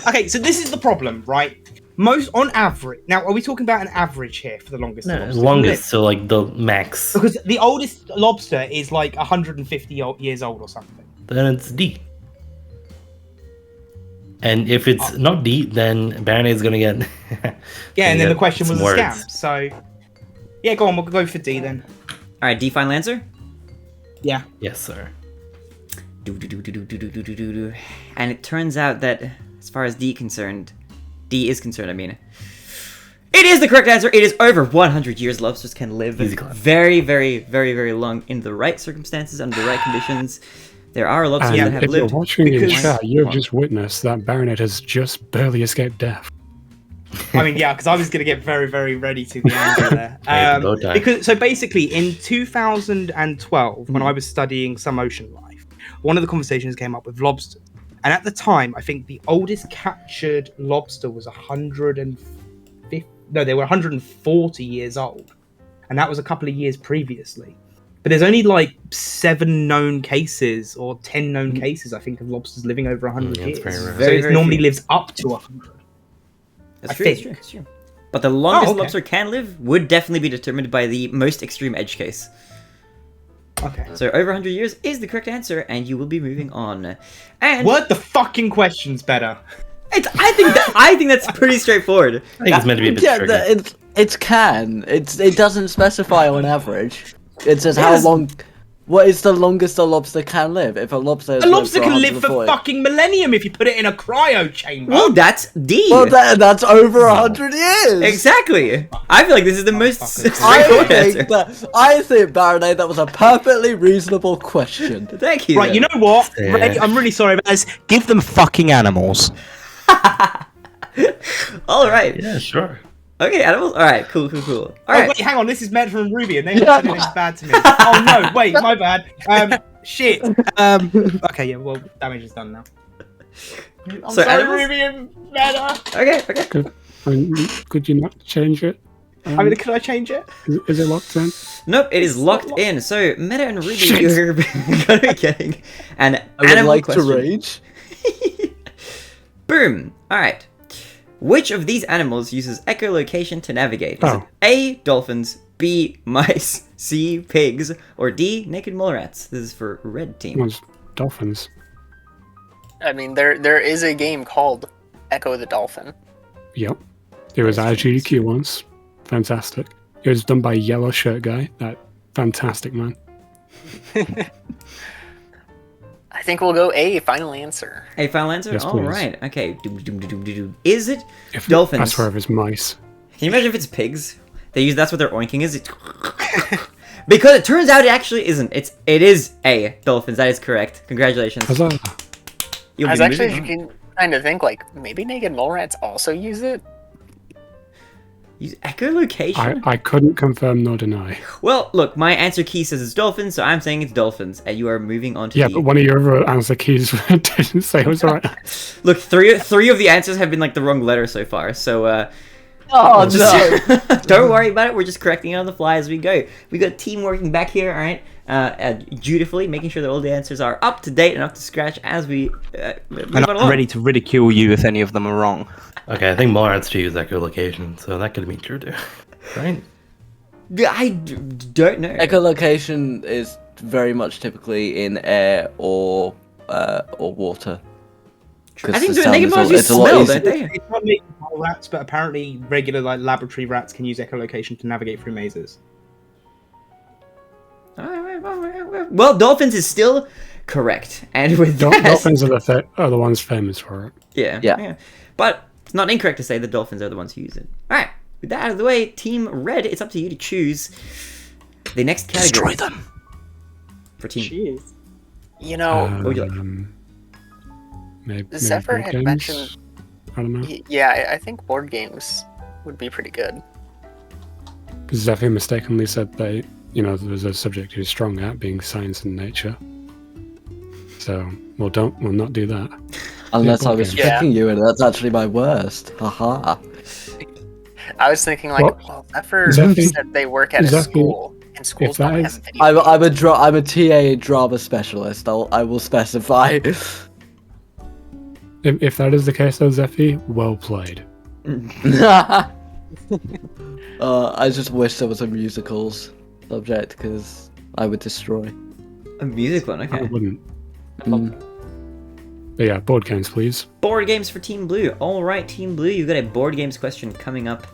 Okay, so this is the problem, right? Most on average. Now, are we talking about an average here for the longest? No, lobster? longest, so like the max. Because the oldest lobster is like 150 years old or something. Then it's D. And if it's not D, then Barinade's gonna get. Yeah, and then the question was some a words. scam. So, yeah, go on, we'll go for D then. Alright, D final answer? Yeah. Yes, sir. And it turns out that, as far as D is concerned, it is the correct answer. It is over 100 years. Lobsters can live Easy clap. very, very, very, very long in the right circumstances, under the right conditions. There are lobsters And that have if lived. you're watching in because- chat, you've just witnessed that Barinade has just barely escaped death. I mean, yeah, because I was going to get very, very ready to the angle there. Hey, bow tie. Because so basically, in 2012, when I was studying some ocean life, one of the conversations came up with lobsters, and at the time, I think the oldest captured lobster was 150. No, they were 140 years old, and that was a couple of years previously. But there's only like 7 known cases or 10 known cases, I think, of lobsters living over 100 Yeah, it's years. very rare. So Very, it very normally few. lives up to 100. That's I true, that's think. true, that's true. But the longest okay. lobster can live would definitely be determined by the most extreme edge case. Okay. So over 100 years is the correct answer, and you will be moving on. And Word the fucking questions better. I think that's pretty straightforward. I think it's meant to be a bit Yeah, tricky. it's can. It doesn't specify on average. It says how Yes. long. What is the longest a lobster can live? If a lobster. A lobster can live for 140. fucking millennium if you put it in a cryo chamber. Well, that's D. Well, that's over 100 years. Exactly. I feel like this is the most fucking straightforward answer. I think, Barinade, that was a perfectly reasonable question. Thank you. Right, you know what? Yeah. Ray, I'm really sorry about this. Give them fucking animals. All right. Yeah, sure. Okay, animals. All right. Cool. All right. Wait, hang on. This is Metro and Ruby, and they haven't said anything bad to me. Oh no, wait, my bad. Shit. Okay, yeah. Well, damage is done now. I'm So sorry, animals? Ruby and Meta. Okay. Could you not change it? I mean, can I change it? Is it locked in? Nope, it is locked in. So Meta and Ruby, you're gonna be getting an I would animal like question. to rage. Boom. All right. Which of these animals uses echolocation to navigate? Is it Oh. A, dolphins, B, mice, C, pigs, or D, naked mole rats? This is for red team. One's dolphins. I mean, there is a game called Echo the Dolphin. Yep. It was at GDQ once. Fantastic. It was done by Yellow Shirt Guy. That fantastic man. I think we'll go A, final answer. A final answer? Yes, All please. right. Okay. Doom. Is it If dolphins? I swear if it's mice. Can you imagine if it's pigs? That's what their oinking is. Because it turns out it actually isn't. It is A, dolphins. That is correct. Congratulations. Huzzah. You'll I was be actually moving on. trying to think, like, maybe naked mole rats also use it? Use echolocation? I couldn't confirm nor deny. Well, look, my answer key says it's dolphins, so I'm saying it's dolphins, and you are moving on to Yeah, D. but one of your other answer keys didn't say it was right. Look, three of the answers have been like the wrong letter so far, so Oh just, don't worry about it. We're just correcting it on the fly as we go. We got team working back here, all right, dutifully making sure that all the answers are up to date and up to scratch as we move And on I'm along. ready to ridicule you if any of them are wrong. Okay, I think mole rats do use echolocation, so that could be true too. Right? Don't know. Echolocation is very much typically in air or water. I think the the naked sound moles is use a lot smell, easier. don't they? It's not naked mole rats, but apparently regular like laboratory rats can use echolocation to navigate through mazes. Well, dolphins is still correct, and with that, Dolphins are the ones famous for it. yeah. But it's not incorrect to say the dolphins are the ones who use it. All right, with that out of the way, Team Red, it's up to you to choose the next category. Destroy them. For Team. Jeez. You know, what would you like? Maybe Zephyr board had games? mentioned... I don't know. Yeah, I think board games would be pretty good. Because Zephyr mistakenly said they, there's a subject who's strong at being science and nature. So we'll not do that. Unless I board was games. tricking you, and that's actually my worst. Haha. I was thinking, like, Well, Zephyr Zephyr- said they work at a Zephyr- school, and schools if that don't is- have video I'm a TA drama specialist. I will specify. If that is the case, though, Zephyr, well played. I just wish there was a musicals subject because I would destroy. A music one, I okay. wouldn't. Mm. But yeah, board games, please. Board games for Team Blue. All right, Team Blue, you've got a board games question coming up.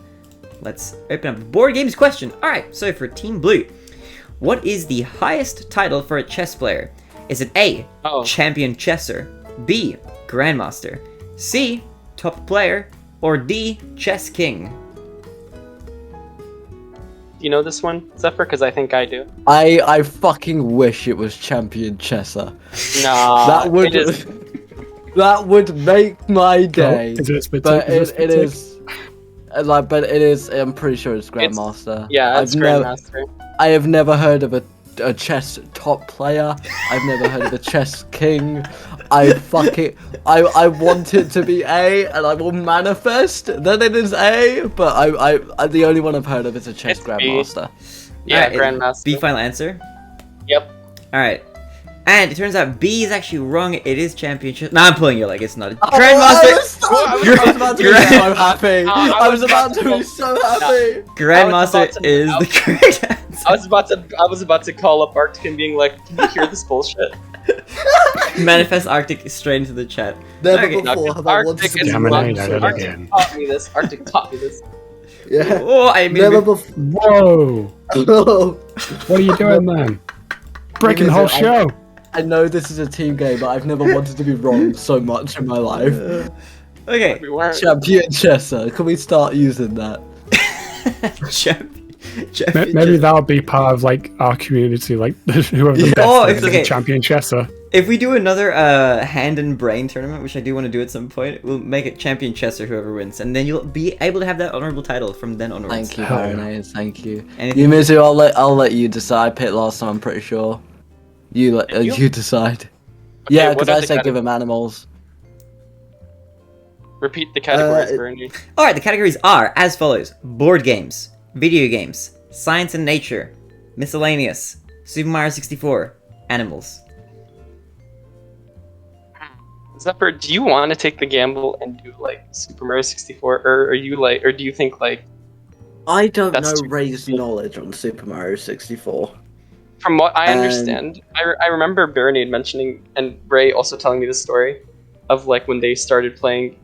Let's open up the board games question. All right, so for Team Blue, what is the highest title for a chess player? Is it A, Champion Chesser, B, Grandmaster, C, Top Player, or D, Chess King? Do you know this one, Zephyr? Because I think I do. I fucking wish it was Champion Chesser. Nah, That would it is. that would make my day. Is it split But tick? Is it is but it is. I'm pretty sure it's Grandmaster. Yeah, it's Grandmaster. I have never heard of a chess top player. I've never heard of a chess king. I want it to be A, and I will manifest that it is A. But I the only one I've heard of is a chess It's B. Grandmaster. Yeah, Alright, Grandmaster. B final answer? Yep. Alright. And it turns out B is actually wrong. It is championship. No, I'm pulling you like it's not. I Grandmaster! was about to be so happy. I was about to be so happy. Grandmaster is the correct answer. I was about to call up Arctic and being like, "Can you hear this bullshit?" Manifest Arctic straight into the chat. Never Okay. before have I wanted Arctic to is be Damn it, wrong I did so it much. again. Taught me this. Arctic taught me this. Yeah. Oh, I mean, Never before. Whoa! Oh. What are you doing, man? Breaking the whole show! I know this is a team game, but I've never wanted to be wrong so much in my life. okay. We weren't. Champion Chesser, can we start using that? Maybe that'll be part of like our community, like whoever the best Oh, is it's okay. Champion Chesser. If we do another hand and brain tournament, which I do want to do at some point, we'll make it champion chess or whoever wins, and then you'll be able to have that honorable title from then onwards. Thank you, Hell yeah. Barinade. Thank you. Anything- Yumizu, I'll let you decide. Pick last time, I'm pretty sure. You decide. Yeah, what because are I the said give him animals. Repeat the categories, it- Bernie. All right, the categories are as follows: board games, video games, science and nature, miscellaneous, Super Mario 64, animals. Zephyr, do you want to take the gamble and do like Super Mario 64, or are you like, or do you think like, I don't That's know too Ray's easy. knowledge on Super Mario 64. from what I And- understand, I remember Barinade mentioning and Ray also telling me the story of like when they started playing,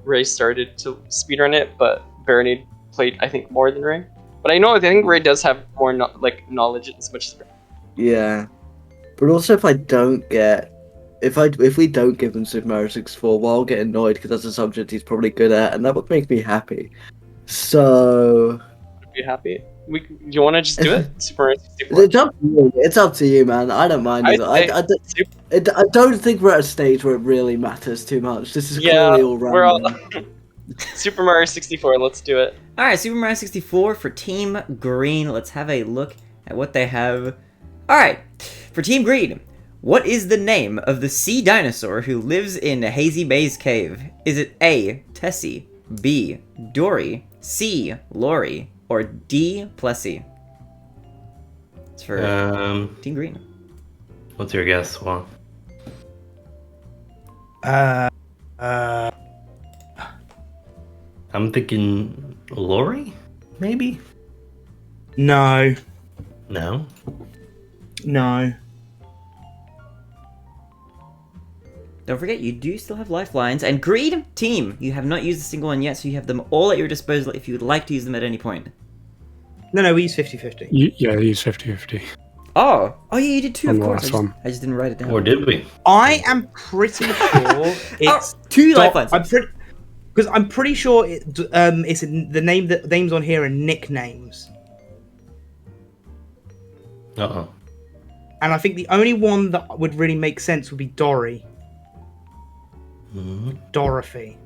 Ray started to speedrun it, but Barinade played I think more than Ray. But I think Ray does have more knowledge as much as Ray. Yeah, but also if we don't give him Super Mario 64, well, I'll get annoyed because that's a subject he's probably good at, and that would make me happy. So Would you be happy? Do you want to just do it? Super Mario 64. it's up to you. It's up to you, man. I don't mind. Either. I don't think we're at a stage where it really matters too much. This is Yeah, clearly all we're all random. Super Mario 64. Let's do it. All right, Super Mario 64 for Team Green. Let's have a look at what they have. All right, for Team Green, what is the name of the sea dinosaur who lives in Hazy Bay's cave? Is it A, Tessie, B, Dory, C, Lori, or D, Plessy? It's for Team Green. What's your guess, Juan? I'm thinking Lori, maybe? No. No? No. Don't forget, you do still have lifelines. And Green Team, you have not used a single one yet, so you have them all at your disposal if you would like to use them at any point. No, we use 50-50. Yeah, they use 50-50. Oh, yeah, you did two, On of the course. last one. I just didn't write it down. Or did we? I am pretty sure it's Two lifelines. I'm pretty sure it's the names on here are nicknames, Uh-oh. and I think the only one that would really make sense would be Dory, Mm-hmm. Dorothy.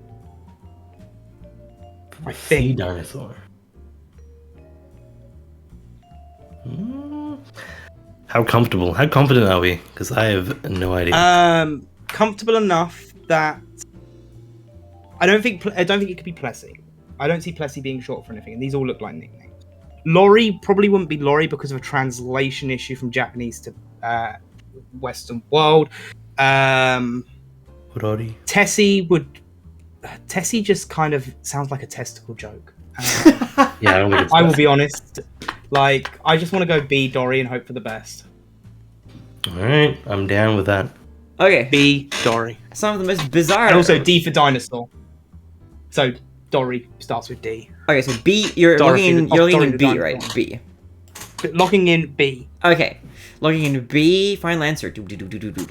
I Sea think. dinosaur. Mm. How comfortable? How confident are we? Because I have no idea. Comfortable enough that I don't think it could be Plessy. I don't see Plessy being short for anything, and these all look like nicknames. Lori probably wouldn't be Lori because of a translation issue from Japanese to Western world. Rory. Tessie just kind of sounds like a testicle joke. Yeah, I don't think it's I will be honest. Like, I just want to go B, Dory, and hope for the best. Alright, I'm down with that. Okay, B, Dory. some of the most bizarre. And also D for dinosaur. So, Dory starts with D. Okay, so B, you're Dorothy looking the- Dory in the B, dinosaur. right? B. Locking in B. Okay, logging into B. Final answer.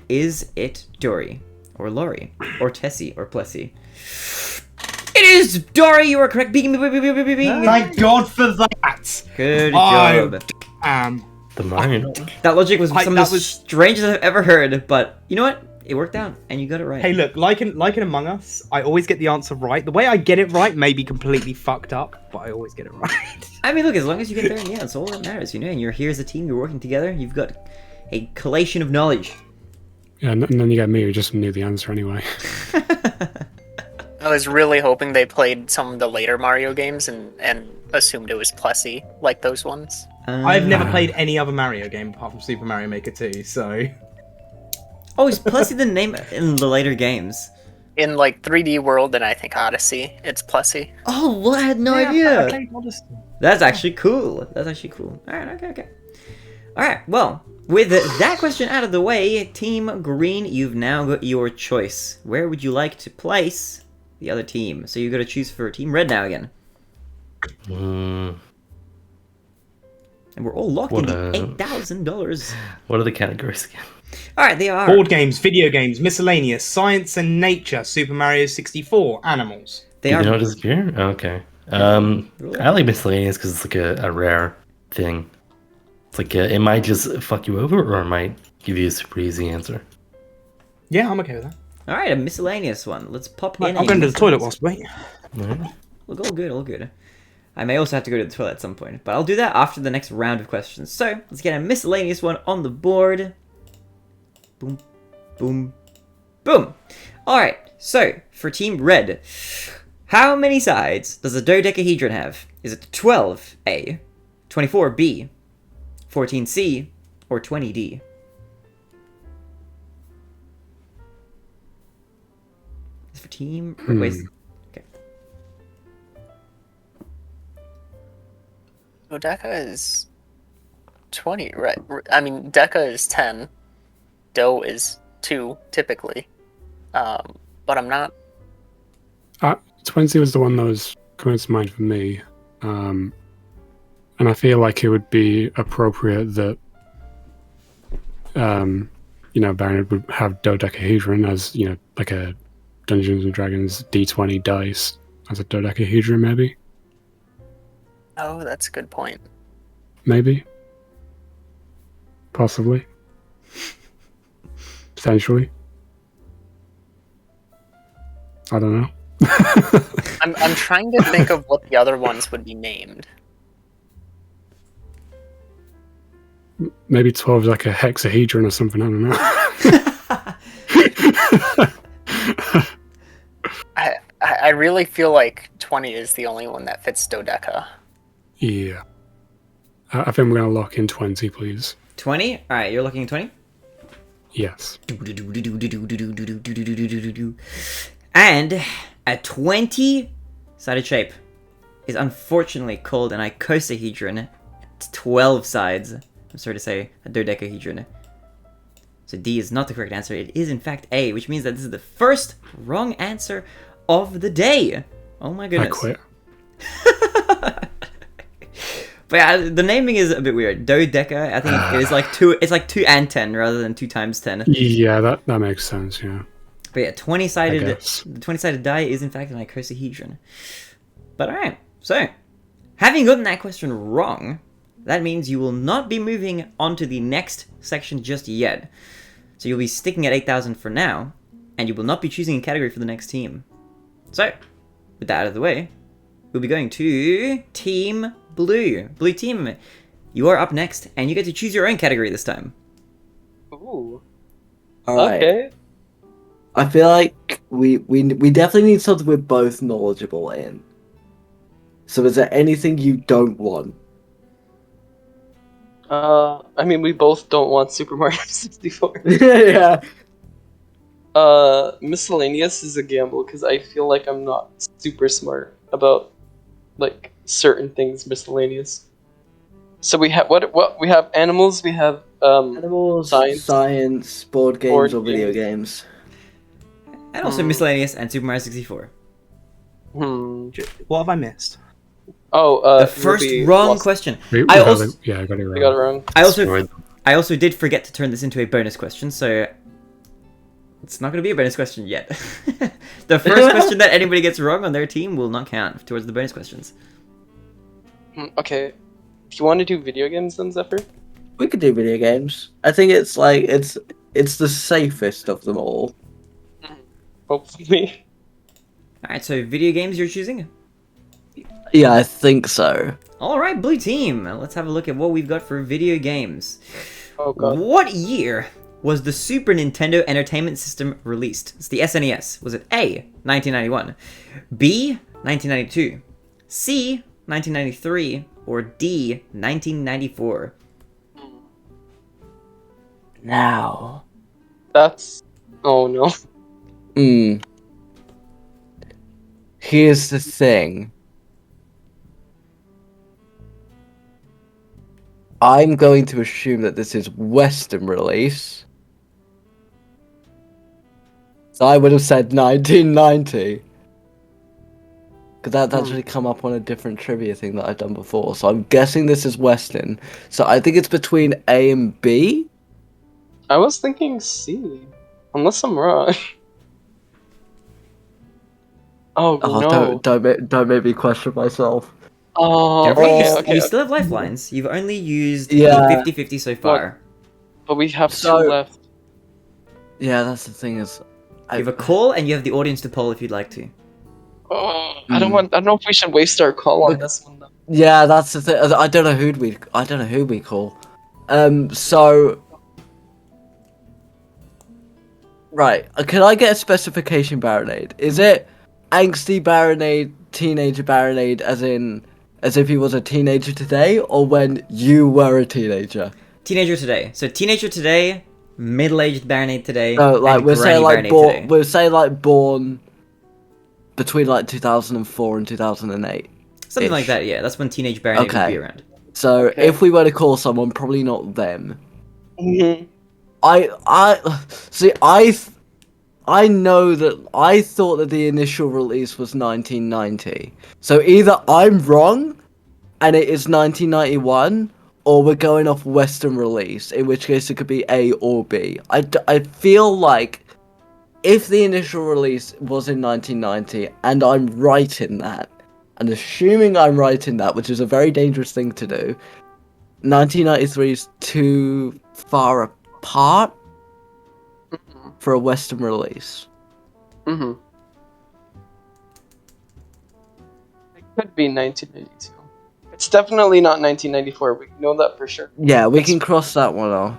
Is it Dory, or Lori, or Tessie, or Plessy? It is Dory. You are correct. Bing, bing, bing, bing, bing, bing. Thank God for that! Good Oh. job. The Mario. That logic was some of that the was- strangest I've ever heard, but you know what? It worked out, and you got it right. Hey, look, like in Among Us, I always get the answer right. The way I get it right may be completely fucked up, but I always get it right. I mean, look, as long as you get there, yeah, that's all that matters, you know. And you're here as a team, you're working together. You've got a collation of knowledge. Yeah, and then you got me who just knew the answer anyway. I was really hoping they played some of the later Mario games and assumed it was Plessy, like those ones. I've never played any other Mario game apart from Super Mario Maker 2, so... Oh, is Plessy the name in the later games? In like 3D World and I think Odyssey, it's Plessy. Oh, well, I had no Yeah, I idea. played Odyssey. That's actually cool. That's actually cool. Alright, okay. Alright, well, with that question out of the way, Team Green, you've now got your choice. Where would you like to place the other team? So you've got to choose for Team Red now again. Mm, And we're all locked What into a- $8,000. what are the categories again? Alright, they are. Board games, video games, miscellaneous, science and nature, Super Mario 64, animals. They Did are. you not disappear? Okay. I like miscellaneous because it's like a rare thing. It's like it might just fuck you over, or it might give you a super easy answer. Yeah, I'm okay with that. All right, a miscellaneous one. Let's pop in. I'm going to the toilet whilst wait. Look, all good, all good. I may also have to go to the toilet at some point, but I'll do that after the next round of questions. So, let's get a miscellaneous one on the board. Boom, boom, boom. Alright, so, for Team Red, how many sides does a dodecahedron have? Is it 12A, 24B, 14C, or 20D? It's for Team... Wait, Well, Deca is 20, right? I mean, Deca is 10. Do is 2, typically. But I'm not... 20 was the one that was coming to mind for me. And I feel like it would be appropriate that, Barinade would have dodecahedron as, like a Dungeons and Dragons D20 dice as a dodecahedron, maybe? Oh, that's a good point. Maybe. Possibly. Potentially. I don't know. I'm trying to think of what the other ones would be named. Maybe 12 is like a hexahedron or something, I don't know. I really feel like 20 is the only one that fits Dodeca. Yeah. I think we're going to lock in 20, please. 20? Alright, you're looking at 20? Yes. And a 20-sided shape is unfortunately called an icosahedron. It's 12 sides. I'm sorry to say, a dodecahedron. So D is not the correct answer. It is in fact A, which means that this is the first wrong answer of the day. Oh my goodness. I quit. But yeah, the naming is a bit weird. Dodeca, I think it is like 2. It's like 2 and 10 rather than 2 times 10. Yeah, that makes sense. Yeah. But yeah, 20-sided. I guess. The 20-sided die is in fact an icosahedron. But alright, so having gotten that question wrong, that means you will not be moving on to the next section just yet. So you'll be sticking at 8,000 for now, and you will not be choosing a category for the next team. So, with that out of the way, we'll be going to Team Blue. Blue Team, you are up next, and you get to choose your own category this time. Ooh. Alright. Okay. I feel like we definitely need something we're both knowledgeable in. So is there anything you don't want? I mean, we both don't want Super Mario 64. Yeah. Miscellaneous is a gamble because I feel like I'm not super smart about like certain things miscellaneous. So we have what we have animals, we have Animals, science. science, board games, Board or video games. games. And also miscellaneous and Super Mario 64. What have I missed? Oh, The first Ruby wrong lost. question. I I also got it wrong. I got it wrong. I also did forget to turn this into a bonus question, so it's not going to be a bonus question yet. The first question that anybody gets wrong on their team will not count towards the bonus questions. Okay. Do you want to do video games then, Zephyr? We could do video games. I think it's like it's the safest of them all. Hopefully. Alright, so video games you're choosing? Yeah, I think so. Alright, Blue Team, let's have a look at what we've got for video games. Oh god. What year was the Super Nintendo Entertainment System released? It's the SNES. Was it A, 1991, B, 1992, C, 1993, or D, 1994? Now. That's... Oh no. Here's the thing. I'm going to assume that this is Western release. So I would have said 1990. Because that's actually come up on a different trivia thing that I've done before. So I'm guessing this is Western. So I think it's between A and B. I was thinking C. Unless I'm wrong. Oh, no. Don't make me question myself. Oh, You still have lifelines. You've only used Yeah. 50-50 so far. But we have So- two left. Yeah, that's the thing is, You have a call, and you have the audience to poll if you'd like to. Oh, I don't know if we should waste our call on this one though. Yeah, that's the thing. I don't know who we call. So. Right, can I get a specification Barinade? Is it angsty Barinade, teenager Barinade, as if he was a teenager today, or when you were a teenager? Teenager today. So teenager today, middle-aged Barinade today, So, like, and we'll say granny like Barinade today. we'll say like born between like 2004 and 2008. Something like that, yeah. That's when teenage Barinade would Okay. be around. So Okay. if we were to call someone, probably not them. Mhm. I see. I know that I thought that the initial release was 1990. So either I'm wrong, and it is 1991, or we're going off Western release. In which case, it could be A or B. I feel like if the initial release was in 1990, and I'm right in that, and assuming I'm right in that, which is a very dangerous thing to do, 1993 is too far apart for a Western release. Mhm. It could be 1992. It's definitely not 1994. We know that for sure. Yeah, we can cross that one off.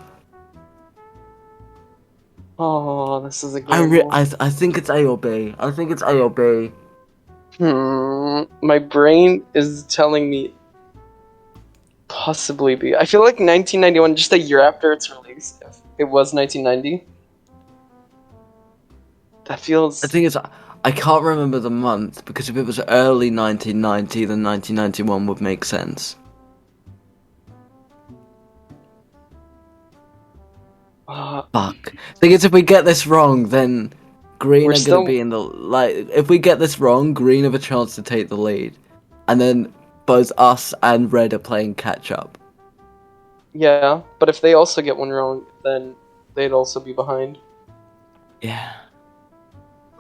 Oh, this is a I gamble. I think it's A or B. I think it's A or B. My brain is telling me possibly B. I feel like 1991, just a year after its release, if it was 1990. That feels. I think it's. I can't remember the month because if it was early 1990, then 1991 would make sense. Fuck. Thing is, if we get this wrong, then Green We're are still- gonna be in the If we get this wrong, Green have a chance to take the lead, and then both us and Red are playing catch up. Yeah, but if they also get one wrong, then they'd also be behind. Yeah.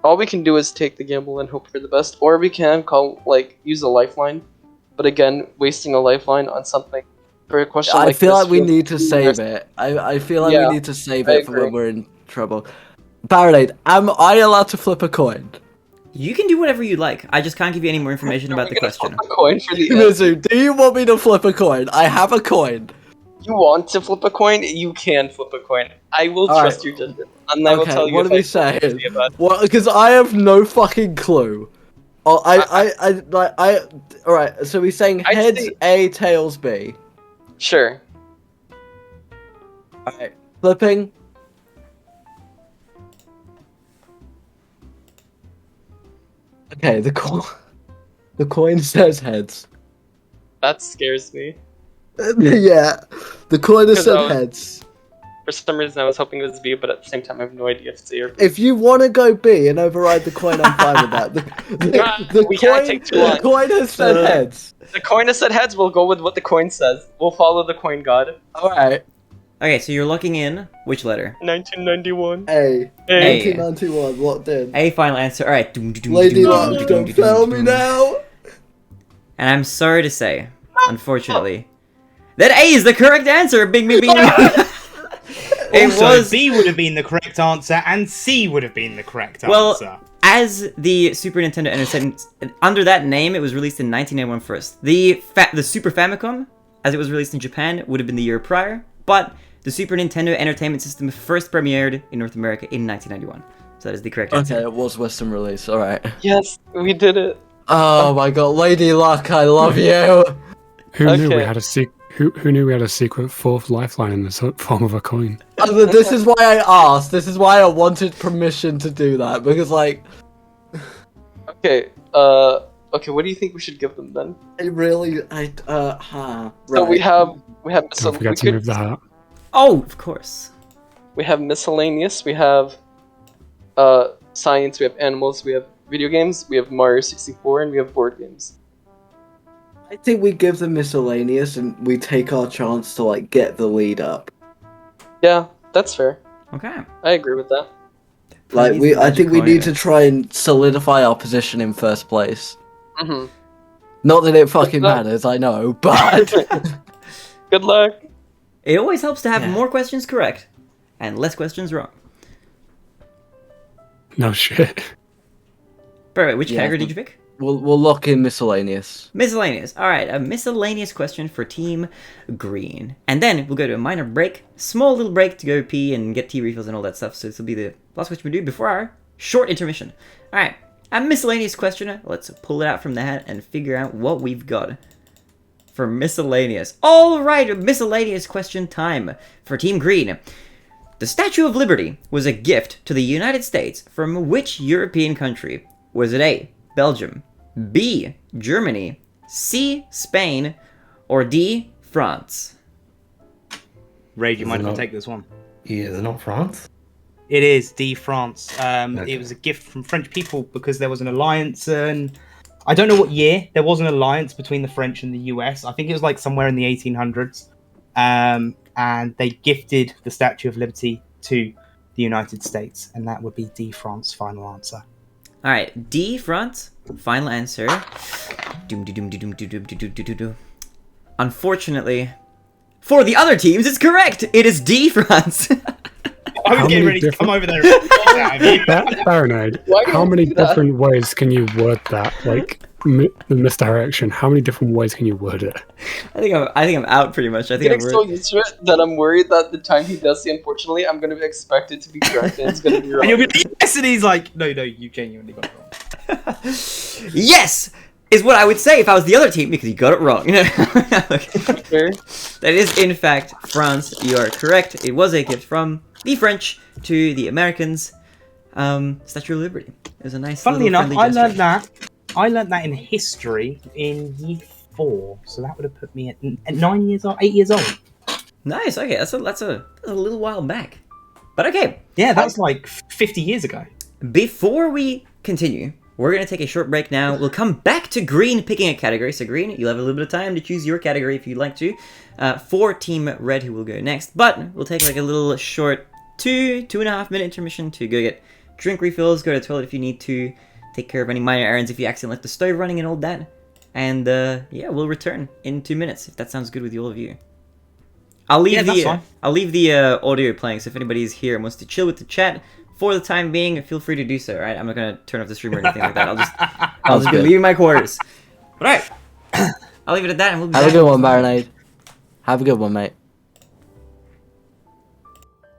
All we can do is take the gamble and hope for the best, or we can use a lifeline. But again, wasting a lifeline on something for a question I like feel this like we feels- need to save it. I feel like Yeah, we need to save I it for when agree. we're in trouble. Barinade, am I allowed to flip a coin? You can do whatever you like. I just can't give you any more information about Are we the gonna question. flip a coin for the end? Mizu, do you want me to flip a coin? I have a coin. You want to flip a coin? You can flip a coin. I will All trust right. your judgment, and I will tell Okay, you. what if are we I feel saying? guilty about it. Well, because I have no fucking clue. Oh, all right. So we're saying I'd heads say- A, tails B. Sure. All right, flipping. Okay, the coin says heads. That scares me. Yeah, the coin has Because said I was- heads. For some reason, I was hoping it was B, but at the same time, I have no idea if it's A or B. If you want to go B and override the coin, I'm fine with that. We can't take too long. The coin has said heads. The coin has said heads. We'll go with what the coin says. We'll follow the coin god. All right, Okay, so you're looking in which letter? 1991. A. A. 1991. Locked in. A final answer. All right. Lady Luck, don't fail me now. And I'm sorry to say, unfortunately, that A is the correct answer. Bing, bing, bing. It Also, was B would have been the correct answer, and C would have been the correct Well, answer. as the Super Nintendo Entertainment, under that name, it was released in 1991 first. The Super Famicom, as it was released in Japan, would have been the year prior, but the Super Nintendo Entertainment System first premiered in North America in 1991. So that is the correct answer. Okay, it was Western release. All right. Yes, we did it. Oh my God, Lady Luck, I love you. Who knew we Okay. had a Who knew we had a secret fourth lifeline in the form of a coin? This is why I asked. This is why I wanted permission to do that because, like, Okay. Okay. What do you think we should give them then? it really, So we have Don't forget to move that. Oh, of course. We have miscellaneous. We have science. We have animals. We have video games. We have Mario 64, and we have board games. I think we give them miscellaneous and we take our chance to like get the lead up. Yeah, that's fair. Okay. I agree with that. Like Please, I think we Magic need to try and solidify our position in first place. Mm-hmm. Not that it fucking Good luck. matters, I know, but Good luck. It always helps to have Yeah. more questions correct and less questions wrong. No shit. Wait, which Yeah, category did you pick? We'll lock in miscellaneous. Miscellaneous. All right, a miscellaneous question for Team Green. And then we'll go to a minor break, small little break to go pee and get tea refills and all that stuff. So this will be the last question we do before our short intermission. All right, a miscellaneous question. Let's pull it out from the hat and figure out what we've got for miscellaneous. All right, miscellaneous question time for Team Green. The Statue of Liberty was a gift to the United States from which European country? Was it A, Belgium, B, Germany, C, Spain, or D, France? Ray, do you Is mind it if I not- take this one? Yeah, is it not France? It is D, France. Okay. It was a gift from French people because there was an alliance, and I don't know what year there was an alliance between the French and the US. I think it was like somewhere in the 1800s, and they gifted the Statue of Liberty to the United States, and that would be D, France. Final answer. All right, D, France. Final answer. Doom, doom, doom, doom, doom, doom, doom, doom, doom, doom. Unfortunately, for the other teams, it's correct. It is D, France. I was How getting many ready to come different- over there. And out of you. Barinade, Why do how you many do that? different ways can you word that? Like, the misdirection, how many different ways can you word it? I think I'm out pretty much. I think Getting I'm so used to it that I'm worried that the time he does see, unfortunately, I'm gonna be expected to be correct and it's gonna be wrong. And you'll be like, yes, and he's like, no, you genuinely got it wrong. Yes, is what I would say if I was the other team because you got it wrong. Fair. That is in fact France. You are correct. It was a gift from the French to the Americans. Statue of Liberty. It was a nice. Funnily little enough, friendly I gesture. learned that in history in year 4, so that would have put me at 9 years old, 8 years old. Nice. Okay, that's a little while back. But okay, Yeah, that was like 50 years ago. before we continue, we're gonna take a short break now. We'll come back to Green picking a category. So Green, you'll have a little bit of time to choose your category if you'd like to. For Team Red, who will go next. But we'll take like a little short 2.5 minute intermission to go get drink refills, go to the toilet if you need to, take care of any minor errands if you accidentally left the stove running and all that. And yeah, we'll return in 2 minutes if that sounds good with all of you. I'll leave the audio playing, so if anybody is here and wants to chill with the chat for the time being, feel free to do so. Alright, I'm not gonna turn off the stream or anything like that. I'll just be good. leaving my quarters. But alright, I'll leave it at that, and we'll be Have a back. good one, Barinade. Have a good one, mate.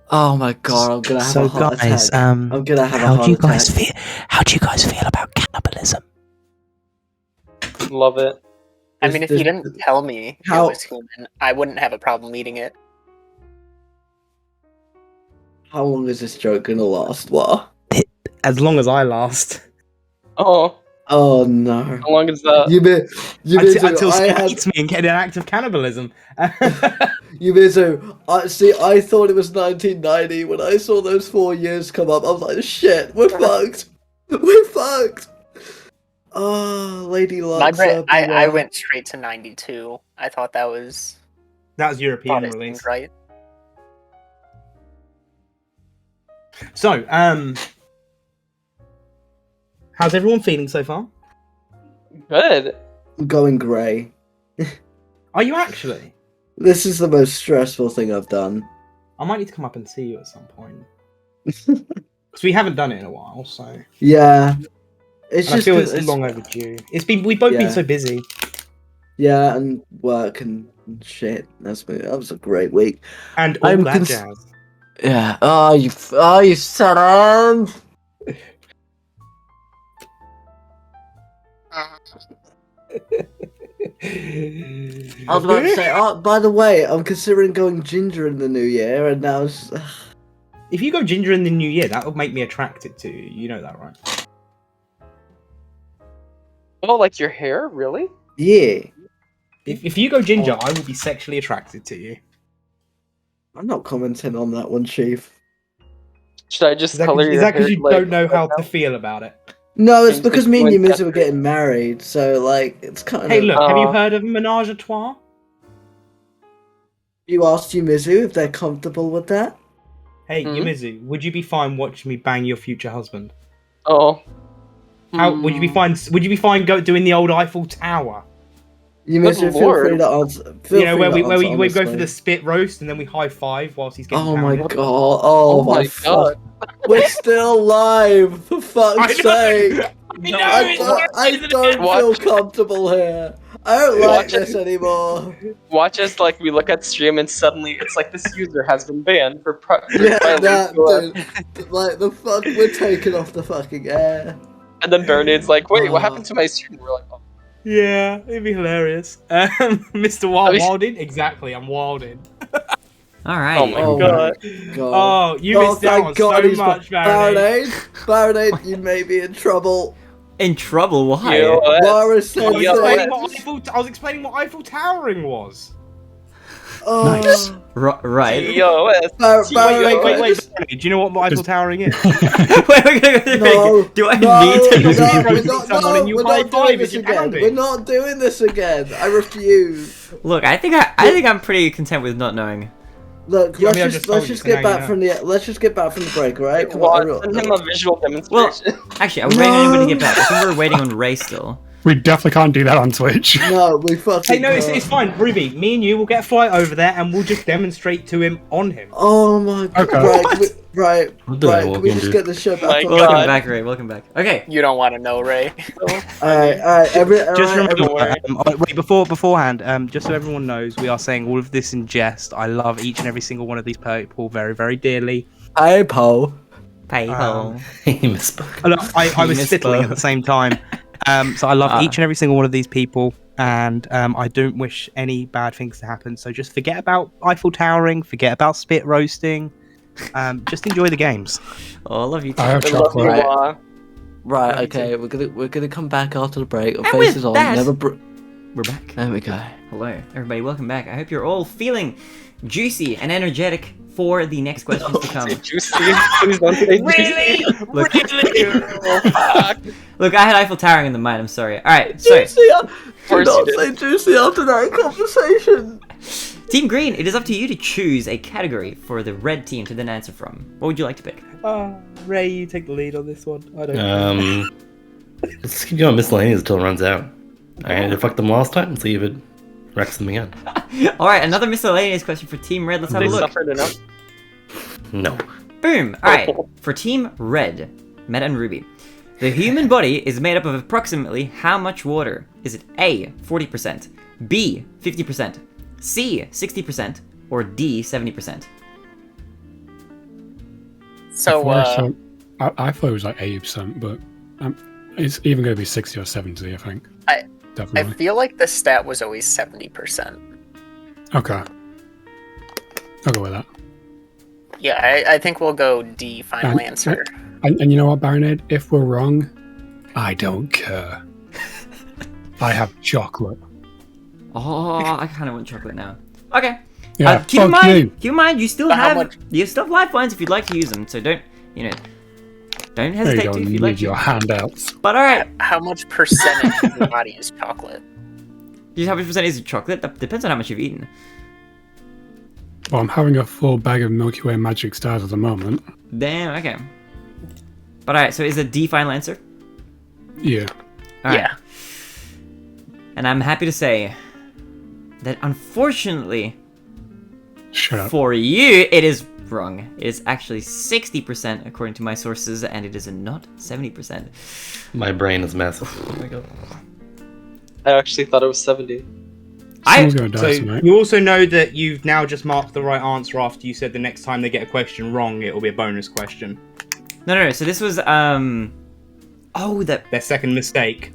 Oh my god, I'm gonna have a heart attack. I'm gonna have a heart attack. How do you guys feel about cannibalism? Love it. I mean, if you didn't tell me How- it was human, I wouldn't have a problem eating it. How long is this joke gonna last? What? As long as I last. Oh, Oh no. how long is that? Until I someone had, eats me and get an act of cannibalism. I thought it was 1990 when I saw those 4 years come up. I was like, shit, we're fucked. We're fucked. Oh, Lady Luck. My I went straight to 92. I thought that was That was European thought it release. seemed right. So, how's everyone feeling so far? Good. I'm going grey. Are you actually? This is the most stressful thing I've done. I might need to come up and see you at some point. Because we haven't done it in a while, so. Yeah. It's And I just feel 'cause it's long overdue. We've both been Yeah. so busy. Yeah, and work and shit. That was a great week. And all I'm that cons- jazz. Yeah. Oh, you son. I was about to say, oh, by the way, I'm considering going ginger in the new year, and now it's... If you go ginger in the new year, that would make me attracted to you. You know that, right? Oh, like your hair? Really? Yeah. If you go ginger, I will be sexually attracted to you. I'm not commenting on that one, Chief. Should I just Is that color your because hair? you like, don't know how right to now? feel about it? No, it's And because just me and going Yamizu are separate. getting married, so, like, it's kind Hey, of... look, have you heard of menage a trois? You asked Yamizu if they're comfortable with that? Hey, Hmm? Yamizu, would you be fine watching me bang your future husband? Oh. How would you be fine? Would you be fine doing the old Eiffel Tower? You missed it. Feel Lord. free to answer. You know, where we go for the spit roast and then we high five whilst he's getting Oh my pounded. god! Oh my God. We're still live, for I fuck's know. sake! I I don't feel comfortable here. I don't like this anymore. Watch us like we look at stream and suddenly it's like this user has been banned for Yeah, violating dude. Like the fuck, we're taking off the fucking air. And then Barinade's like, wait, what Oh. happened to my stream? And we're like, oh. Yeah, it'd be hilarious. Mr. Wilding? Exactly, I'm wilding. All right. Oh my Oh god. God. Oh, you missed out on so he's much, Barinade. Barinade, you may be in trouble. In trouble? Why? Laura said I was, Yeah, explaining that. I was explaining what Eiffel Towering was. Oh. Nice. Right. TOS. Wait. Do you know what Eiffel Towering is? Wait, do I need to? We're not doing this again. We're not doing this again. I refuse. Look, I think I'm pretty content with not knowing. Look, Yeah, I mean, I let's just just told you, get so now back you from the break, right? Come on. Send him a visual demonstration. Actually, are we waiting on anybody to get back? I think we're waiting on Ray still. We definitely can't do that on Twitch. No, we fucking. Hey, no, it's can't. fine. Ruby, me and you will get a flight over there and we'll just demonstrate to him on him. Oh my god. Okay. Right. What do I Can walk we just into? get the show My back on? God. Welcome back, Ray. Welcome back. Okay. You don't want to know, Ray. Alright. Just remember, Alright. wait, beforehand, just so everyone knows, we are saying all of this in jest. I love each and every single one of these people very, very dearly. Hey, Paul. PayPal. He misspoke. I was misspoke. spitting at the same time. So I love each and every single one of these people, and I don't wish any bad things to happen. So just forget about Eiffel Towering, forget about spit roasting. Just enjoy the games. Oh, I love you too. I have I love you, chocolate. Right, Me okay, we're gonna come back after the break. Our And faces with on, that- never We're back. There we go. Hello, everybody. Welcome back. I hope you're all feeling juicy and energetic for the next questions to come. Say juicy. Please don't say juicy. Look, Oh, fuck. look, I had Eiffel Towering in the mind. I'm sorry. All right, so Juicy, do course not you say juicy after that conversation. Team Green, it is up to you to choose a category for the red team to then answer from. What would you like to pick? Ray, you take the lead on this one. I don't. Let's keep going miscellaneous until it runs out. I had to fuck them last time and see if it wrecks them again. All right, another miscellaneous question for Team Red. Let's have a They look. suffered enough. No. Boom. All right, for Team Red, Meta and Ruby. The human body is made up of approximately how much water? Is it A, 40%, B, 50%, C, 60%, or D, 70%? So, I thought it was like 80%, but it's even going to be 60 or 70, I think. I Definitely. feel like the stat was always 70%. Okay. I'll go with that. Yeah, I think we'll go D, final And- answer. And you know what, Barinade? If we're wrong, I don't care. I have chocolate. Oh, I kind of want chocolate now. Okay. Yeah, Keep in fuck mind, you. keep in mind, you still But how have much- lifelines if you'd like to use them. So don't There you hesitate go, to if need you'd like your to. handouts. But all right, How much percentage of your body is chocolate? you how much percent is chocolate? That depends on how much you've eaten. Well, I'm having a full bag of Milky Way Magic Stars at the moment. Damn. Okay. But all right, so is a D final answer? Yeah. All right. Yeah. And I'm happy to say that unfortunately Shut up. for you, it is wrong. It is actually 60% according to my sources, and it is not 70%. My brain is massive. Oh my god. I actually thought it was 70. Someone's going to die So tonight. you also know that you've now just marked the right answer after you said the next time they get a question wrong, it will be a bonus question. No. So this was oh, that. Their second mistake.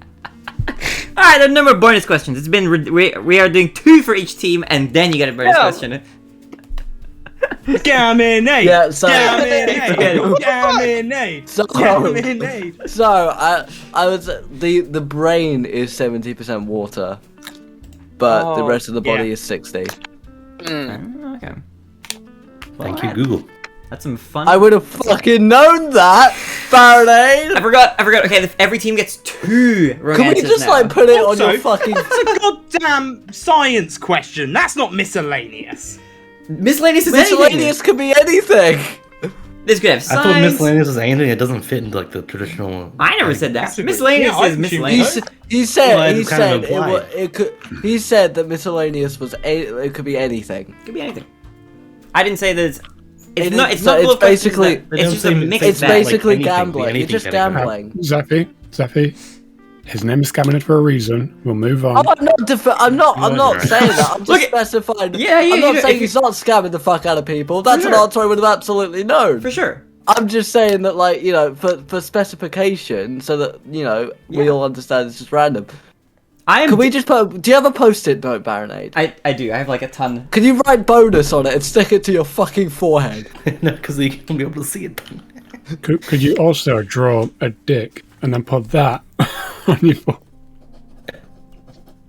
All right, there are no more bonus questions. It's been we are doing 2 for each team, and then you get a bonus Yeah. question. Gaminate! Yeah, so Gaminate! so, Gaminate! so I was the brain is 70% water, but the Oh, rest of the body yeah. is 60. Mm. Okay. Thank you, Google. That's some fun. I would have fucking known that, Barinade. I forgot. Okay, every team gets 2 wrong Can we answers just now. like put it on Also- your fucking? It's a goddamn science question. That's not miscellaneous. Miscellaneous is Miscellaneous could be anything. This could have I thought science. miscellaneous was anything that doesn't fit into like the traditional. I never said that. Disagree. Miscellaneous Yeah, I is can see miscellaneous. that. He said Well, he it's kind of said it, implied. it could. He said that miscellaneous was it could be anything. Could be anything. I didn't say that it's It not. is- It's not it's full of questions basically- that- They It's don't just a say mixed It's bag. bag. basically anything, gambling. anything You're just can occur. gambling. Zeffy, his name is scamming it for a reason. We'll move on. I'm not. I'm not. I'm not Right. saying that. I'm just Look at- specifying. Yeah, I'm not you know, saying if he's not scamming the fuck out of people. That's an sure. answer I would have absolutely known. For sure. I'm just saying that, like, you know, for specification, so that we Yeah. all understand it's just random. I am. Can we just put? Do you have a post-it note, Barinade? I do. I have like a ton. Can you write bonus on it and stick it to your fucking forehead? No, because you won't be able to see it. Could you also draw a dick and then put that on your phone?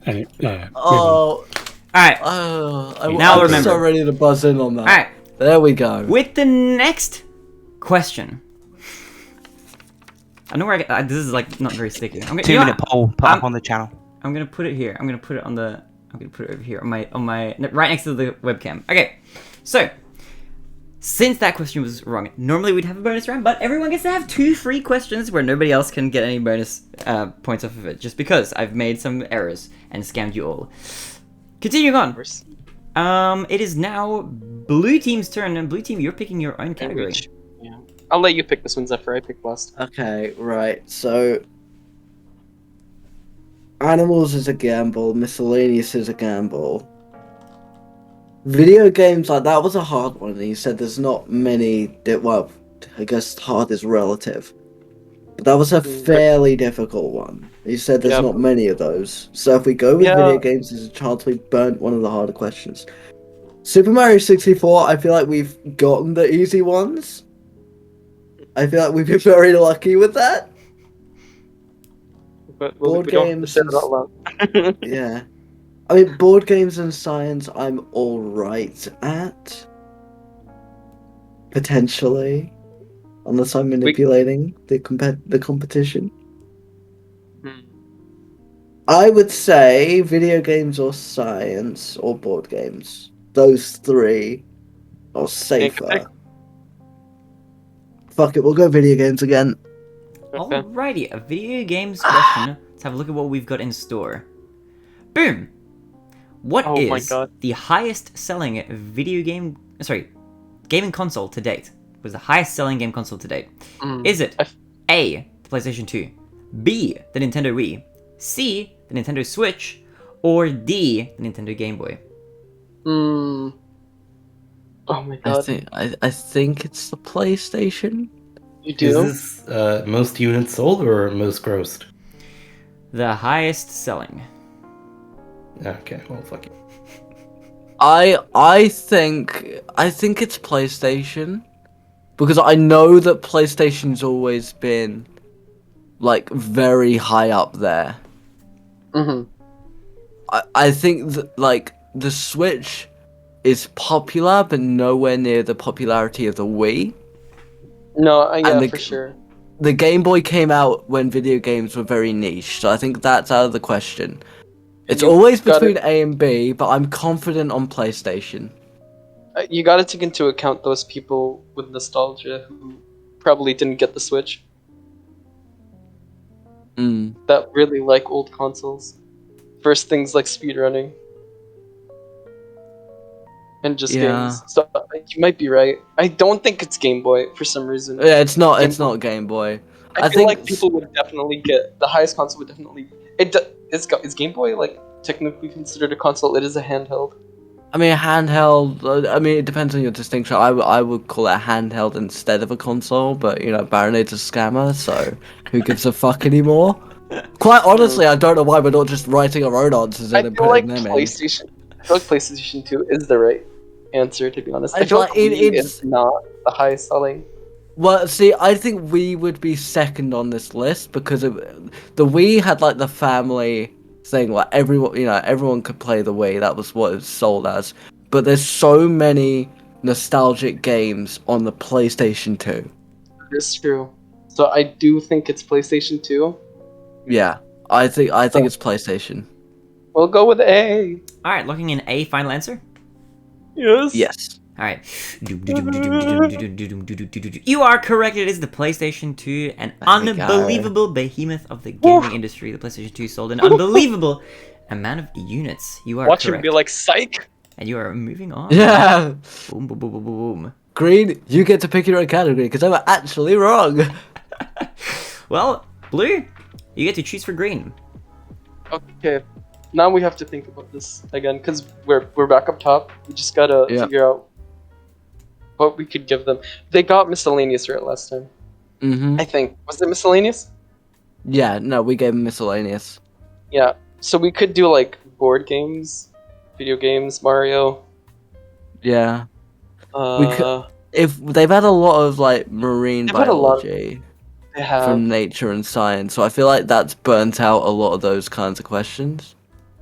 Anyway, yeah. Oh, All right. now Now I'm remember. so ready to buzz in on that. All right. There we go. With the next question. I know where this is like not very sticky. I'm gonna, 2-minute poll put I'm- up on the channel. I'm gonna put it here. I'm gonna put it on the. I'm gonna put it over here on my right next to the webcam. Okay, so since that question was wrong, normally we'd have a bonus round, but everyone gets to have 2 free questions where nobody else can get any bonus points off of it, just because I've made some errors and scammed you all. Continuing on. It is now blue team's turn, and blue team, you're picking your own category. Yeah. I'll let you pick this one, Zephyr. I picked last. Okay, right. So, animals is a gamble. Miscellaneous is a gamble. Video games, like, that was a hard one. And he said there's not many. Well, I guess hard is relative. But that was a fairly difficult one. He said there's Yep. not many of those. So if we go with Yeah. video games, there's a chance we burnt one of the harder questions. Super Mario 64, I feel like we've gotten the easy ones. I feel like we've been very lucky with that. But Board we don't have to games say it is- out loud. Yeah. I mean, board games and science, I'm alright at. Potentially. Unless I'm manipulating the competition. Hmm. I would say video games or science or board games. Those 3 are safer. Fuck it, we'll go video games again. Okay. Alrighty, a video games question. Let's have a look at what we've got in store. Boom! What Oh my is God. the highest selling gaming console to date? Was the highest selling game console to date? Mm. Is it I f- A, the PlayStation 2, B, the Nintendo Wii, C, the Nintendo Switch, or D, the Nintendo Game Boy? Mm. Oh my god. I think it's the PlayStation. You Is do? this most units sold or most grossed? The highest selling. Okay, well, fuck it. I think it's PlayStation. Because I know that PlayStation's always been, like, very high up there. Mm-hmm. I think that, like, the Switch is popular, but nowhere near the popularity of the Wii. No, yeah, the- for sure. The Game Boy came out when video games were very niche, so I think that's out of the question. It's You always gotta- between A and B, but I'm confident on PlayStation. You gotta take into account those people with nostalgia who probably didn't get the Switch Mm. that really like old consoles. First things like speedrunning. And just Yeah. games. So you might be right. I don't think it's Game Boy for some reason. Yeah, it's not Game it's not Game Boy. I I feel think like people would definitely get the highest console would definitely is Game Boy like technically considered a console? It is a handheld. I mean, handheld. I mean, it depends on your distinction. I would call it a handheld instead of a console, but you know, Barinade's a scammer, so who gives a fuck anymore? Quite honestly, I don't know why we're not just writing our own answers I in and feel like putting them PlayStation. I feel like PlayStation 2 is the right answer, to be honest. I I feel like like it- Wii it's- is not the highest selling. in. Well, see, I think we would be second on this list because of the Wii had like the family thing, like everyone could play the Wii. That was what it was sold as. But there's so many nostalgic games on the PlayStation 2. It's true. So I do think it's PlayStation 2. Yeah, I think it's PlayStation. We'll go with A. Alright, looking in A, final answer? Yes. Yes. Alright. You are correct, it is the PlayStation 2, an unbelievable behemoth of the gaming industry. The PlayStation 2 sold an unbelievable amount of units. You are Watch correct. him be like, psych! And you are moving on. Yeah. Boom, boom, boom, boom, boom, boom. Green, you get to pick your own category because I was actually wrong. Well, Blue, you get to choose for green. Okay, now we have to think about this again, because we're back up top. We just gotta figure out what we could give them. They got miscellaneous right last time. Mm-hmm. I think. Was it miscellaneous? Yeah, no, we gave him miscellaneous. Yeah. So we could do like board games, video games, Mario. Yeah. If they've had a lot of like marine They've had a lot of- biology They have. from nature and science, so I feel like that's burnt out a lot of those kinds of questions.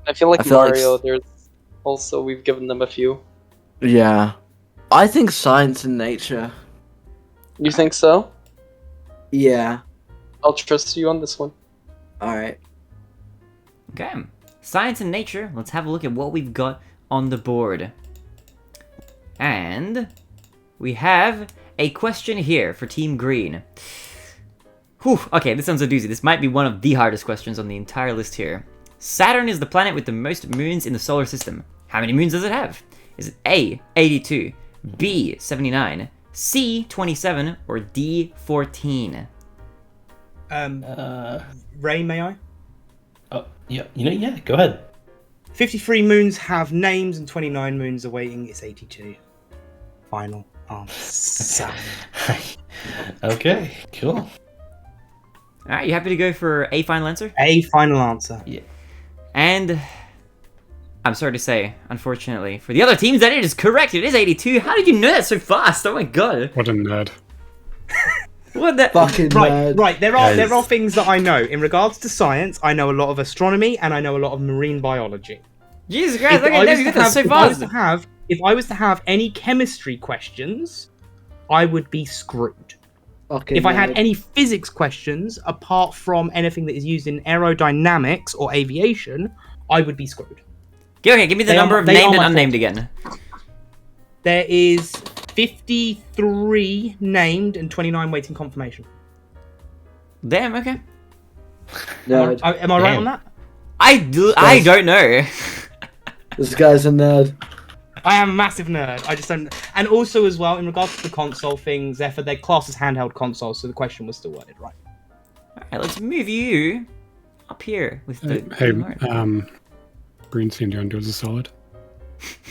I feel like I feel like Mario. There's also we've given them a few. Yeah. I think science and nature. You think so? Yeah. I'll trust you on this one. Alright. Okay. Science and nature. Let's have a look at what we've got on the board. And we have a question here for Team Green. Whew, okay, this sounds a doozy. This might be one of the hardest questions on the entire list here. Saturn is the planet with the most moons in the solar system. How many moons does it have? Is it A, 82, B, 79, C, 27, or D, 14? Ray, may I? Oh, yeah. Yeah. Go ahead. 53 moons have names and 29 moons are waiting. It's 82. Final answer. Okay. Cool. Alright, you happy to go for a final answer? A final answer. Yeah. And I'm sorry to say, unfortunately, for the other teams, that it is correct. It is 82. How did you know that so fast? Oh my god. What a nerd. What the Fucking mad. Right. There are things that I know in regards to science. I know a lot of astronomy and I know a lot of marine biology. Jesus Christ, look at that, you did that so fast. If I was to have any chemistry questions, I would be screwed. Fucking If I had mad. any physics questions, apart from anything that is used in aerodynamics or aviation, I would be screwed. Okay, give me the number of they named are and my unnamed again. There is 53 named and 29 waiting confirmation. Damn, okay. Nerd. Am I right on that? I don't know. This guy's a nerd. I am a massive nerd. I just don't. And also, as well, in regards to the console things, therefore their class is handheld consoles, so the question was still worded right. Alright, let's move you up here with the Hey, mark. Green seemed to do as a solid.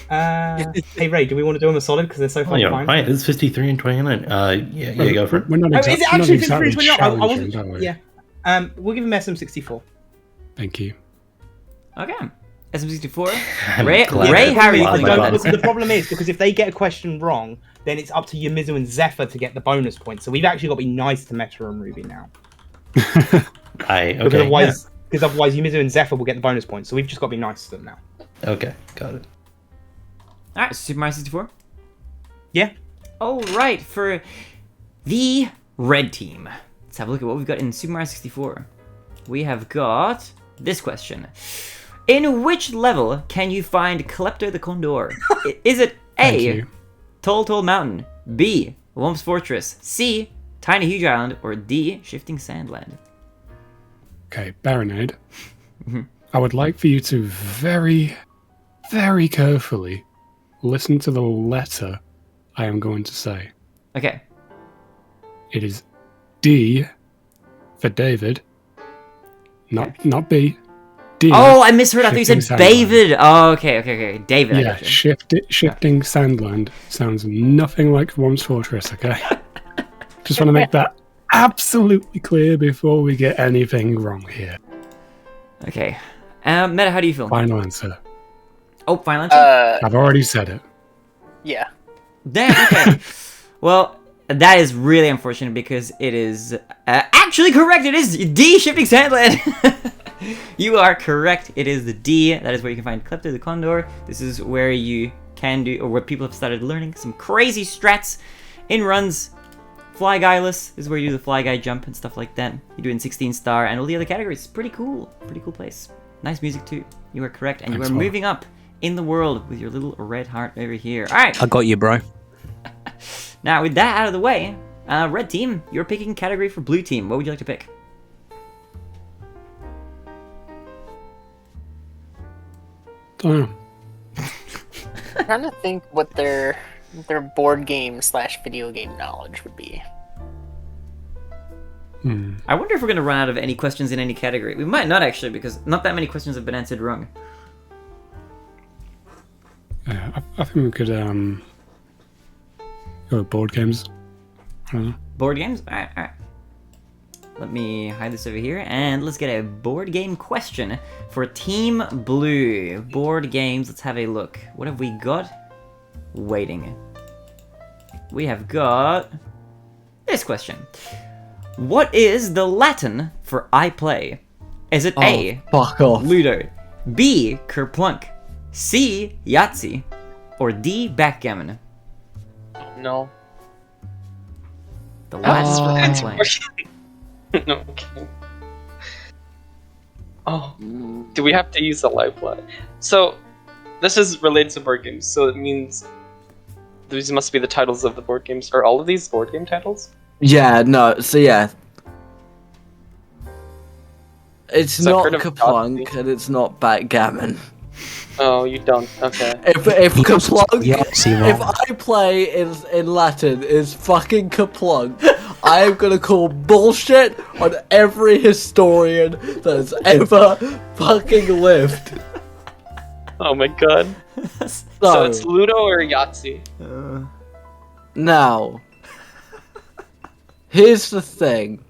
Hey Ray, do we want to do them a solid because they're so Oh, fun? yeah, Fine. right. It's 53 and 29. Yeah, go for it. We're not Oh, is exactly, it actually not 53 exactly 29? I wasn't. challenging, are we? Yeah. We'll give them SM64. Thank you. Okay. SM64. I'm Ray, glad Ray, I how are you thought feeling my about button. this? The problem is because if they get a question wrong, then it's up to Yamizu and Zephyr to get the bonus points. So we've actually got to be nice to Meta and Ruby now. Okay. Because otherwise Yamizu and Zephyr will get the bonus points. So we've just got to be nice to them now. Yeah. Okay. Got it. Alright, Super Mario 64. Yeah. Alright, for the red team. Let's have a look at what we've got in Super Mario 64. We have got this question. In which level can you find Klepto the Condor? Is it Thank A, you. Tall Tall Mountain, B, Womp's Fortress, C, Tiny Huge Island, or D, Shifting Sandland? Okay, Barinade. I would like for you to very, very carefully listen to the letter I am going to say. Okay. It is D for David. Not B. D. Oh, I misheard. I thought you said Shifting Sandland. David. Oh, okay. David, I Yeah, gotcha. shifting Sandland sounds nothing like Worm's Fortress, okay? Just want to make that absolutely clear before we get anything wrong here. Okay. Meta, how do you feel? Final answer. Oh, final answer? I've already said it. Yeah. Damn, okay. Well, that is really unfortunate because it is actually correct. It is D, Shifting Sandland. You are correct. It is the D. That is where you can find Klepto the Condor. This is where you can do, or where people have started learning some crazy strats in runs. Fly Guyless is where you do the Fly Guy jump and stuff like that. You do it in 16 star and all the other categories. Pretty cool. Pretty cool place. Nice music too. You are correct. And you Thanks, are Paul. moving up in the world with your little red heart over here. All right. I got you, bro. Now, with that out of the way, red team, you're picking category for blue team. What would you like to pick? Don't know. I'm trying to think what their board game / video game knowledge would be. I wonder if we're going to run out of any questions in any category. We might not, actually, because not that many questions have been answered wrong. Yeah, I think we could go with board games. I don't know. Board games? Alright, alright. Let me hide this over here, and let's get a board game question for Team Blue. Board games, let's have a look. What have we got? Waiting. We have got this question. What is the Latin for I play? Is it A, Fuck off. Ludo, B, Kerplunk, C, Yahtzee, or D, Backgammon? No. The Latin for I That's play. No, okay. Oh, do we have to use a lifeline? So, this is related to board games, so it means these must be the titles of the board games. Are all of these board game titles? Yeah, no, so yeah. It's So I've not heard of Kaplunk Yahtzee. and it's not Backgammon. Oh, you don't. Okay. If Kaplunk, Yahtzee, if I play in Latin is fucking Kaplunk, I am gonna call bullshit on every historian that has ever fucking lived. Oh my god. So it's Ludo or Yahtzee? Now, here's the thing.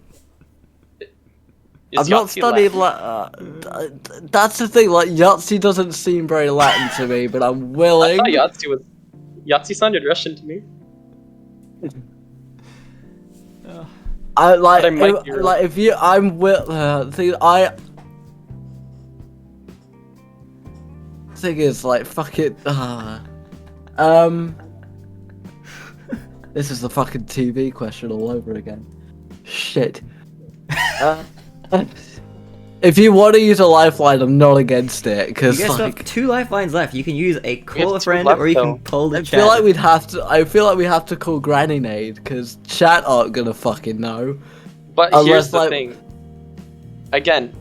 Is I'm not Yahtzee studying Latin? that's the thing, like, Yahtzee doesn't seem very Latin to me, but I'm I willing. thought Yahtzee sounded Russian to me. I like, But I might be wrong. if you, I'm will. Thing is, like, fuck it. This is the fucking TV question all over again. Shit. If you want to use a lifeline, I'm not against it, You because guys still like, have 2 lifelines left. You can use a call a two friend, left, or you though. can pull the I chat. feel like we'd have to. I feel like we have to call Barinade, because chat aren't gonna fucking know. But Unless, here's the like- thing. Again,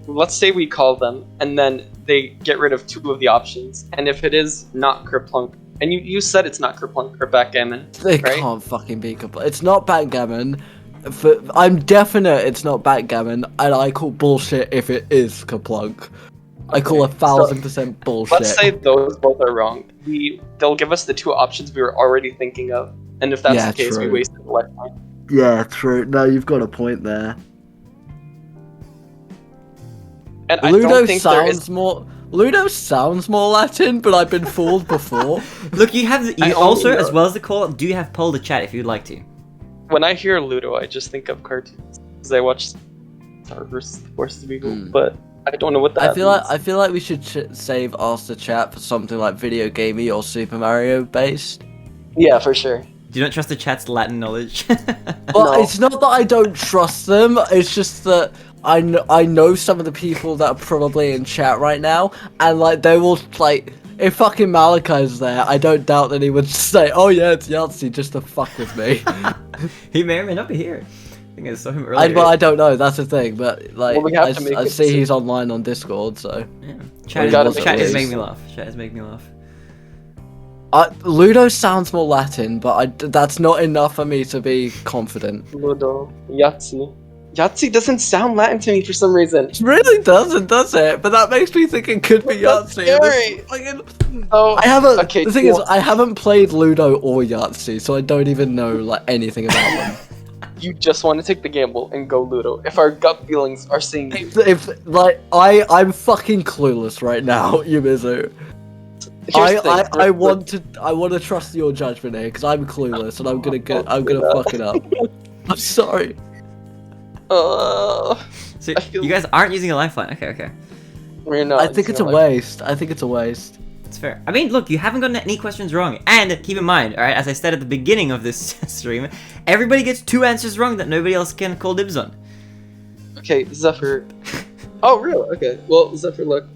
let's say we call them, and then they get rid of 2 of the options. And if it is not Kerplunk, and you said it's not Kerplunk or Backgammon, They right? can't fucking be complete. It's not backgammon. I'm definite it's not backgammon, and I call bullshit if it is Kaplunk. I call 1,000% bullshit. Let's say those both are wrong. They'll give us the 2 options we were already thinking of, and if that's Yeah, the case, we true. wasted a lifetime. Yeah, true. No, you've got a point there. And I Ludo don't think there sounds is. more. Ludo sounds more Latin, but I've been fooled before. Look, you have. I You only also, know- as well as the call, do have poll the chat if you'd like to. When I hear Ludo, I just think of cartoons because I watch Star vs. the Forces of Evil, but I don't know what that. I feel like we should save Ask the Chat for something like video gamey or Super Mario based. Yeah, for sure. Do you not trust the chat's Latin knowledge? Well, No. it's not that I don't trust them. It's just that I know some of the people that are probably in chat right now, and like they will like. If fucking Malachi's there, I don't doubt that he would say, "Oh yeah, it's Yahtzee," just to fuck with me. He may or may not be here. I think I saw him earlier. But I don't know. That's the thing. But like, Well, we have to make I a see decision. he's online on Discord, so. Yeah. We Chat, gotta is, make chat a is making me decision. laugh. Chat is making me laugh. Ludo sounds more Latin, but that's not enough for me to be confident. Ludo, Yahtzee. Yahtzee doesn't sound Latin to me for some reason. It really doesn't, does it? But that makes me think it could be That's Yahtzee. scary. Fucking- Oh, I haven't. Okay, the thing is, I haven't played Ludo or Yahtzee, so I don't even know like anything about them. you just want to take the gamble and go Ludo. If our gut feelings are saying if like I'm fucking clueless right now, Yumizu. Here's the thing, I want to trust your judgment here because I'm clueless and I'm gonna fuck it up. I'm sorry. Uh, So I feel- you guys aren't using a lifeline. Okay. we're not. I think it's a waste. I think it's a waste. That's fair. I mean, look, you haven't gotten any questions wrong. And keep in mind, alright, as I said at the beginning of this stream, everybody gets 2 answers wrong that nobody else can call dibs on. Okay, Zephyr. Oh, really? Okay. Well, Zephyr, look.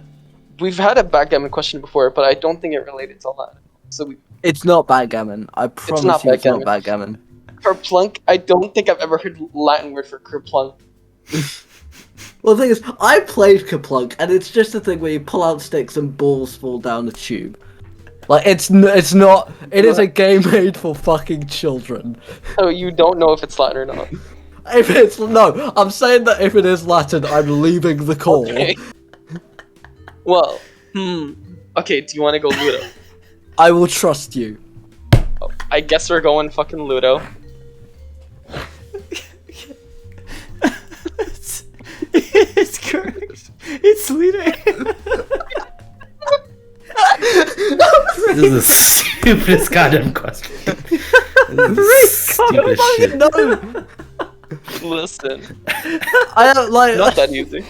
we've had a backgammon question before, but I don't think it related to Latin. So It's not backgammon. I promise not you it's not backgammon. backgammon. kerplunk, I don't think I've ever heard Latin word for kerplunk. Well, the thing is, I played Kaplunk, and it's just a thing where you pull out sticks and balls fall down the tube. Like, it's not, it is a game made for fucking children. So you don't know if it's Latin or not. If it's, no, I'm saying that if it is Latin, I'm leaving the call. Okay. Well, okay, do you want to go Ludo? I will trust you. Oh, I guess we're going fucking Ludo. It's correct. It's Ludo. This is the stupidest goddamn question. Stupid shit. No! Listen, I don't like. not that easy.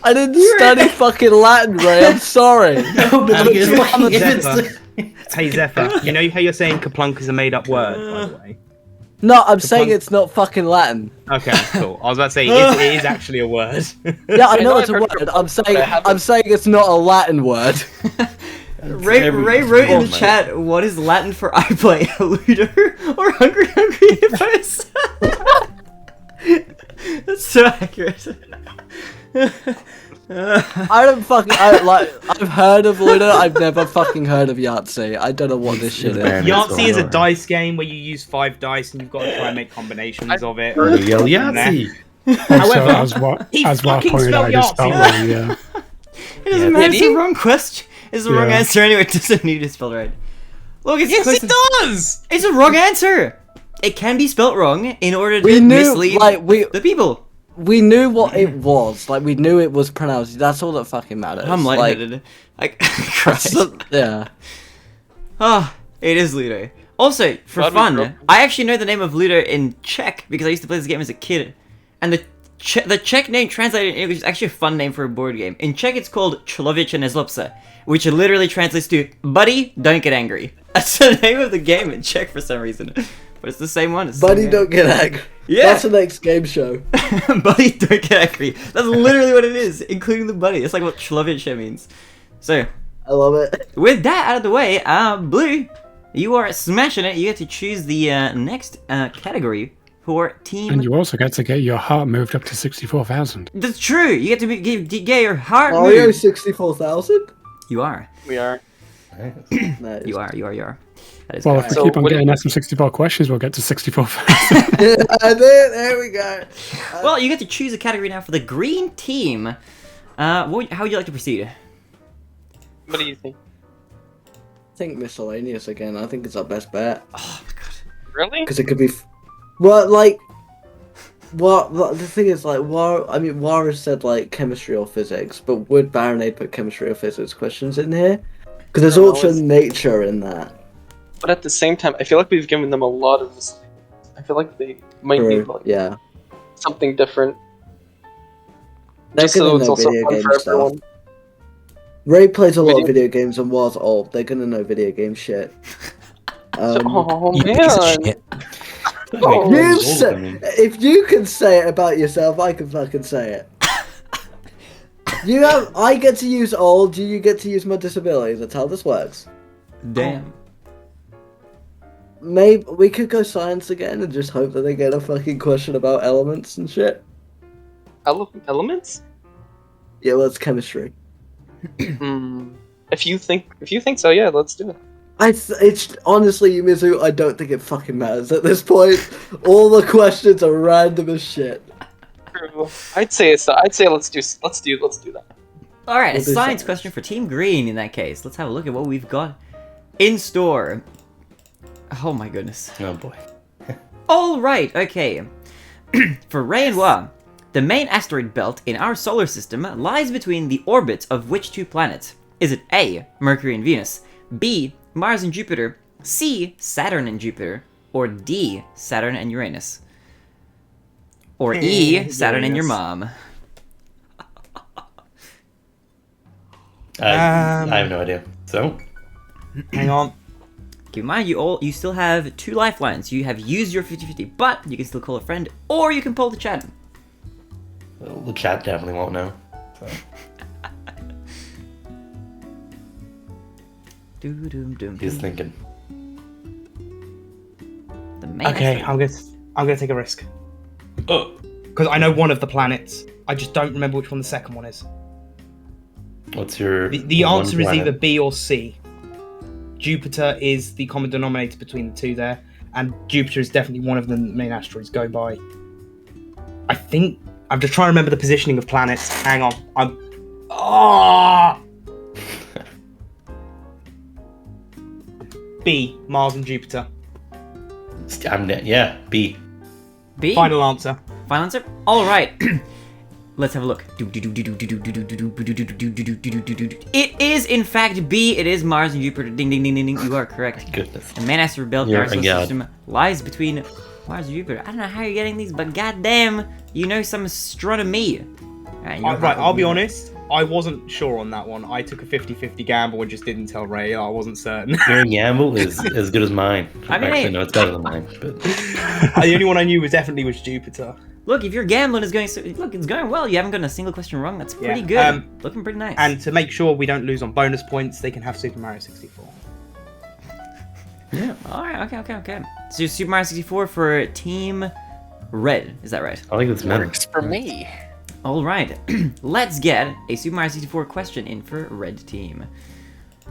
I didn't study fucking Latin, Ray. I'm sorry. No, but it's like, if it's Hey Zephyr, you know how you're saying kaplunk is a made-up word, by the way? No, I'm saying it's not fucking Latin. Okay, cool. I was about to say it is actually a word. Yeah, I know I've it's a heard word. of it, I'm saying it's not a Latin word. Ray wrote in the chat, what is Latin for I play Ludo or Hungry Hippos? That's so accurate. I've heard of Ludo, I've never fucking heard of Yahtzee. I don't know what this shit is. Yahtzee is a dice game where you use 5 dice and you've got to try and make combinations of it. Yell Yahtzee. However, as well fucking pointed out, spelled I just spelled Yahtzee. wrong, yeah. It doesn't matter, it's Did the he? wrong question. It's the wrong Yeah. answer anyway, it doesn't need to spell right. Look, it's Yes, close it to- does! It's a wrong answer! It can be spelt wrong in order to We knew, mislead like, the people. we knew what it was. Like, we knew it was pronounced. That's all that fucking matters. I'm like, lightheaded. Christ. yeah. Ah, it is Ludo. Also, for Glad we fun, broke- I actually know the name of Ludo in Czech because I used to play this game as a kid. And the Czech name translated in English is actually a fun name for a board game. In Czech, it's called Člověče nezlob, which literally translates to "Buddy, don't get angry." That's the name of the game in Czech for some reason. But it's the same one. It's the Buddy, same don't get angry. Yeah. That's the next game show. game. Buddy, don't get angry. That's literally what it is, including the buddy. It's like what Člověče means. So, I love it. with that out of the way, Blue, you are smashing it. You get to choose the next category for team. And you also get to get your heart moved up to 64,000. That's true. You get to get your heart Mario moved. 64,000? You are. We are. Nice. You are. That is Well, correct. if we So keep on what do getting you- SM64 questions, we'll get to 64,000. Yeah, I did. There we go. Well, you get to choose a category now for the green team. How would you like to proceed? What do you think? I think miscellaneous again. I think it's our best bet. Oh my god. Really? Because it could be. Well, like. Well, the thing is, like, Wara said, like, chemistry or physics, but would Barinade put chemistry or physics questions in here? Because there's No, also it's- nature in that. But at the same time, I feel like we've given them a lot of this. I feel like they might need True, like yeah. something different. They're Just so gonna it's know also video fun game for stuff. everyone. Ray plays a lot of Video- video games and was old. They're gonna know video game shit. Oh You piece of man! shit. Oh, You old, say, I mean. if you can say it about yourself, I can fucking say it. I get to use old, you get to use my disabilities. That's how this works. Damn. Maybe we could go science again and just hope that they get a fucking question about elements and shit. Elements? Yeah, well, it's chemistry. If you think so, yeah, let's do it. It's honestly, Yumizu, I don't think it fucking matters at this point. All the questions are random as shit. True. I'd say let's do that. All right, a We'll do science science. question for Team Green in that case. Let's have a look at what we've got in store. Oh my goodness. Oh boy. All right, okay. For Ray and Wa, the main asteroid belt in our solar system lies between the orbits of which two planets? Is it A, Mercury and Venus, B, Mars and Jupiter, C, Saturn and Jupiter, or D, Saturn and Uranus? Or E, Saturn and your mom? I have no idea. So, Hang on. Keep in mind, you still have 2 lifelines. You have used your 50-50, but you can still call a friend, or you can pull the chat. well, the chat definitely won't know. So. He's thinking. The main Okay, asteroid. I'm gonna take a risk. Because I know one of the planets. I just don't remember which one the second one is. What's your... The one answer is planet? either B or C. Jupiter is the common denominator between the two there, and Jupiter is definitely one of the main asteroids go by. I think I'm just trying to remember the positioning of planets. Hang on, B, Mars and Jupiter. Yeah, B. B? Final answer. Final answer? Alright. Let's have a look. It is, in fact, B. It is Mars and Jupiter. Ding, ding, ding, ding, ding. You are correct. Goodness. The main asteroid belt in You're our a solar god. system lies between Mars and Jupiter. I don't know how you're getting these, but goddamn, you know some astronomy. Right, I'll be honest. I wasn't sure on that one. I took a 50-50 gamble and just didn't tell Ray. I wasn't certain. Your gamble is as good as mine. I mean, Actually, no, it's better than mine. But The only one I knew was Jupiter. Look, if your gambling is going look, it's going well. You haven't gotten a single question wrong. That's pretty good. Looking pretty nice. And to make sure we don't lose on bonus points, they can have Super Mario 64. yeah. All right. Okay. So Super Mario 64 for Team Red. Is that right? I think it's meant. Works for me. All right. Let's get a Super Mario 64 question in for Red Team.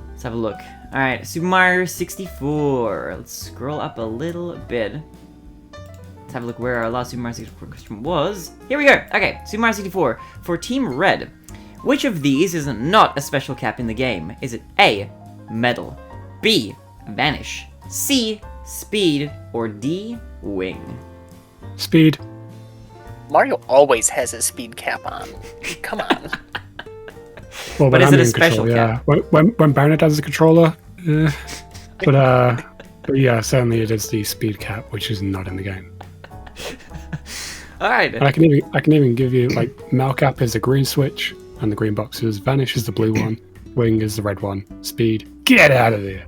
Let's have a look. All right, Super Mario 64. Let's scroll up a little bit. Let's have a look where our last Super Mario 64 question was. Here we go. Okay, Super Mario 64 for Team Red. Which of these is not a special cap in the game? Is it A, Medal, B, Vanish, C, Speed, or D, Wing? Speed. Mario always has his speed cap on. Come on. Well, But when is I'm it a in special control, cap? Yeah. When Barinade has a controller, but yeah, certainly it is the speed cap, which is not in the game. All right. And I can even give you like Malcap is the green switch, and the green boxes. Vanish is the blue one. Wing is the red one. Speed. Get out of there.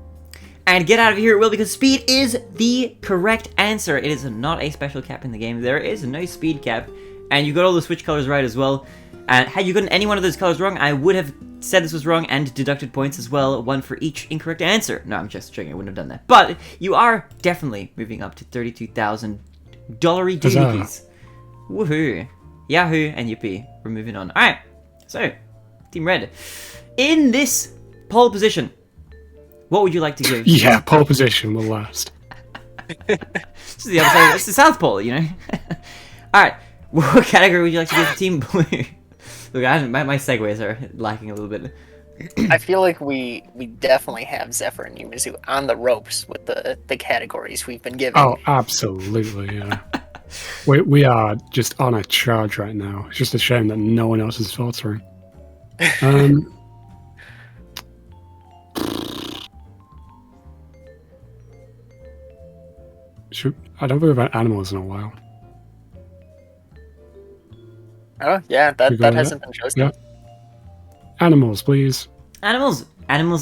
And get out of here it will, because speed is the correct answer. It is not a special cap in the game. There is no speed cap. And you got all the switch colors right as well. And had you gotten any one of those colors wrong, I would have said this was wrong and deducted points as well, one for each incorrect answer. No, I'm just joking, I wouldn't have done that. But you are definitely moving up to $32,000 doohickeys. Woohoo. Yahoo and yippee. We're moving on. Alright, so, Team Red. In this pole position, what would you like to give? Yeah, pole position will last. This is the other side. It's the South Pole, you know. All right, what category would you like to give Team Blue? Look, my segues are lacking a little bit. I feel like we definitely have Zephyr and Yumizu on the ropes with the categories we've been given. Oh, absolutely, yeah. we are just on a charge right now. It's just a shame that no one else is filtering. I don't think we've had animals in a while. Oh, yeah, You that got hasn't been chosen. Yeah. Animals, please. Animals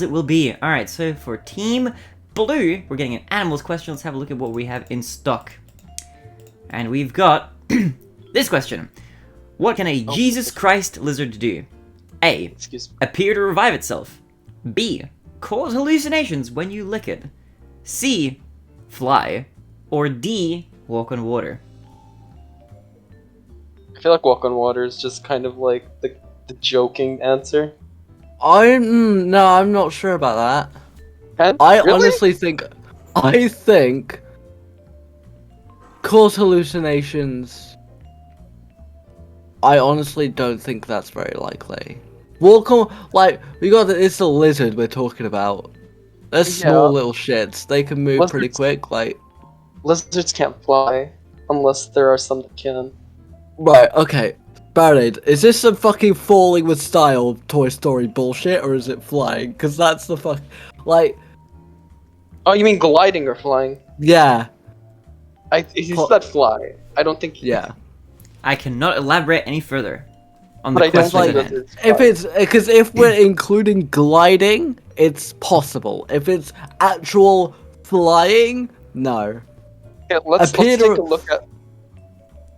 it will be. All right, so for Team Blue, we're getting an animals question. Let's have a look at what we have in stock. And we've got this question. What can a Jesus Christ lizard do? A, Excuse me. appear to revive itself. B, cause hallucinations when you lick it. C, fly. Or D, walk on water. I feel like walk on water is just kind of like the joking answer. I'm not sure about that. And I really? honestly think cause hallucinations. I honestly don't think that's very likely. Walk on, like, it's a lizard we're talking about. They're small little shits. They can move pretty quick, like. Lizards can't fly unless there are some that can. Right, okay. Barinade, is this some fucking falling with style Toy Story bullshit, or is it flying? Because that's the fuck. Like. Oh, you mean gliding or flying? Yeah. He said fly. I don't think. Yeah. I cannot elaborate any further on the But I don't question think at hand. lizards If fly. it's. Because if we're including gliding, it's possible. If it's actual flying, no. Yeah, let's Appear take to- a look at.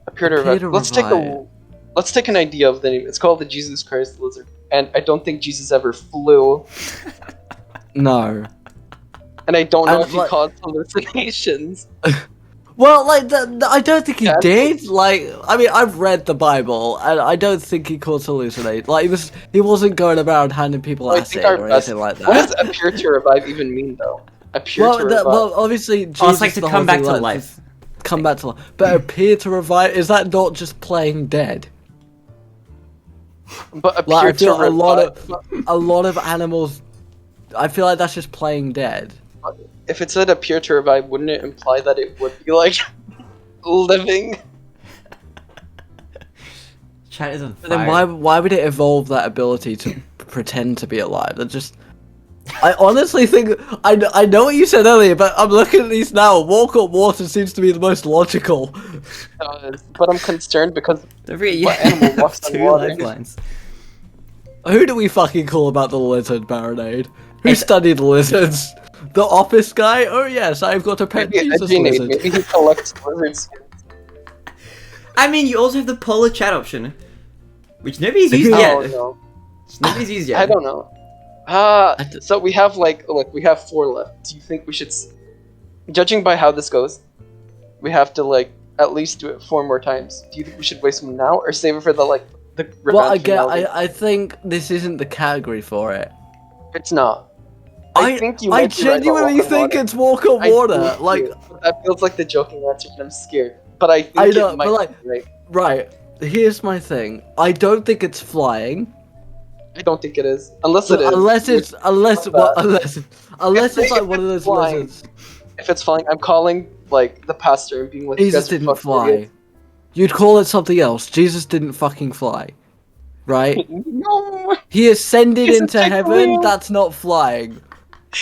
Appear to Appear revive. to revive. Let's take an idea of the name. It's called the Jesus Christ lizard, and I don't think Jesus ever flew. No. And I don't know And, if he like- caused hallucinations. Well, like, I don't think he did. Like, I mean, I've read the Bible, and I don't think he caused hallucinate. Like, he wasn't going around handing people I acid think our or best. anything like that. What does appear to revive even mean, though? Appear to revive. Well, obviously, Jesus, Oh, it's like to the come whole back thing, to like, life. come back to life. But appear to revive, is that not just playing dead? But appear Like, I to feel revive. a lot of animals. I feel like that's just playing dead. If it said appear to revive, wouldn't it imply that it would be like living? Chat is on But fire. then why would it evolve that ability to pretend to be alive? That just. I honestly think I know what you said earlier, but I'm looking at these now. Walk on water seems to be the most logical. But I'm concerned because Don't forget, you what animal have walks on 2 water? lifelines. Who do we fucking call about the lizard, Barinade? Who It's- studied lizards? The office guy? Oh yes, I've got a pet maybe Jesus Barinade, lizard. maybe he collects lizards. I mean, you also have the polar chat option, which nobody's used Oh yet. no, Nobody's used yet. I don't know. So we have look, we have 4 left. Do you think we should, judging by how this goes, we have to at least do it 4 more times? Do you think we should waste them now or save it for the revenge Well, finale? I think this isn't the category for it. It's not. I think you I might be right about genuinely Walk on think Water. it's walk on I water. do Like, too, but that feels like the joking answer, and I'm scared. But I think I know, it might but be right. right. Here's my thing. I don't think it's flying. I don't think it is, unless it is. Unless it's If it's like one of those flying, lizards. If it's flying, I'm calling the pastor and being like, "You Jesus guys are didn't fucking fly. idiots." You'd call it something else. Jesus didn't fucking fly. Right? No. He ascended Jesus into didn't heaven. fly. That's not flying.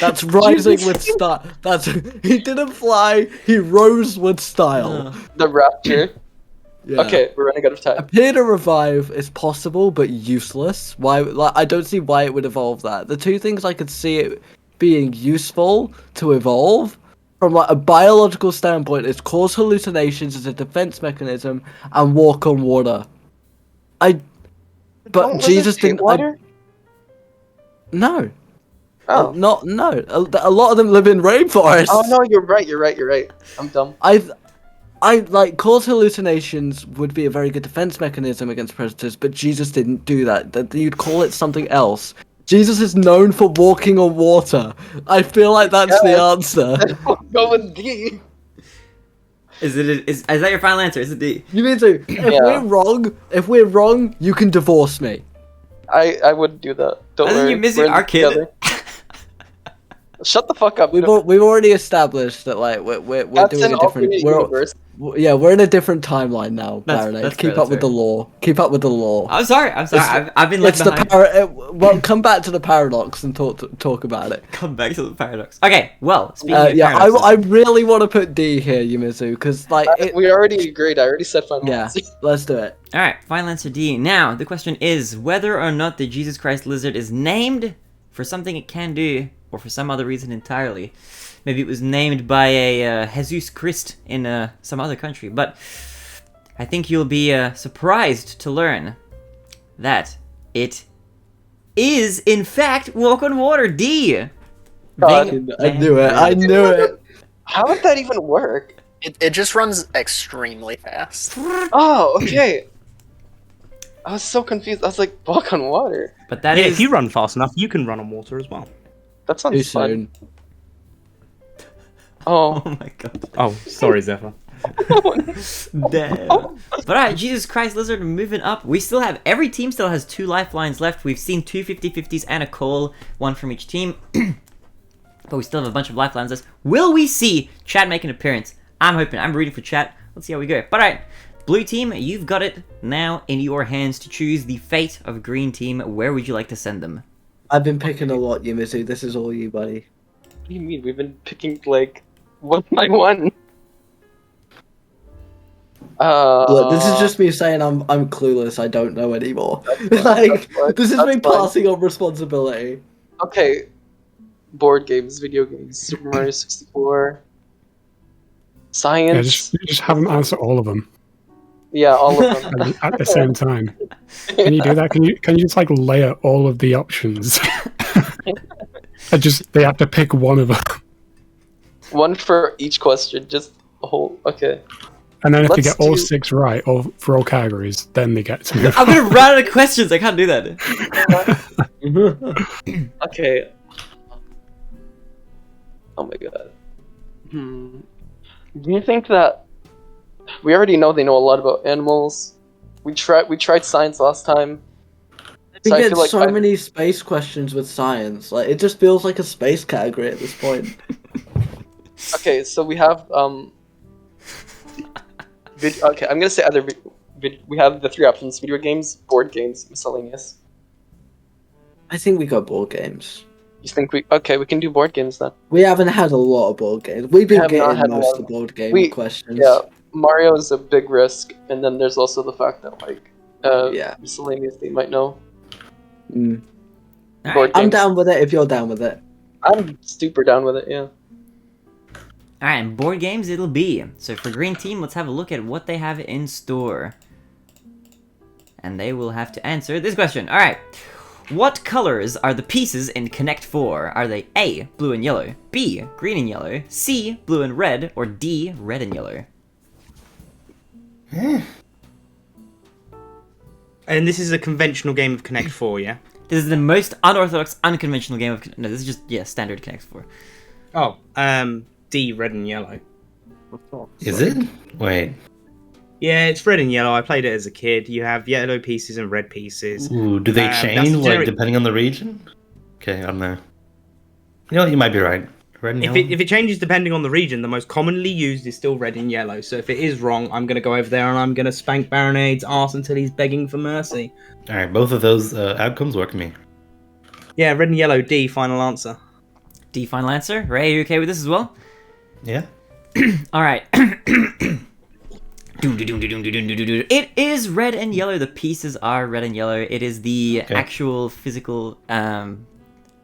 That's rising Jesus with style. He didn't fly. He rose with style. The rapture. Yeah. Okay, we're running out of time. Appear to revive is possible, but useless. Why? Like, I don't see why it would evolve that. The two things I could see it being useful to evolve from like a biological standpoint is cause hallucinations as a defense mechanism and walk on water. But Don't Jesus lizards hate didn't. water. No. Oh. No. A lot of them live in rainforests. Oh no, you're right. I'm dumb. I like cause hallucinations would be a very good defense mechanism against predators, but Jesus didn't do that. That you'd call it something else. Jesus is known for walking on water. I feel like that's the answer. Go with D. Is that your final answer? Is it D? You mean to? If we're wrong, you can divorce me. I wouldn't do that. Don't I think worry. you're missing we're in our this kid. together. Shut the fuck up. We've already established that like we're That's doing an a different. alternate universe. We're in a different timeline now, That's Barinade. fair, Keep up with the law. Keep up with the law. I'm sorry. I've been left It's the behind. well, come back to the paradox and talk about it. Come back to the paradox. Okay, well, speaking of Yeah, paradoxes, I really want to put D here, Yumizu, because like We already agreed. I already said final yeah, answer. let's do it. all right, final answer D. Now, the question is whether or not the Jesus Christ lizard is named for something it can do, or for some other reason entirely. Maybe it was named by a Jesus Christ in some other country, but I think you'll be surprised to learn that it is, in fact, walk on water. D. God, I knew it. I knew it. How would that even work? It just runs extremely fast. Oh, okay. I was so confused. I was like, walk on water. But that Yeah, is if you run fast enough, you can run on water as well. That Too sounds fun. soon. Oh Oh, my god. Oh, sorry, Zephyr. Damn. But alright, Jesus Christ Lizard, moving up. We still have, every team still has 2 lifelines left. We've seen 2 50-50s and a call, 1 from each team. But we still have a bunch of lifelines left. Will we see Chat make an appearance? I'm hoping, I'm rooting for Chat. Let's see how we go. But alright, blue team, you've got it now in your hands to choose the fate of green team. Where would you like to send them? I've been picking a lot, Yumizu. This is all you, buddy. what do you mean? We've been picking like one by one. Look, this is just me saying I'm clueless. I don't know anymore. Like this is me That's fine. passing on responsibility. Okay. Board games, video games, Super Mario 64, science. Yeah, just have them answer all of them Yeah, all of them. at the same time. Can you do that? Can you just like layer all of the options? They have to pick one of them. One for each question, just a whole. Okay. And then if they Let's get all do- 6 right, or for all categories, then they get to move I'm on. gonna run out of questions. I can't do that. Okay. Oh my god. Do you think that we already know they know a lot about animals? We tried science last time. We So I get feel like so many space questions with science. Like it just feels like a space category at this point. Okay, so we have okay, I'm gonna say other. We have the 3 options: video games, board games, miscellaneous. I think we got board games. You think we? Okay, we can do board games then. We haven't had a lot of board games. We've been have not getting had a most lot of of- the board game we- questions. Yeah, Mario is a big risk, and then there's also the fact that like Yeah. miscellaneous they might know. Mm. Board I'm games. down with it if you're down with it. I'm super down with it. Yeah. Alright, board games it'll be. So for green team, let's have a look at what they have in store. And they will have to answer this question. Alright. What colors are the pieces in Connect 4? Are they A, blue and yellow, B, green and yellow, C, blue and red, or D, red and yellow? And this is a conventional game of Connect 4, yeah? This is the most unorthodox, unconventional game of... No, this is just, yeah, standard Connect 4. Oh, D, red and yellow. Is it? Wait. Yeah, it's red and yellow. I played it as a kid. You have yellow pieces and red pieces. Ooh, do they That's change the like generic- depending on the region? Okay, I don't know. You know, you might be right. Red and If yellow. it changes depending on the region, the most commonly used is still red and yellow. So if it is wrong, I'm going to go over there and I'm going to spank Barinade's ass until he's begging for mercy. All right, both of those outcomes work for me. Yeah, red and yellow, D, final answer. D, final answer. Ray, are you okay with this as well? Yeah. Alright. It is red and yellow. The pieces are red and yellow. It is the Okay. actual physical, I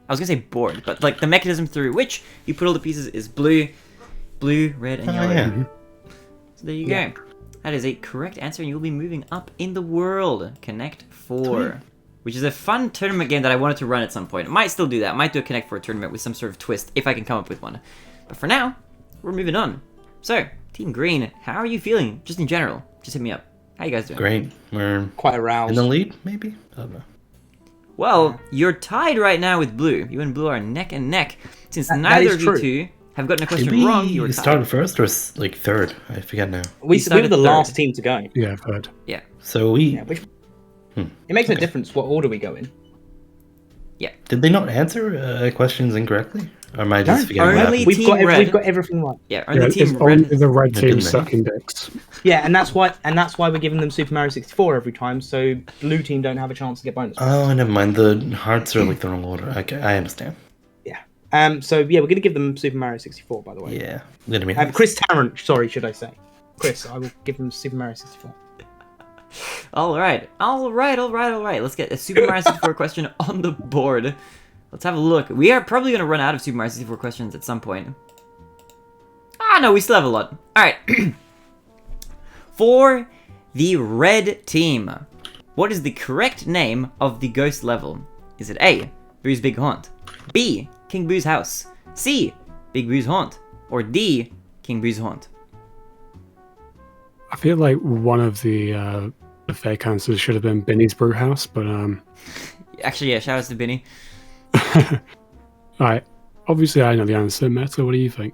was gonna say board, but like the mechanism through which you put all the pieces is blue, red, and Oh, yellow. yeah. So there you go. That is a correct answer, and you'll be moving up in the world. Connect 4. Which is a fun tournament game that I wanted to run at some point. I might still do that. I might do a Connect 4 tournament with some sort of twist, if I can come up with one. But for now, we're moving on. So, Team Green, how are you feeling? Just in general. Just hit me up. How you guys doing? Great. We're Quite aroused. in the lead, maybe? I don't know. Well, you're tied right now with Blue. You and Blue are neck and neck. Since That neither is of true. you two have gotten a Did question we wrong, you were start tied. first or like third? I forget now. We were started the third. last team to go. Yeah, I've heard. So we Yeah, which it makes no Okay. difference what order we go in. did they not answer questions incorrectly? Or am I just No, forgetting what only happened? We've Team got red. we've got everything right. Yeah, Yeah, only it's Team only Red. the red Yeah, team didn't they? sucking dicks. Yeah, and that's why we're giving them Super Mario 64 every time, so blue team don't have a chance to get bonus. Oh, never mind. The hearts are like the wrong order. Okay, I understand. So yeah, we're gonna give them Super Mario 64, by the way. Yeah. I'm gonna be Chris Tarrant, sorry, should I say? Chris, I will give them Super Mario 64. Alright. Let's get a Super Mario 64 question on the board. Let's have a look. We are probably going to run out of Super Mario 64 questions at some point. Ah, no, we still have a lot. Alright. For the red team, what is the correct name of the ghost level? Is it A, Boo's Big Haunt, B, King Boo's House, C, Big Boo's Haunt, or D, King Boo's Haunt? I feel like one of the fake answers should have been Binny's Brew House, but Actually, yeah, shout outs to Binny. Alright. Obviously I know the answer. Meta, what do you think?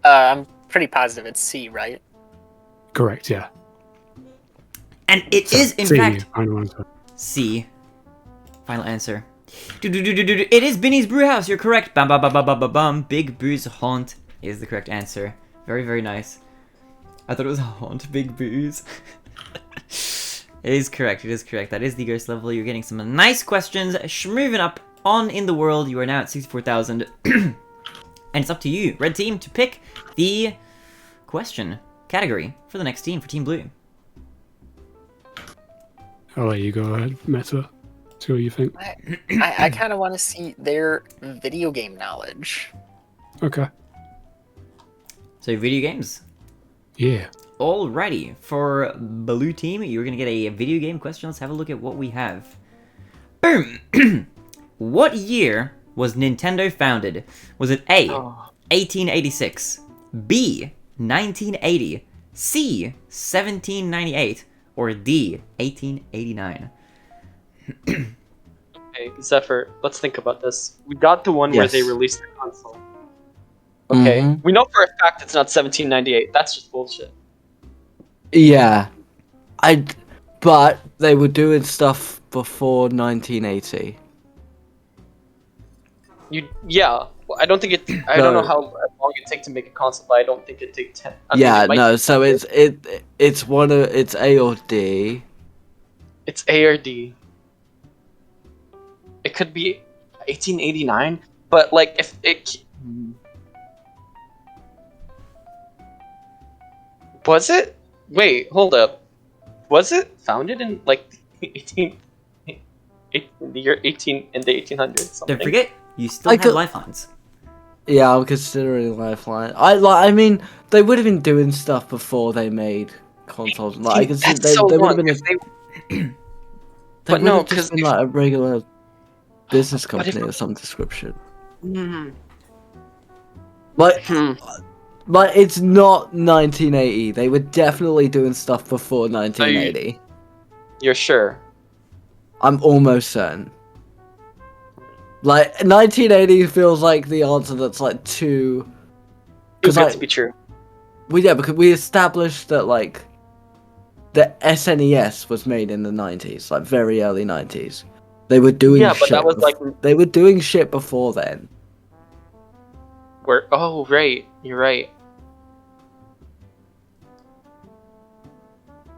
I'm pretty positive it's C, right? Correct, yeah. And it is, in C, fact, final answer. C. Final answer. It is Binny's Brewhouse. You're correct. Bam, bam, bam, bam, bam, bam, bam. Big Boo's Haunt is the correct answer. Very, very nice. I thought it was Haunt Big Boo's. It is correct. It is correct. That is the ghost level. You're getting some nice questions. Moving up on in the world. You are now at 64,000. And it's up to you, red team, to pick the question category for the next team, for Team Blue. I'll let you go ahead, Meta. See what you think. I kind of want to see their video game knowledge. Okay. So video games. Yeah. Alrighty, for Blue Team, you're gonna get a video game question. Let's have a look at what we have. Boom! What year was Nintendo founded? Was it A, Oh. 1886, B, 1980, C, 1798, or D, 1889? Okay, Zephyr, let's think about this. We got the one where they Yes. released the console. Okay, Mhm. we know for a fact it's not 1798. That's just bullshit. Yeah. But they were doing stuff before 1980. Yeah. Well, I don't think it. I don't know No. how long it take to make a console, but I don't think it take 10. I mean, Yeah, it might no. take So 10 years. it's A or D. It's A or D. It could be 1889, but like if it was it. Wait, hold up. Was it founded in like 18, the year 18 in the 1800s? Something? Don't forget, you still I have could- lifelines. Yeah, I'm considering Lifeline. I mean, they would have been doing stuff before they made consoles. Like I can see That's they so would long. have been. If they, They but would no, have just 'cause been if- like a regular business But if- company of some description. Hmm. Like, Hmm. like it's not 1980. They were definitely doing stuff before 1980. You're sure? I'm almost certain. Like 1980 feels like the answer that's like too. Too Because good like to be true. because we established that like the SNES was made in the 90s, like very early 90s. They were doing Yeah, but shit. that was like They were doing shit before then. where. Oh, right. You're right.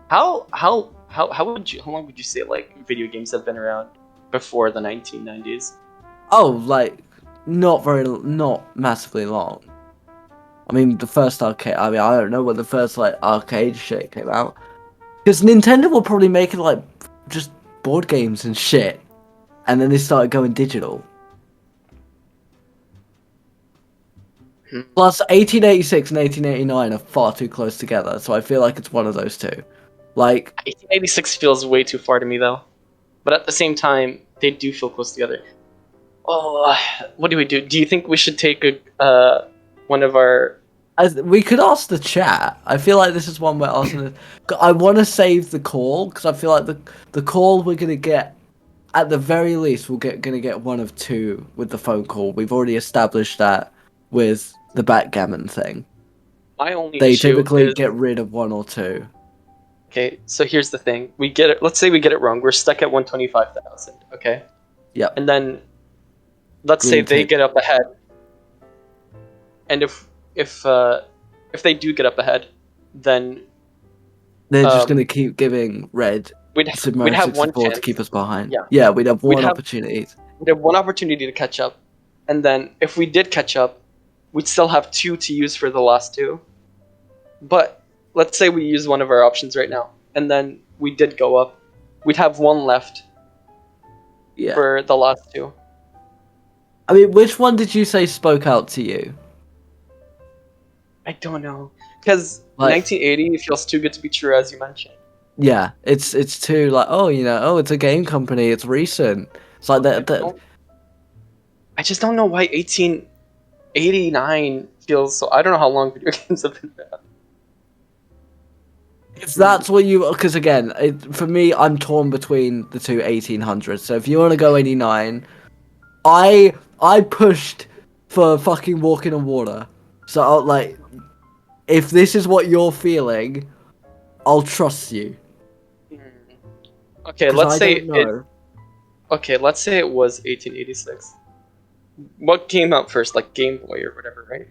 How long would you say like video games have been around before the 1990s? Oh, like not massively long. I mean, the first arcade. I mean, I don't know when the first like arcade shit came out. Because Nintendo were probably making like just board games and shit, and then they started going digital. Hmm. Plus, 1886 and 1889 are far too close together, so I feel like it's one of those two. Like, 1886 feels way too far to me though, but at the same time, they do feel close together. Oh, what do we do? Do you think we should take a one of our? we could ask the chat. I feel like this is one we're asking. I want to save the call because I feel like the call we're gonna get, at the very least, gonna get one of two with the phone call. We've already established that with the backgammon thing. My only They issue typically is get rid of one or two. okay. So here's the thing: we get it. Let's say we get it wrong. We're stuck at 125,000. Okay. Yep. And then, let's say Green they tape. get up ahead. And if they do get up ahead, then They're just Um, gonna keep giving red Super we'd Mario have one 64 to chance. keep us behind. Yeah. Yeah, we'd have We'd one have- opportunity. We'd have one opportunity to catch up, and then if we did catch up, we'd still have two to use for the last two. But let's say we use one of our options right now, and then we did go up, we'd have one left Yeah. for the last two. I mean, which one did you say spoke out to you? I don't know, because Like- 1980 feels too good to be true, as you mentioned. Yeah, it's too like, oh, it's a game company, it's recent. It's like that. I just don't know why 1889 feels so. I don't know how long video games have been around. If that's what you, because again, for me, I'm torn between the two 1800s. So if you want to go 89, I pushed for fucking Walking on Water. So I'll, like, if this is what you're feeling, I'll trust you. Okay, 'Cause let's I say don't know. Okay, let's say it was 1886. What came out first, like Game Boy or whatever, right?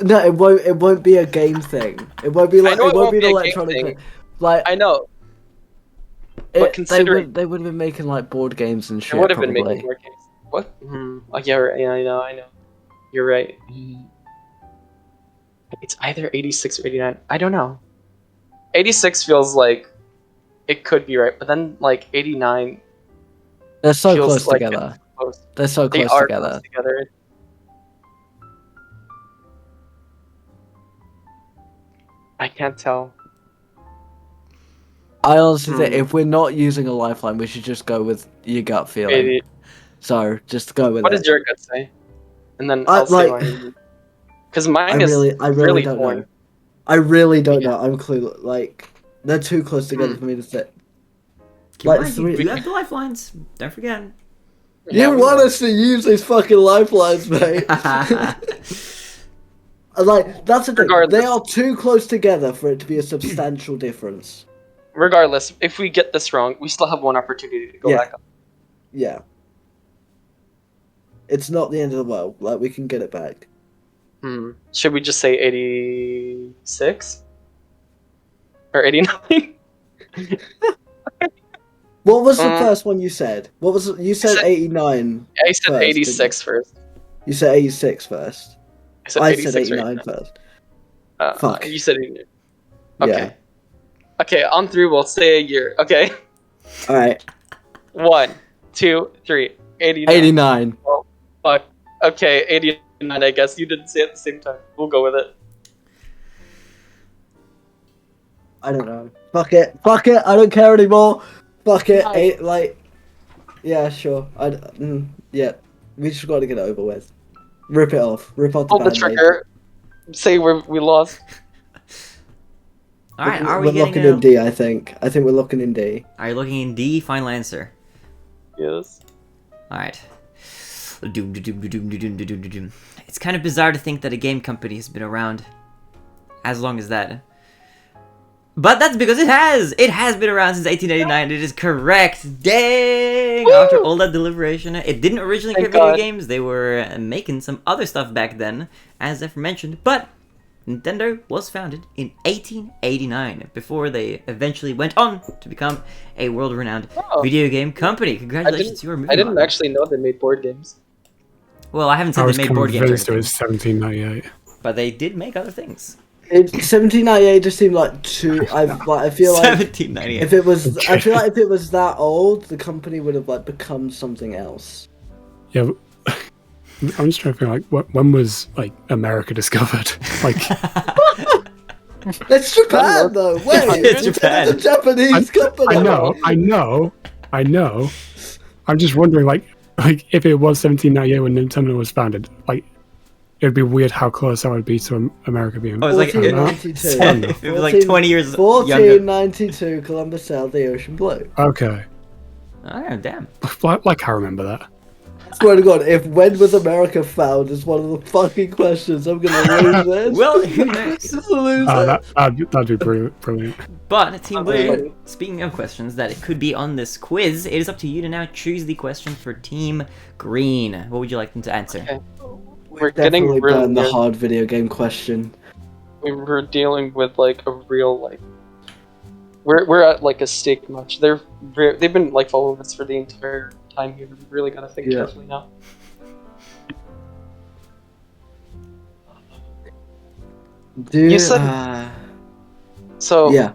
No, it won't. It won't be a game thing. It won't be like. know It it won't won't be be an a game electronic thing. thing. Like I know considering- they would have been making like board games and they shit. would have been Probably. making more games. What? Oh, yeah, right, yeah, I know. You're right. It's either 86 or 89. I don't know. 86 feels like it could be right, but then like 89 They're so feels close like together. it's close. They're so They close are together. close together. I can't tell. I honestly think Hmm. if we're not using a lifeline, we should just go with your gut feeling. Maybe. So just go with What it. does your gut say? And then I- I'll say like- mine. Because mine is I really don't torn. know. I really don't Yeah. know. I'm clueless. Like they're too close together for me to say. Keep Like, in mind, three- you do have the lifelines. Don't forget. Yeah, You we want know. us to use these fucking lifelines, mate? Like that's the thing. Regardless. They are too close together for it to be a substantial difference. Regardless, if we get this wrong, we still have one opportunity to go Yeah. back up. Yeah. It's not the end of the world. Like we can get it back. Should we just say 86? Or 89? What was the first one you said? What was you said? said- 89. I said First, 86 first. You said 86 first. I said I 86 said or 89 first. 89. Fuck. You said 89. Okay. Yeah. Okay, on three, we'll say a year. Okay. All right. 1, 2, 3. 89. 89. Fuck. Okay, 89, I guess. You didn't say it at the same time. We'll go with it. I don't know. Fuck it. Fuck it. I don't care anymore. Fuck it. Yeah, sure. Yeah. We just got to get it over with. Rip it off. Rip off the Pull the Band-Aid. trigger. Say we lost. All right, are We're we locking getting in D, I think. I think we're looking in D. Are you looking in D? Final answer. Yes. All right. It's kind of bizarre to think that a game company has been around as long as that. But that's because it has! It has been around since 1889. It is correct. Dang! After all that deliberation, it didn't originally Thank create video God. games. They were making some other stuff back then, as aforementioned. But Nintendo was founded in 1889 before they eventually went on to become a world-renowned Oh. video game company. Congratulations, you are moving I didn't on. actually know they made board games. Well, I haven't I said was they made board games or convinced it anything, was 1798. but they did make other things. 1798 just seemed like too. I feel like 1798. if it was, I feel like if it was that old, the company would have like become something else. Yeah, but I'm just trying to think like when was like America discovered? Like It's Japan though. Wait, It's Japan. It's a Japanese company. I know. I'm just wondering like if it was 1798 when Nintendo was founded, like it'd be weird how close that would be to America being. Oh, it's like 1492. if it was like 20 years younger. 1492, Columbus sailed the ocean blue. Okay, Oh, damn. like I remember that. Swear to God, if when was America found is one of the fucking questions, I'm gonna lose this. Well, who knows? Just lose it. That'd be brilliant. But, Team Blue, Okay. speaking of questions that it could be on this quiz, it is up to you to now choose the question for Team Green. What would you like them to answer? Okay. We're getting Definitely really burn the near- hard video game question. We're dealing with like a real like. We're at like a stake match. They've been like following us for the entire time here. We really gotta think Yeah. carefully now. Dude, You said- So yeah,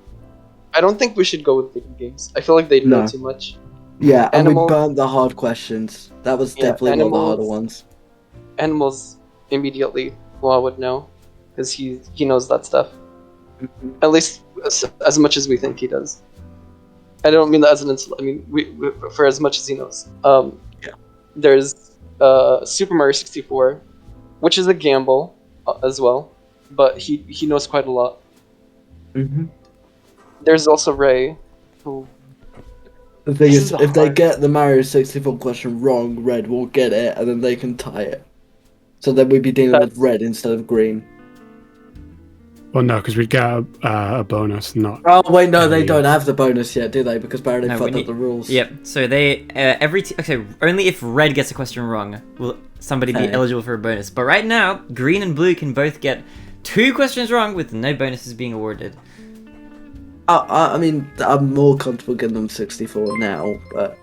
I don't think we should go with video games. I feel like they know No. too much. yeah, and Animal- we burnt the hard questions. That was Yeah, definitely one of the harder animals. ones. Animals immediately. Well, I would know because he knows that stuff. At least as much as we think he does. I don't mean that as an insult. I mean we for as much as he knows. Yeah. There's Super Mario 64, which is a gamble as well, but he knows quite a lot. Mm-hmm. There's also Ray, who The thing This is, is a if they hard- get the Mario 64 question wrong, Red will get it, and then they can tie it. So then we'd be dealing with Red instead of Green. Well, no, because we'd get a bonus, not. Oh wait, no, they Yeah. don't have the bonus yet, do they? Because Barinade No, we fucked up need- the rules. Yep, so they, okay, only if Red gets a question wrong will somebody be Okay. eligible for a bonus. But right now, Green and Blue can both get 2 questions wrong with no bonuses being awarded. I mean, I'm more comfortable getting them 64 now, but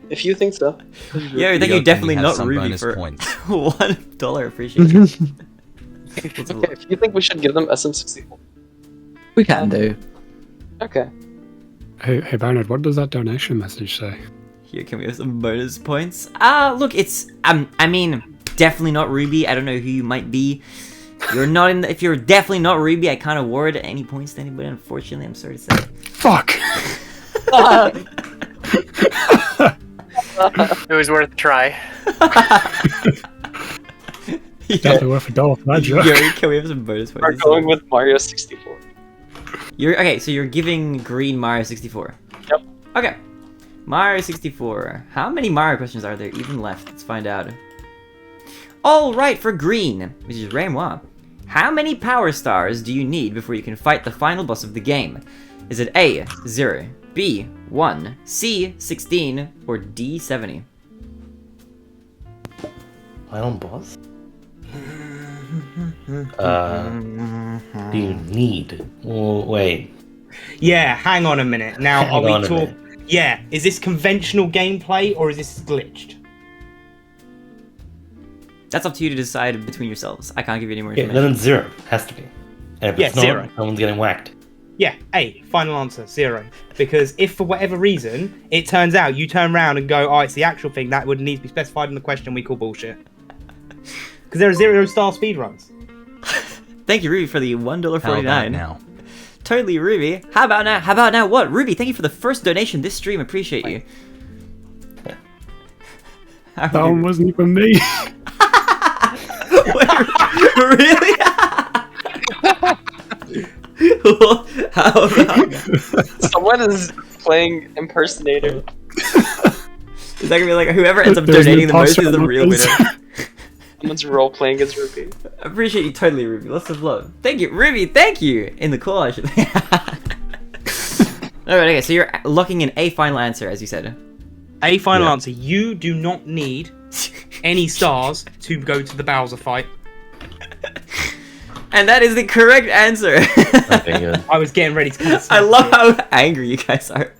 if you think so. Yo, thank you Ryo, definitely can we have not some Ruby bonus for points? $1 appreciation. That's a lot. Okay, if you think we should give them SM64. we can do. Okay. Hey, Bernard, what does that donation message say? Here, can we have some bonus points? Look, it's, I mean, definitely not Ruby. I don't know who you might be. You're not in if you're definitely not Ruby, I can't award any points to anybody, unfortunately, I'm sorry to say. Fuck! It was worth a try. Definitely worth $1 for that joke. Yuri, can we have some bonus We're points? going with Mario 64. Okay, so you're giving green Mario 64. Yep. Okay. Mario 64. How many Mario questions are there even left? Let's find out. All right, for green, which is Raymois. How many power stars do you need before you can fight the final boss of the game? Is it A, 0, B, 1, C, 16, or D, 70? Final boss? Do you need? Well, wait. Yeah, hang on a minute. Now, Hang are we on a talking? Yeah, is this conventional gameplay or is this glitched? That's up to you to decide between yourselves. I can't give you any more Yeah, information. then it's 0. Has to be. And if Yeah, it's not, 0. someone's getting whacked. Yeah, A, final answer, 0. Because if for whatever reason it turns out you turn around and go, oh, it's the actual thing, that would need to be specified in the question we call bullshit. Because there are 0-star speedruns. Thank you, Ruby, for the How about $1.49. now? Totally, Ruby. How about now? How about now? What? Ruby, thank you for the first donation this stream. Appreciate you. That one wasn't even me. Wait, really? How about... Someone is playing impersonator. Is that gonna be like whoever ends up There's donating the no most is the possible real winner? Someone's role playing as Ruby. I appreciate you totally, Ruby. Lots of love. Thank you, Ruby. Thank you. In the call, I should. Alright, okay. So you're locking in a final answer, as you said. A, final answer. You do not need any stars to go to the Bowser fight. And that is the correct answer. Okay, good. I was getting ready to kind of I love how angry you guys are.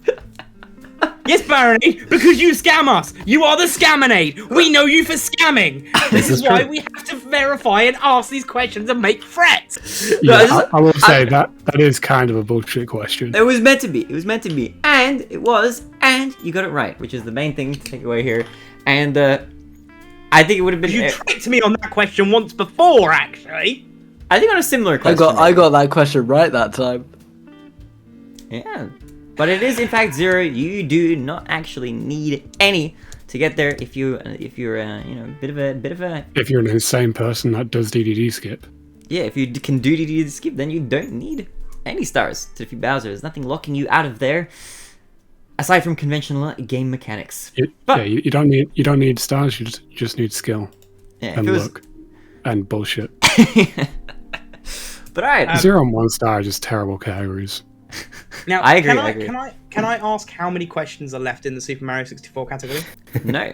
Yes, Barinade, because you scam us. You are the Scaminade. We know you for scamming. This is is why true. we have to verify and ask these questions and make threats. Yeah, I will say that is kind of a bullshit question. It was meant to be. It was meant to be. And it was. And you got it right, which is the main thing to take away here. And I think it would have been. You tricked me on that question once before, actually. I think on a similar question. I got that question right that time. Yeah. But it is in fact 0. You do not actually need any to get there if you're you know, a bit of a If you're an insane person that does DDD skip. yeah, if you can do DD skip, then you don't need any stars to defeat Bowser. There's nothing locking you out of there aside from conventional game mechanics. But You don't need stars. You just need skill yeah, if and it was, luck and bullshit. but alright, 0 and 1 star are just terrible categories. Now, I agree, Can I agree. Can I ask how many questions are left in the Super Mario 64 category? no.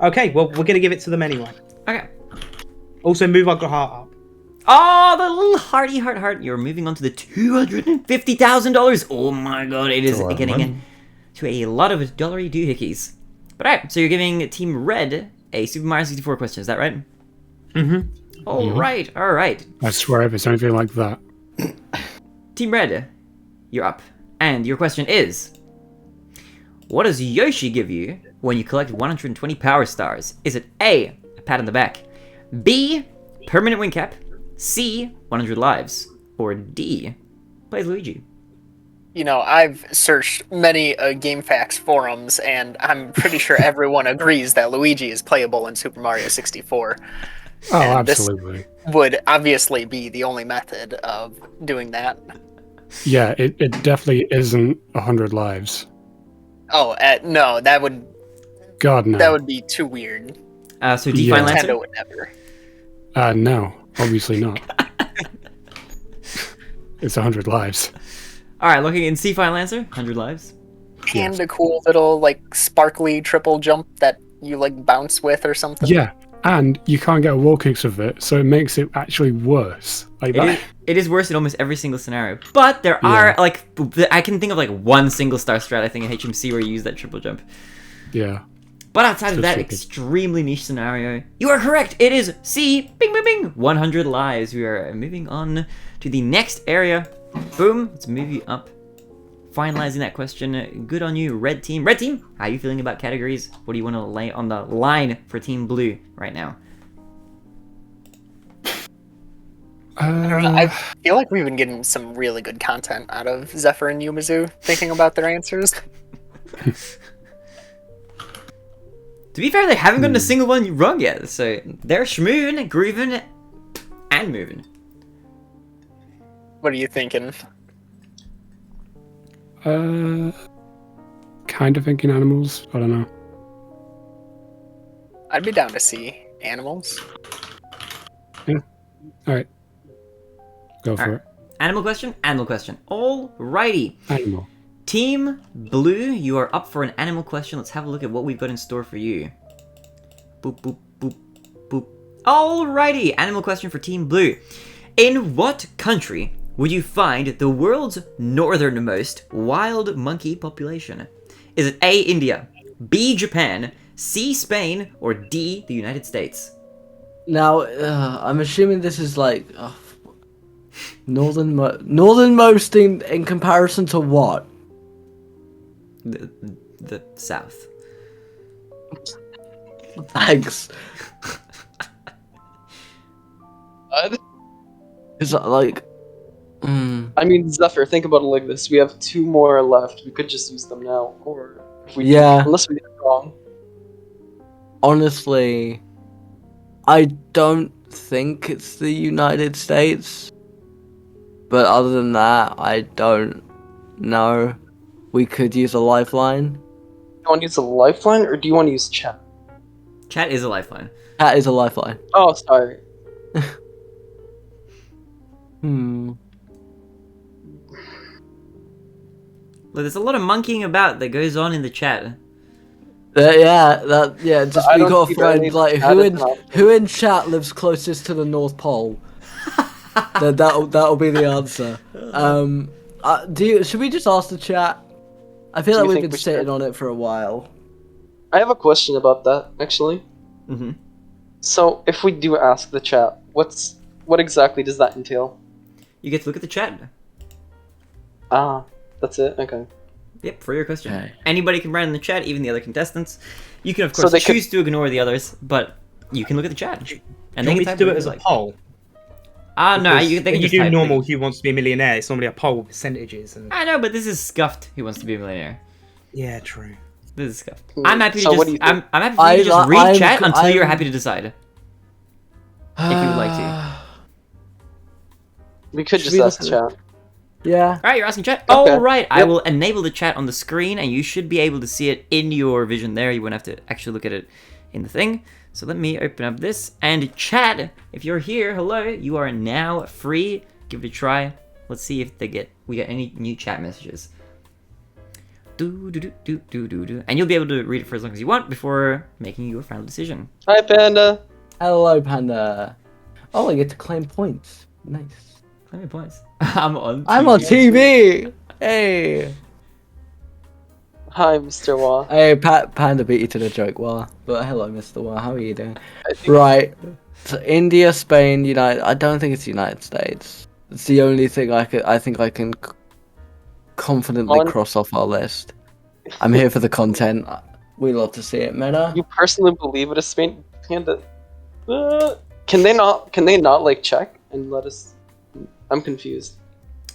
Okay, well, we're gonna give it to them anyway. Okay. Also, move our heart up. Oh, the little hearty heart. You're moving on to the $250,000. Oh my god, it is a lot of getting money. into a lot of dollary doohickeys. But alright, so you're giving Team Red a Super Mario 64 question, is that right? Mm-hmm. Alright. I swear if it's anything like that. Team Red, you're up. And your question is, what does Yoshi give you when you collect 120 power stars? Is it A, a pat on the back, B, permanent wing cap, C, 100 lives, or D, plays Luigi? You know, I've searched many GameFAQs forums, and I'm pretty sure everyone agrees that Luigi is playable in Super Mario 64. Oh, And this- absolutely. Would obviously be the only method of doing that. Yeah, it definitely isn't 100 lives. Oh, no, that would God, no. that would be too weird. So D, Yeah. final answer? Nintendo would never. No, obviously not. It's 100 lives. Alright, looking in C, final answer, 100 lives. And a cool little, like, sparkly triple jump that you, like, bounce with or something. Yeah, and you can't get a wall kicks with it, so it makes it actually worse. Like that. It is worse in almost every single scenario. But there are, like, I can think of, like, one single star strat, I think, in HMC where you use that triple jump. Yeah. But outside of that Specific. extremely niche scenario, you are correct. It is C. Bing, bing, bing. 100 lives. We are moving on to the next area. Boom. Let's move you up. Finalizing that question. Good on you, Red Team. Red Team, how are you feeling about categories? What do you want to lay on the line for Team Blue right now? I don't know. I feel like we've been getting some really good content out of Zephyr and Yumizu thinking about their answers. To be fair, they haven't gotten a single one wrong yet, so they're schmoovin', groovin', and moving. What are you thinking? Kind of thinking animals. I don't know. I'd be down to see animals. All right, go for Alright. it. Animal question? Animal question. Alrighty. Animal. Team Blue, you are up for an animal question. Let's have a look at what we've got in store for you. Boop, boop, boop, boop. Alrighty, animal question for Team Blue. In what country would you find the world's northernmost wild monkey population? Is it A, India, B, Japan, C, Spain, or D, the United States? Now, I'm assuming this is like northernmost in comparison to what? The south. Thanks. Is that like? I mean, Zephyr, think about it like this: we have 2 more left. We could just use them now, or if we unless we get it wrong. Honestly, I don't think it's the United States. But other than that, I don't know. We could use a lifeline. Do you want to use a lifeline, or do you want to use chat? Chat is a lifeline. That is a lifeline. Oh, sorry. Look, there's a lot of monkeying about that goes on in the chat. Just I we don't gotta see find Barinade like added enough. who in chat lives closest to the North Pole. that'll be the answer. Should we just ask the chat? I feel Do like you we've think been we sitting should? on it for a while. I have a question about that, actually. Mm-hmm. So, if we do ask the chat, what exactly does that entail? You get to look at the chat. Ah, that's it? Okay. Yep, for your question. Okay. Anybody can write in the chat, even the other contestants. You can, of So course, they could- choose to ignore the others, but you can look at the chat. And Do you want me they can to type do it whatever as they a like. poll? Ah, no, Because they can when you just do type. normal Who Wants to Be a Millionaire, it's normally a poll with percentages. And I know, but this is Scuffed Who Wants to Be a Millionaire. yeah, true. This is Scuffed. I'm happy to So what do just... you think? I'm happy for you to just read I'm- chat until you're I'm- happy to decide. If you would like to. We could Should just we ask look chat. Yeah. Alright, you're asking chat? Okay. Alright, I Yep. will enable the chat on the screen, and you should be able to see it in your vision there. You won't have to actually look at it in the thing. So let me open up this. And chat, if you're here, hello, you are now free. Give it a try. Let's see if we get any new chat messages. And you'll be able to read it for as long as you want before making your final decision. Hi, Panda. Hello, Panda. Oh, I get to claim points. Nice. How many points? I'm on TV. Hey. Hi, Mr. Wah. Hey, Panda beat you to the joke, Wah. But hello, Mr. Wah. How are you doing? I think Right. So India, Spain, United. I don't think it's the United States. It's the only thing I think I can confidently On- cross off our list. I'm here for the content. We love to see it, Meta. you personally believe it is Spain, Panda. Can they not like check and let us? I'm confused.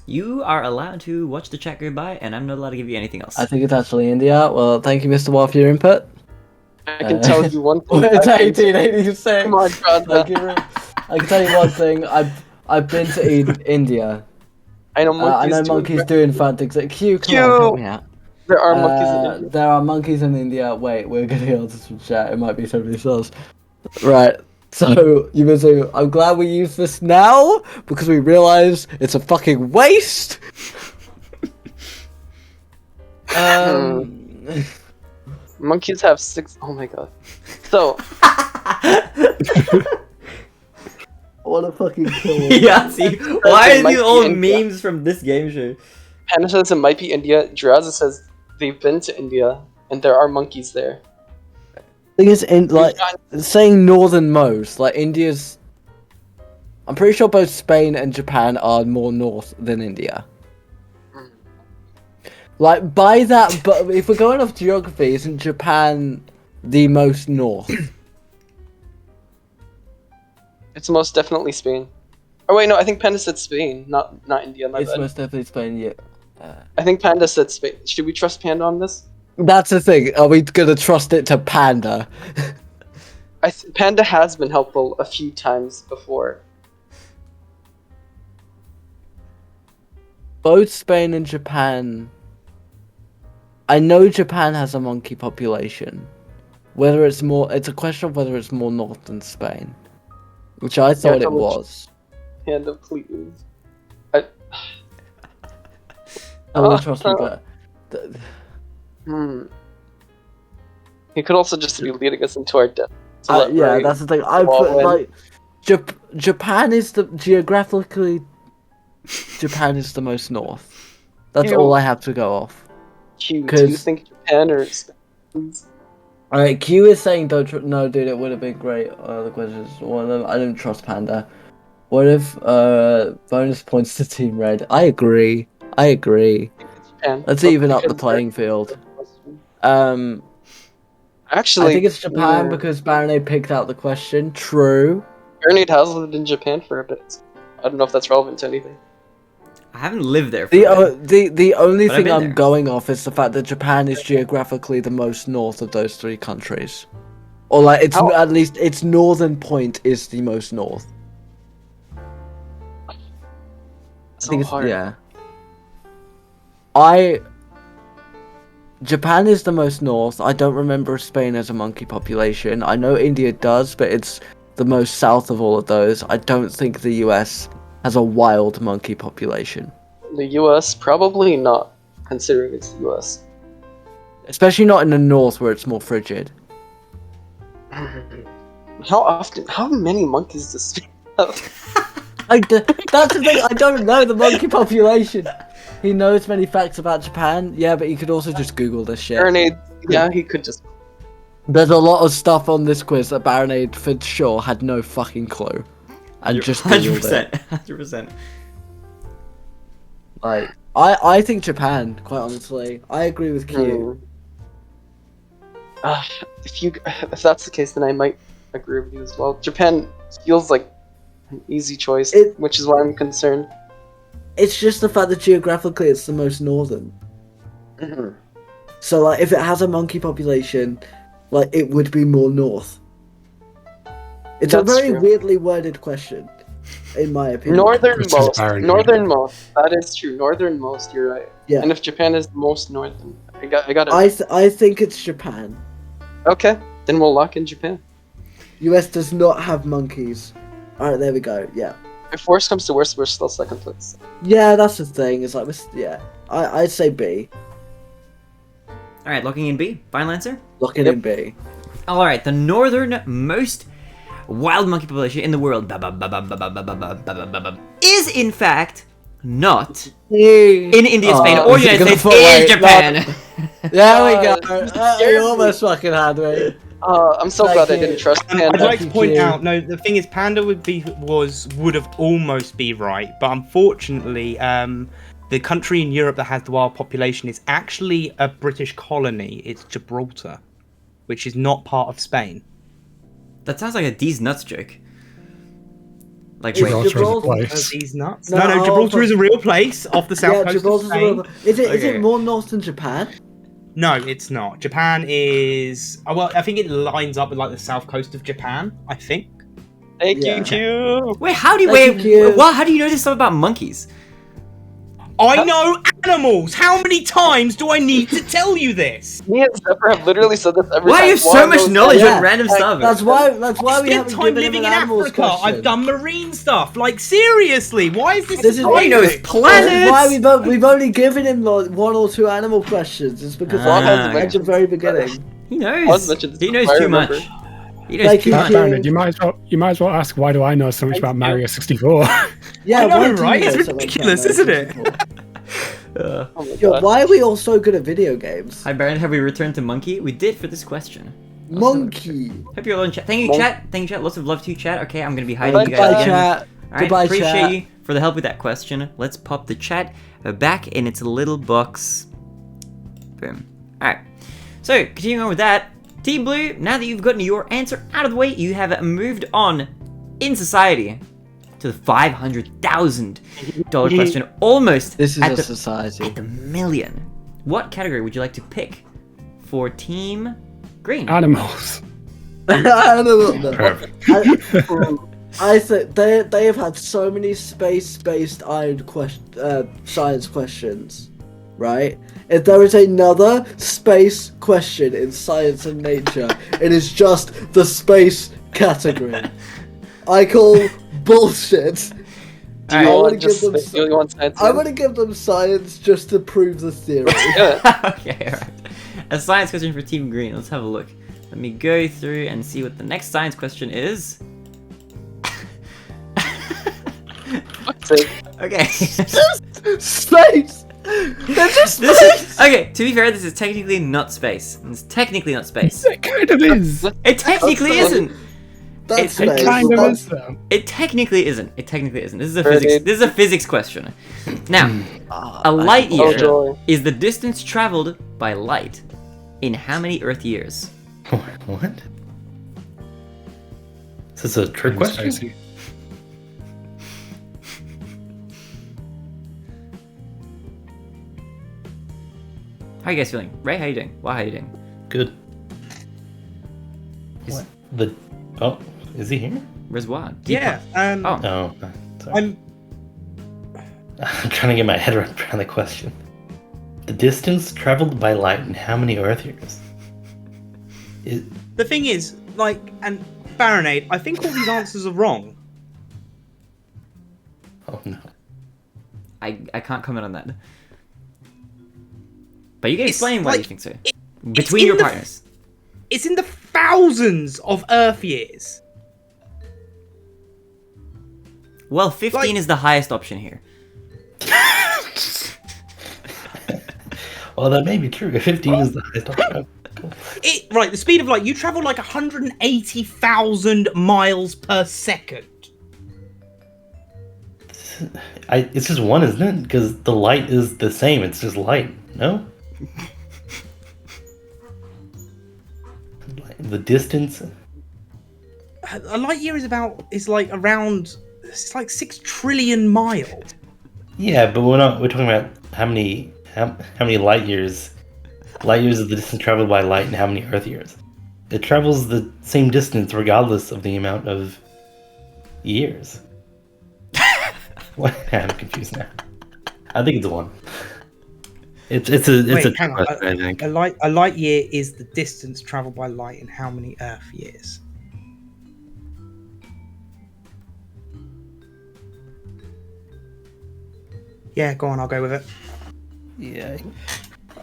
You are allowed to watch the chat go by, and I'm not allowed to give you anything else. I think it's actually India. Well, thank you, Mr. Wah, for your input. I can tell you one thing. It's 1886. Come on, God. Thank you. I can tell you one thing. I've been to India. I know I monkeys. know monkeys do in fact exist. Q, come Q. on, help me out. There are monkeys in India. There are monkeys in India. Wait, we're getting onto some chat. It might be somebody else. Right. So, Yumizu, I'm glad we use this now because we realize it's a fucking waste. Monkeys have 6. Oh my god. So, What a fucking kill. Yeah, see, why It are might these be old India. memes from this game show? Panda says it might be India. Drazza says they've been to India and there are monkeys there. Thing is, saying northernmost, like India's. I'm pretty sure both Spain and Japan are more north than India. Like by that, but if we're going off geography, isn't Japan the most north? It's most definitely Spain. Oh wait, no, I think Panda said Spain, not India. My It's bad. most definitely Spain. Yeah. I think Panda said Spain. Should we trust Panda on this? That's the thing. Are we gonna trust it to Panda? Panda has been helpful a few times before. Both Spain and Japan. I know Japan has a monkey population. Whether it's more, it's a question of whether it's more north than Spain, which I thought it was. Panda, please. I will trust me, but. He could also just be leading us into our death. So Yeah, that's the thing. I put like Japan is geographically. Japan is the most north. That's all I have to go off. Q, do you think Japan or Spain? Alright, Q is saying don't no, dude, it would have been great. The question is, I don't trust Panda. What if bonus points to Team Red? I agree. Japan. Let's even up the playing field. Actually, I think it's Japan because Barinade picked out the question. True. Barinade has lived in Japan for a bit. I don't know if that's relevant to anything. I haven't lived there. The only But I've thing been I'm there. going off is the fact that Japan is geographically the most north of those three countries, or like it's at least its northern point is the most north. So hard. Yeah. Japan is the most north. I don't remember if Spain has a monkey population. I know India does, but it's the most south of all of those. I don't think the US has a wild monkey population. The US? Probably not, considering it's the US. Especially not in the north where it's more frigid. How many monkeys does Spain have? That's the thing, I don't know the monkey population. He knows many facts about Japan, yeah, but he could also just Google this shit. Barinade, yeah, he could just... There's a lot of stuff on this quiz that Barinade for sure had no fucking clue. And just Googled it. 100%. Like, I think Japan, quite honestly. I agree with Q. If that's the case, then I might agree with you as well. Japan feels like an easy choice, which is why I'm concerned. It's just the fact that geographically it's the most northern. So, like, if it has a monkey population, like, it would be more north. It's a very weirdly worded question, in my opinion. Northernmost. That is true. Northernmost, you're right. Yeah. And if Japan is most northern, I got it. I think it's Japan. Okay, then we'll lock in Japan. US does not have monkeys. Alright, there we go, yeah. If worst comes to worst, we're still second place. Yeah, that's the thing, it's like, yeah. I'd say B. Alright, locking in B. Final answer? Locking in B. Alright, the northernmost wild monkey population in the world is in fact not in India, Spain, or United States, is Japan. There we go. You almost fucking had me. I'm so glad I didn't trust Panda. I'd like to point out, no, the thing is, Panda would have almost be right, but unfortunately, the country in Europe that has the wild population is actually a British colony. It's Gibraltar, which is not part of Spain. That sounds like a D's nuts joke. Like, Gibraltar These nuts? No, Gibraltar is a real place off the south coast of Spain. Is it more north than Japan? No, it's not. Japan is... well, I think it lines up with, like, the south coast of Japan, I think. Thank you, Q. Wait, how do you know this stuff about monkeys? I know animals! How many times do I need to tell you this? Me and Zephyr have literally said this every time. Why do you have so much knowledge on random stuff? That's why I we haven't spent time given living him in an animals Africa. question. I've done marine stuff. Like, seriously, why is this This is why he knows planets. This is why we've only given him like 1 or 2 animal questions. It's because at the very beginning. He knows. He knows too much. He knows Like, too much. Barinade, you might as well ask, why do I know so much about Mario 64? Yeah, I know, why do you right? know It's so much about ridiculous, Mario isn't it? 64? Oh my Yo, God. why are we all so good at video games? Hi Baron, have we returned to Monkey? We did for this question. Monkey. Hope you're all in chat. Thank you, chat. Thank you, chat. Lots of love to you, chat. Okay, I'm gonna be hiding you guys Goodbye, again. chat. Alright, Goodbye, appreciate chat. you for the help with that question. Let's pop the chat back in its little box. Boom. Alright. So, continuing on with that, Team Blue, now that you've gotten your answer out of the way, you have moved on in society to the $500,000 question. Almost This is at a the society. at the million. What category would you like to pick for Team Green. Animals. I don't know. Perfect. I think they have had so many space-based science questions, right? If there is another space question in science and nature, it is just the space category. I call bullshit. Do you Alright. want just do you want science? I want to give them science just to prove the theory. Yeah. Okay, alright. A science question for Team Green. Let's have a look. Let me go through and see what the next science question is. What's it? Okay. Space! They're just space! Okay, to be fair, this is technically not space. It's technically not space. It kind of is. It technically isn't. That's It space. Kind of That's- is though. It technically isn't. It technically isn't. This is a Very physics. good. This is a physics question. Now, a light Oh year joy. is the distance traveled by light in how many Earth years? What? Is this a trick question? Spacey. How are you guys feeling? Ray, how you doing? Why, how you doing? Good. Is- The oh, is he here? Reservoir. Yeah. Oh. Oh, sorry. I'm trying to get my head around the question. The distance traveled by light in how many Earth years? The thing is, like, and Barinade, I think all these answers are wrong. Oh no. I can't comment on that. But you can It's explain why like- you think so. it's Between in your the- partners. It's in the thousands of Earth years. Well, 15 Like- is the highest option here. Well, that may be true. 15 is the highest option. Right, the speed of light, you travel like 180,000 miles per second. It's just one, isn't it? Because the light is the same. It's just light. No. The distance. A light year is like around, it's like 6 trillion miles. Yeah, but we're talking about how many light years. Light years is the distance traveled by light, and how many Earth years. It travels the same distance regardless of the amount of years. What? I'm confused now. I think it's one. It's a Wait, trick hang on. question, I think. A light year is the distance traveled by light in how many Earth years? Yeah, go on, I'll go with it. Yeah,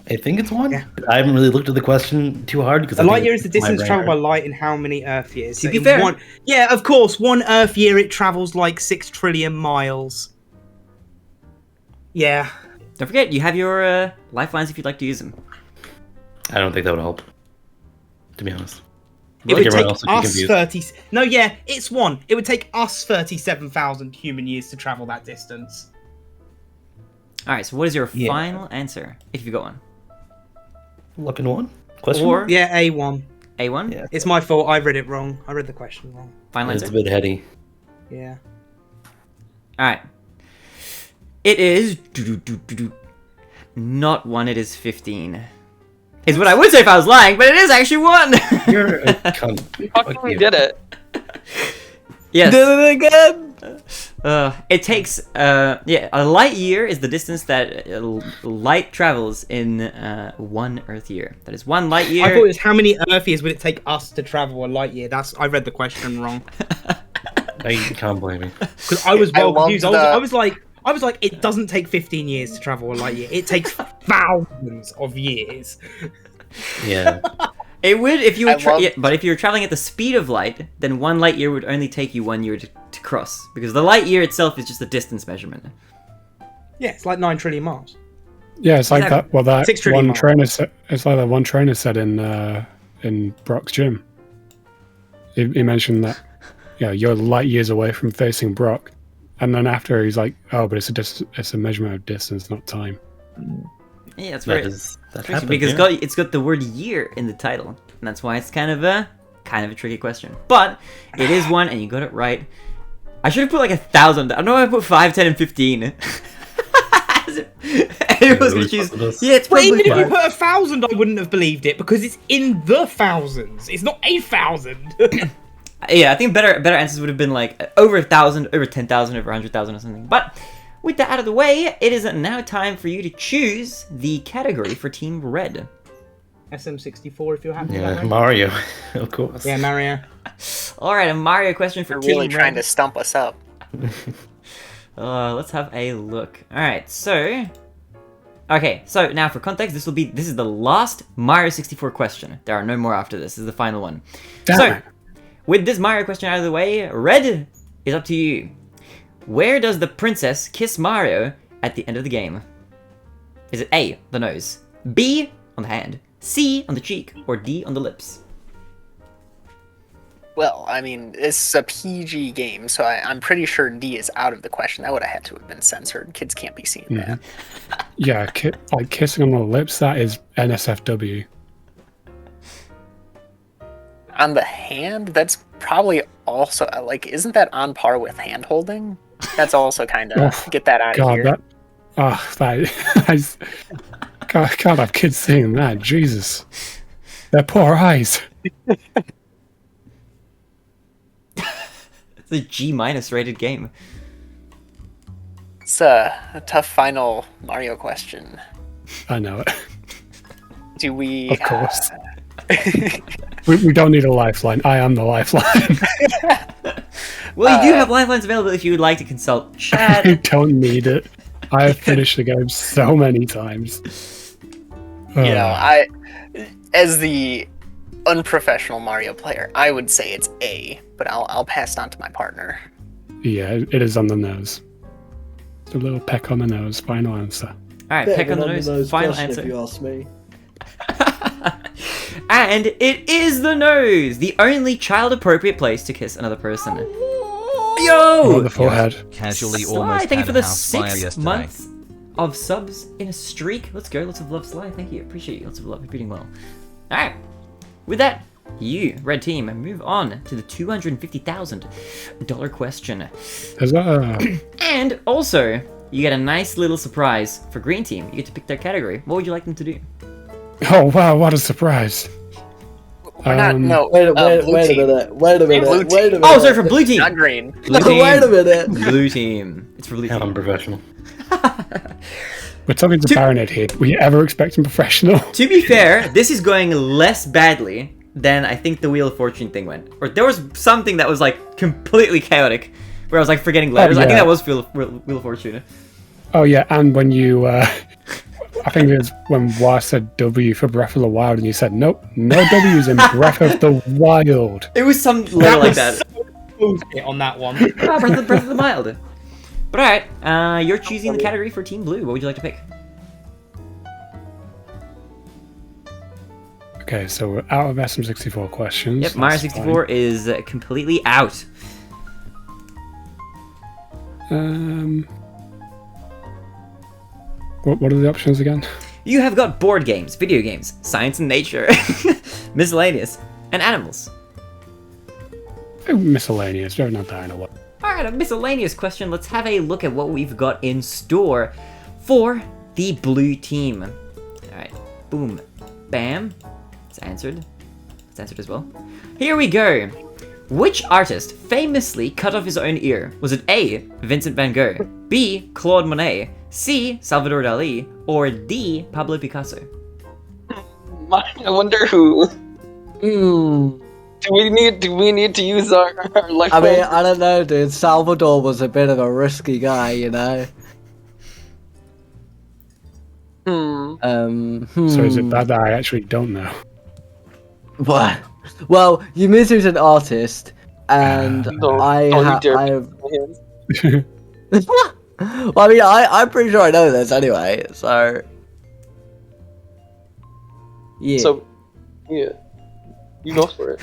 I think it's one. Yeah. I haven't really looked at the question too hard because A light year is the distance traveled by light in how many Earth years? To be in fair- yeah, of course, one Earth year it travels like 6 trillion miles. Yeah. Don't forget, you have your lifelines if you'd like to use them. I don't think that would help. To be honest. It Like would everyone take else would be us confused. 30. No, yeah, it's one. It would take us 37,000 human years to travel that distance. Alright, so what is your Yeah. final answer, if you got one? Luck in one? Question Or mark? Yeah, A1. A1? Yeah. It's my fault. I read it wrong. I read the question wrong. Final It's a answer? bit heady. Yeah. Alright. It is... Not 1, it is 15. Is what I would say if I was lying, but it is actually 1! You're a cunt. Fucking Fuck we you. did it. Yes. Did it again! It takes, a light year is the distance that light travels in 1 Earth year. That is 1 light year. I thought it was how many Earth years would it take us to travel a light year? I read the question wrong. I can't blame me. Because I was well I loved confused. that. I was like, it doesn't take 15 years to travel a light year. It takes thousands of years. Yeah. It would if you were, I love- but if you were traveling at the speed of light, then 1 light year would only take you 1 year to cross, because the light year itself is just a distance measurement. Yeah, it's like 9 trillion miles. Yeah, it's like Yeah, that. Well, that 6 trillion one miles. trainer said. It's like that one trainer said in Brock's gym. He mentioned that, you're light years away from facing Brock, and then after he's like, oh, but it's a measurement of distance, not time. Yeah, that's That right. is that Tricky, happens, because yeah. it's got the word year in the title, and that's why it's kind of a tricky question. But it is 1, and you got it right. I should have put like 1,000. I don't know why I put 5, 10, and 15. Who was gonna choose? Yeah, it's But even probably if you fine. put 1,000, I wouldn't have believed it because it's in the thousands. It's not 1,000. Yeah, I think better answers would have been like over 1,000, over 10,000, over 100,000 or something. But with that out of the way, it is now time for you to choose the category for Team Red. SM64, if you're happy. with Yeah, that, right? Mario, of course. Yeah, Mario. All right, a Mario question for They're Team really trying Red. to stump us up. Let's have a look. All right, so. Okay, so now for context, this is the last Mario 64 question. There are no more after this. This is the final one. Damn So, it. with this Mario question out of the way, Red is up to you. Where does the princess kiss Mario at the end of the game? Is it A, the nose, B, on the hand, C, on the cheek, or D, on the lips? Well, I mean, it's a PG game, so I'm pretty sure D is out of the question. That would have had to have been censored. Kids can't be seeing that. Yeah, like kissing on the lips, that is NSFW. On the hand, that's probably also like, isn't that on par with hand holding? That's also kind of Oh, get that out of God, here. that can't have kids seeing that. Jesus, their poor eyes. It's a G- rated game. It's a tough final Mario question. I know it. Do we? Of course. We don't need a lifeline. I am the lifeline. Well, you do have lifelines available if you would like to consult I chat. don't need it. I have finished the game so many times. You know, as the unprofessional Mario player, I would say it's A, but I'll pass it on to my partner. Yeah, it is on the nose. It's a little peck on the nose. Final answer. All right, peck on the nose. Final answer. If you ask me. And it is the nose, the only child-appropriate place to kiss another person. On Yo! the forehead. Casually Sly, almost thank you had for a the house fire 6 yesterday. months of subs in a streak. Let's go. Lots of love, Sly. Thank you. Appreciate you. Lots of love. You're doing well. All right. With that, you, Red Team, move on to the $250,000 question. Is that And also, you get a nice little surprise for Green Team. You get to pick their category. What would you like them to do? Oh wow! What a surprise. We're not. No. Wait a blue team. minute. Wait a Blue minute. team. Wait a minute. Oh, sorry, for Blue Team. Not green. Blue Team. Wait a minute. Blue Team. It's for Blue I'm Team. professional. We're talking to Barinade here. Were you ever expecting professional? To be fair, this is going less badly than I think the Wheel of Fortune thing went. Or there was something that was like completely chaotic, where I was like forgetting letters. I think yeah. that was Wheel of Fortune. Oh yeah, and when you, I think it was when Wa said W for Breath of the Wild, and you said nope, no W's in Breath of the Wild. It was some letter like that. Bullshit on that one. Ah, Breath of the Wild. But alright, you're choosing the category for Team Blue. What would you like to pick? Okay, so we're out of SM64 questions. Yep, Mario That's 64 is completely out. fine. What are the options again? You have got board games, video games, science and nature, miscellaneous, and animals. Miscellaneous. They're not dying a lot. Alright, a miscellaneous question. Let's have a look at what we've got in store for the blue team. Alright, boom, bam. It's answered. It's answered as well. Here we go. Which artist famously cut off his own ear? Was it A, Vincent van Gogh, B, Claude Monet, C, Salvador Dali, or D, Pablo Picasso? I wonder who. Hmm. Do we need to use our life? I mean, I don't know, dude. Salvador was a bit of a risky guy, you know. Hmm. So is it bad that I actually don't know? What? Well, Yumisu's an artist, and Don't you dare I put my hands. well, I mean, I'm pretty sure I know this anyway. So, yeah. So, yeah, you go for it.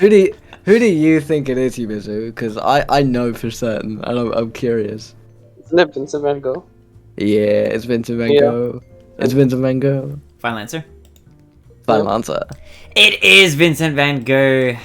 who do you think it is, Yumisu? Because I know for certain, and I'm curious. Isn't it Vincent Van Gogh? Yeah, it's Vincent Van Yeah. Gogh. It's Vincent Van Gogh. Final answer? Final answer. It is Vincent van Gogh.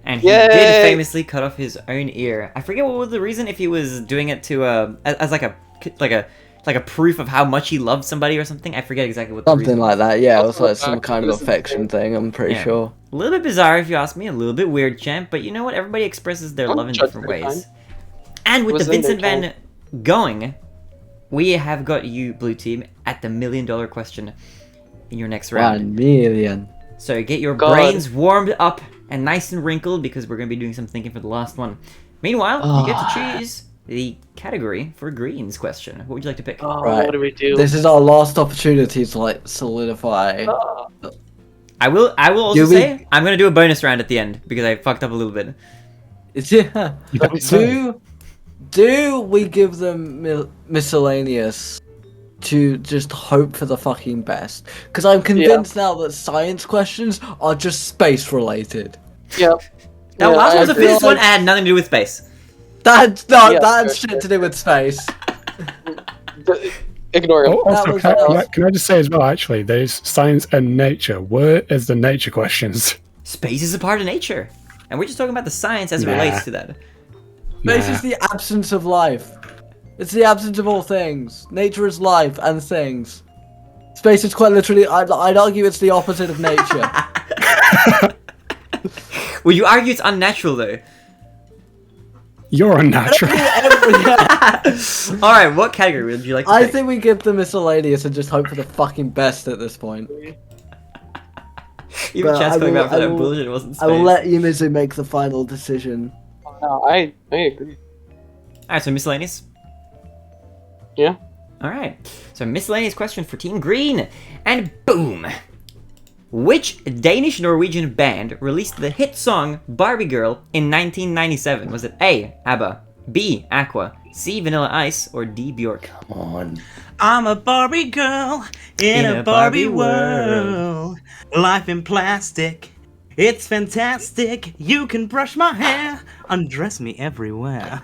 And he Yay! did famously cut off his own ear. I forget what was the reason, if he was doing it to as like a like a proof of how much he loved somebody or something. I forget exactly what the Something reason like that, yeah. It was Also, like some kind of it was affection insane. thing, I'm pretty Yeah. sure. A little bit bizarre if you ask me, a little bit weird, champ, but you know what? Everybody expresses their Don't love in judge different their ways. And with was the in their Vincent Van going, we have got you, Blue Team, at the $1 million question in your next round. 1 million. So get your God. brains warmed up and nice and wrinkled because we're going to be doing some thinking for the last one. Meanwhile, you get to choose the category for Green's question. What would you like to pick? Oh, Right. what do we do? This is our last opportunity to like solidify. I will also Do we- say I'm going to do a bonus round at the end because I fucked up a little bit. Yeah. You don't say. Do we give them miscellaneous to just hope for the fucking best? Because I'm convinced now that science questions are just space related. Yep. That Yeah, last I one was the feel fittest one like- and had nothing to do with space. That's Yeah, that's sure, shit to do with space. Ignore him. Oh, also, That was can I just say as well, actually, there's science and nature. Where is the nature questions? Space is a part of nature. And we're just talking about the science as it Nah. relates to that. Space Nah. is the absence of life. It's the absence of all things. Nature is life and things. Space is quite literally. I'd argue it's the opposite of nature. Well, you argue it's unnatural though. You're unnatural. Alright, what category would you like to I pick? think we give them miscellaneous and just hope for the fucking best at this point. Even but chat's I coming will- back for I that will- bullshit, it wasn't space. I will let Yumizu make the final decision. No, I agree. Alright, so miscellaneous. Yeah. Alright, so miscellaneous question for Team Green. And boom! Which Danish-Norwegian band released the hit song Barbie Girl in 1997? Was it A, ABBA, B, Aqua, C, Vanilla Ice, or D, Bjork? Come on. I'm a Barbie girl in a Barbie world. Life in plastic. It's fantastic. You can brush my hair, undress me everywhere.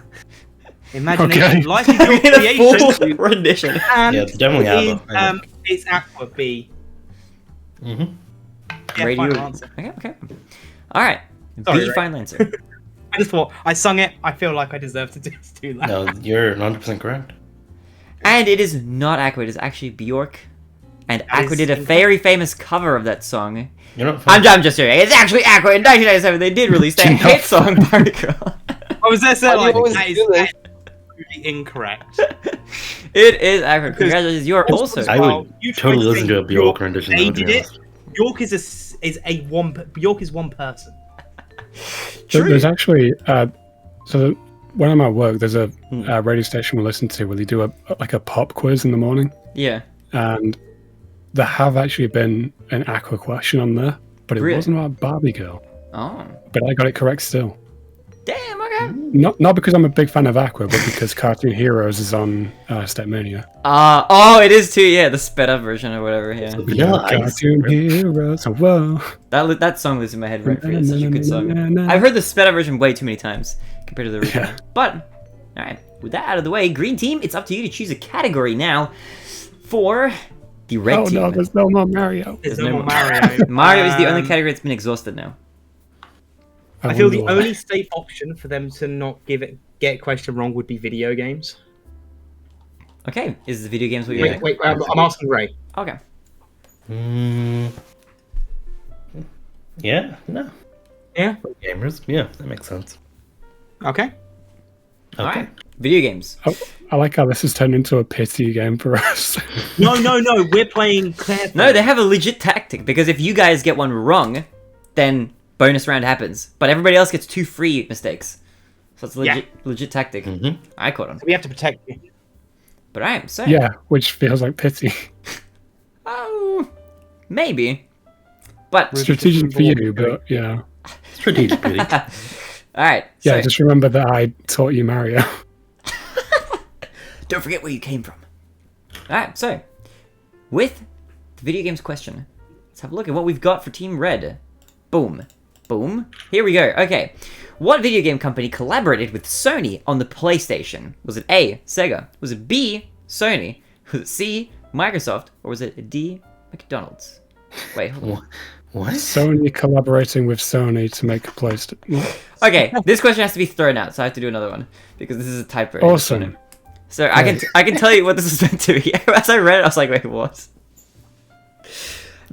Imagination, Okay. life is your In a full creation. rendition. And Yeah, it's definitely it ABBA, I is, it's Aqua B. Mm-hmm. Yeah, Ready final to- answer. Okay. Alright, Sorry, B, Ray. final answer. I just thought I sung it. I feel like I deserve to do that. No, you're 100% correct. And it is not Aqua, it is actually Bjork. And That Aqua is did a incorrect. very famous cover of that song. You're not. I'm just joking. It's actually Aqua. In 1997, they did release that hit song, Barbie Girl. I was there saying Why do you like always that is do this? absolutely incorrect. It is Aqua. Congratulations, you are also. I would you tried totally to listen say to a Bjork rendition. They though, to did be it. honest. Bjork is one person. There's actually when I'm at work, there's a radio station we listen to where they do a pop quiz in the morning, Yeah. and there have actually been an Aqua question on there, but it Really? wasn't about Barbie Girl. Oh. But I got it correct still. Damn, okay. Not because I'm a big fan of Aqua, but because Cartoon Heroes is on Stepmania. Oh, it is too, yeah, the sped up version or whatever, yeah. So Vanilla Ice. Cartoon Heroes, whoa. That song lives in my head right for It's such a good song. I've heard the sped up version way too many times compared to the original. Yeah. But, alright, with that out of the way, Green Team, it's up to you to choose a category now for the Red Oh Team. no, there's no more Mario. There's There's no no more Mario. Mario is the only Um, category that's been exhausted now. I feel the wonder why. only safe option for them to not get a question wrong would be video games. Okay, is the video games what you Wait, I'm asking Ray. Okay. Mm, yeah, no. Yeah. For gamers, yeah, that makes sense. Okay. Okay. Alright. Video games. I like how this has turned into a pity game for us. No. We're playing carefully. No, they have a legit tactic because if you guys get one wrong, then bonus round happens. But everybody else gets 2 free mistakes. So it's a legit tactic. Mm-hmm. I caught on. We have to protect you. But alright, so Yeah, which feels like pity. oh, maybe. But Strategic for you, but yeah. Strategic beauty. alright, Yeah, so just remember that I taught you Mario. don't forget where you came from. Alright, so with the video games question, let's have a look at what we've got for Team Red. Boom. Boom. Here we go. Okay. What video game company collaborated with Sony on the PlayStation? Was it A, Sega? Was it B, Sony? Was it C, Microsoft? Or was it D, McDonald's? Wait, hold on. What? Sony collaborating with Sony to make a PlayStation. Okay, this question has to be thrown out, so I have to do another one. Because this is a typo. Awesome. So I can tell you what this is meant to be. As I read it, I was like, wait, what?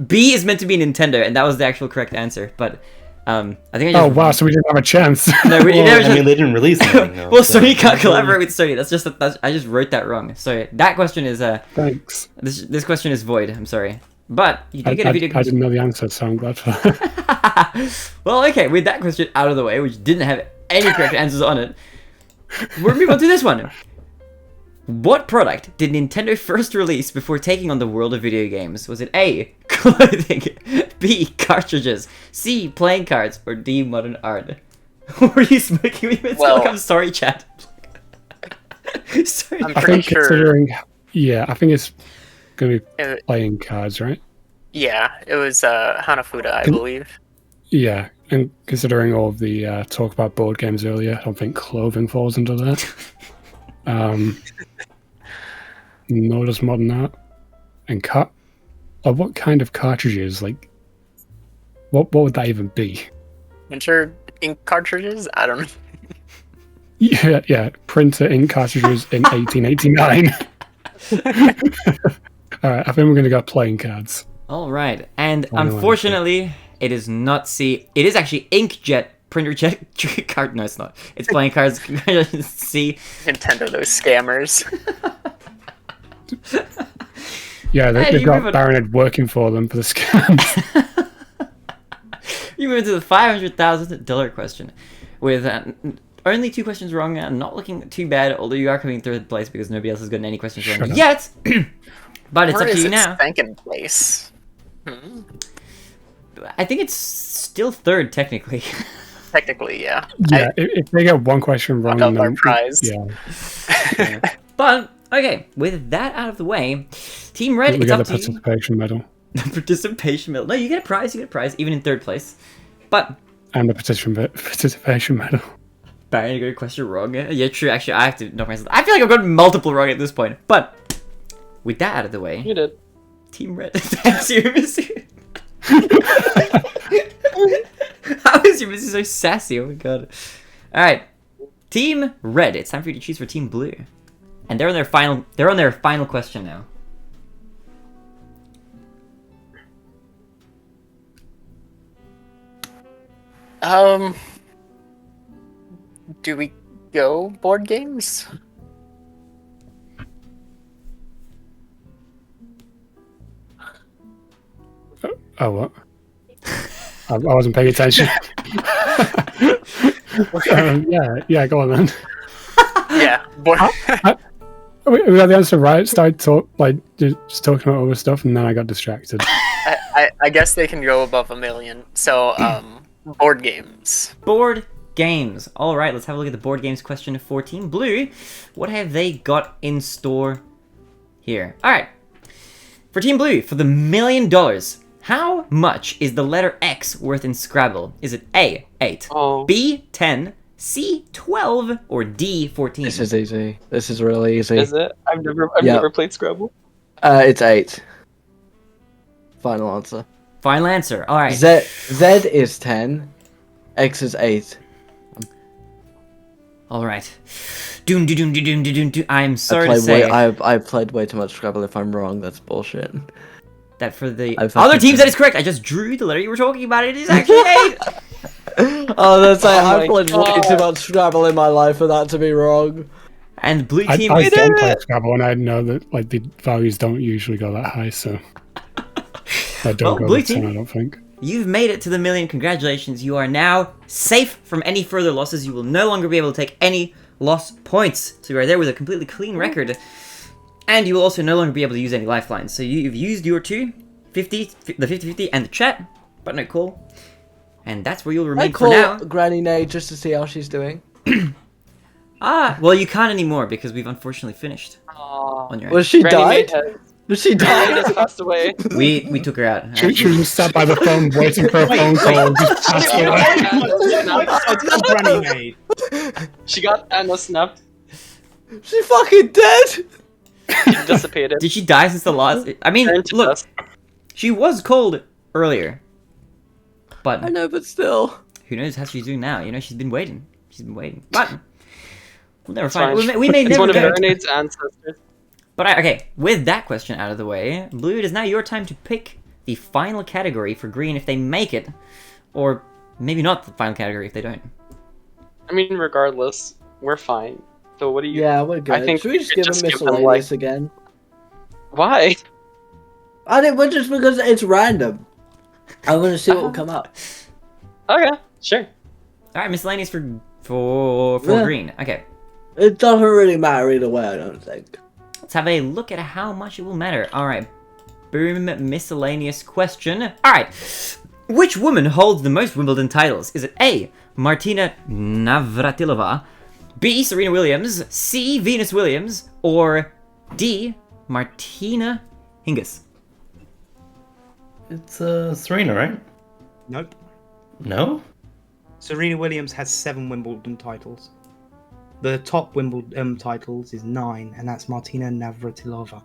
B is meant to be Nintendo, and that was the actual correct answer. But I think I just... Oh wow, so we didn't have a chance. No, we Well, never. I mean, they didn't release anything. Though, Well, so- Sony can't collaborate with Sony. That's just I just wrote that wrong. So that question is Thanks. this question is void. I'm sorry, but you do get a video I question. didn't know the answer, so I'm glad for that. Well, okay, with that question out of the way, which didn't have any correct answers on it, we're moving on to this one. What product did Nintendo first release before taking on the world of video games? Was it A, clothing, B, cartridges, C, playing cards, or D, modern art? Were you smoking me? Well- I'm sorry, chat. Sorry. I'm I pretty think sure. considering, yeah, I think it's gonna be It, playing cards, right? yeah, it was Hanafuda, I believe. Yeah, and considering all of the talk about board games earlier, I don't think clothing falls into that. Nor does modern art. And what kind of cartridges? Like, what would that even be? Winter ink cartridges? I don't know. Yeah, printer ink cartridges in 1889. All right, I think we're gonna go playing cards. All right, and Oh, no, unfortunately, it is not C. It is actually inkjet printer jet card. No, it's not. It's playing cards. C. Nintendo, those scammers. Yeah, Hey, they've you got move on. Barinade working for them for the scams. You move to the $500,000 question, with only 2 questions wrong and not looking too bad. Although you are coming in third place because nobody else has gotten any questions wrong Shut up. yet. But it's Or up to is you it now. second place? Hmm. I think it's still third technically. Technically, yeah. Yeah, if they get one question wrong, Fuck up our then prize. yeah, But okay, with that out of the way, Team Red, we it's get up the to you. participation medal Participation medal. No, you get a prize. You get a prize, even in third place. But and the participation medal. Barry, you got a question wrong. Yeah, true. Actually, I have to knock myself. I feel like I've got multiple wrong at this point. But with that out of the way, You did. Team Red. Thanks, you, Missy. How is your Missy so sassy? Oh my god. All right, Team Red. It's time for you to choose for Team Blue, and they're on their final. They're on their final question now. Do we go board games? Oh, what? I wasn't paying attention. Yeah, go on then. Yeah, board. We got the answer right. Started just talking about other stuff, and then I got distracted. I guess they can go above 1 million. So, board games. Board games. All right, let's have a look at the board games question for Team Blue. What have they got in store here? All right. For Team Blue, for the $1 million, how much is the letter X worth in Scrabble? Is it A, 8, Oh. B, 10, C, 12, or D, 14? This is easy. This is really easy. Is it? I've Yeah. never played Scrabble. It's 8. Final answer. Final answer. All right. Z is 10. X is 8. All right. Doom, doom, doom, doom, doom, doom. I'm I sorry to played say I played way too much Scrabble. If I'm wrong, that's bullshit. that for the I've other fucking teams, said- that is correct. I just drew the letter you were talking about. It is actually 8. Oh, that's like, Oh I've my played way God. too much Scrabble in my life for that to be wrong. And blue I team. don't play Scrabble, and I know that the values don't usually go that high, so I Well, don't go blue to 10, team. I don't think. You've made it to the million. Congratulations. You are now safe from any further losses. You will no longer be able to take any loss points. So you are there with a completely clean record. And you will also no longer be able to use any lifelines. So you've used your 2, 50, the 50-50, and the chat. But no call. And that's where you'll I remain for call now. Granny Nade just to see how she's doing. Well, you can't anymore because we've unfortunately finished Aw. on your Was end. she Granny died? Maid Was she Granny died? has passed away. We took her out. She was just sat by the phone waiting for a phone call and just passed away. Granny Maid. She got Anna snapped. She fucking dead. She dissipated. Did she die since the last? I mean, Turned to look, dust. she was cold earlier. But I know, but still. who knows how she's doing now? You know, she's been waiting. She's been waiting. But We'll never It's find. fine. We may It's never one of know. Barinade's ancestors. But okay, with that question out of the way, Blue, it is now your time to pick the final category for Green if they make it, or maybe not the final category if they don't. I mean, regardless, we're fine. So what do you? Yeah, we're good. I think Should we just we give could him just give them, miscellaneous like- again? Why? I think we're just because it's random. I'm gonna see what will come up. Okay, sure. All right, miscellaneous for Yeah. Green. Okay, It doesn't really matter either way, I don't think. let's have a look at how much it will matter. All right, boom, miscellaneous question. All right, which woman holds the most Wimbledon titles? Is it A, Martina Navratilova, B, Serena Williams, C, Venus Williams, or D, Martina Hingis? It's Serena, right? Nope. No? Serena Williams has 7 Wimbledon titles. The top Wimbledon titles is 9, and that's Martina Navratilova.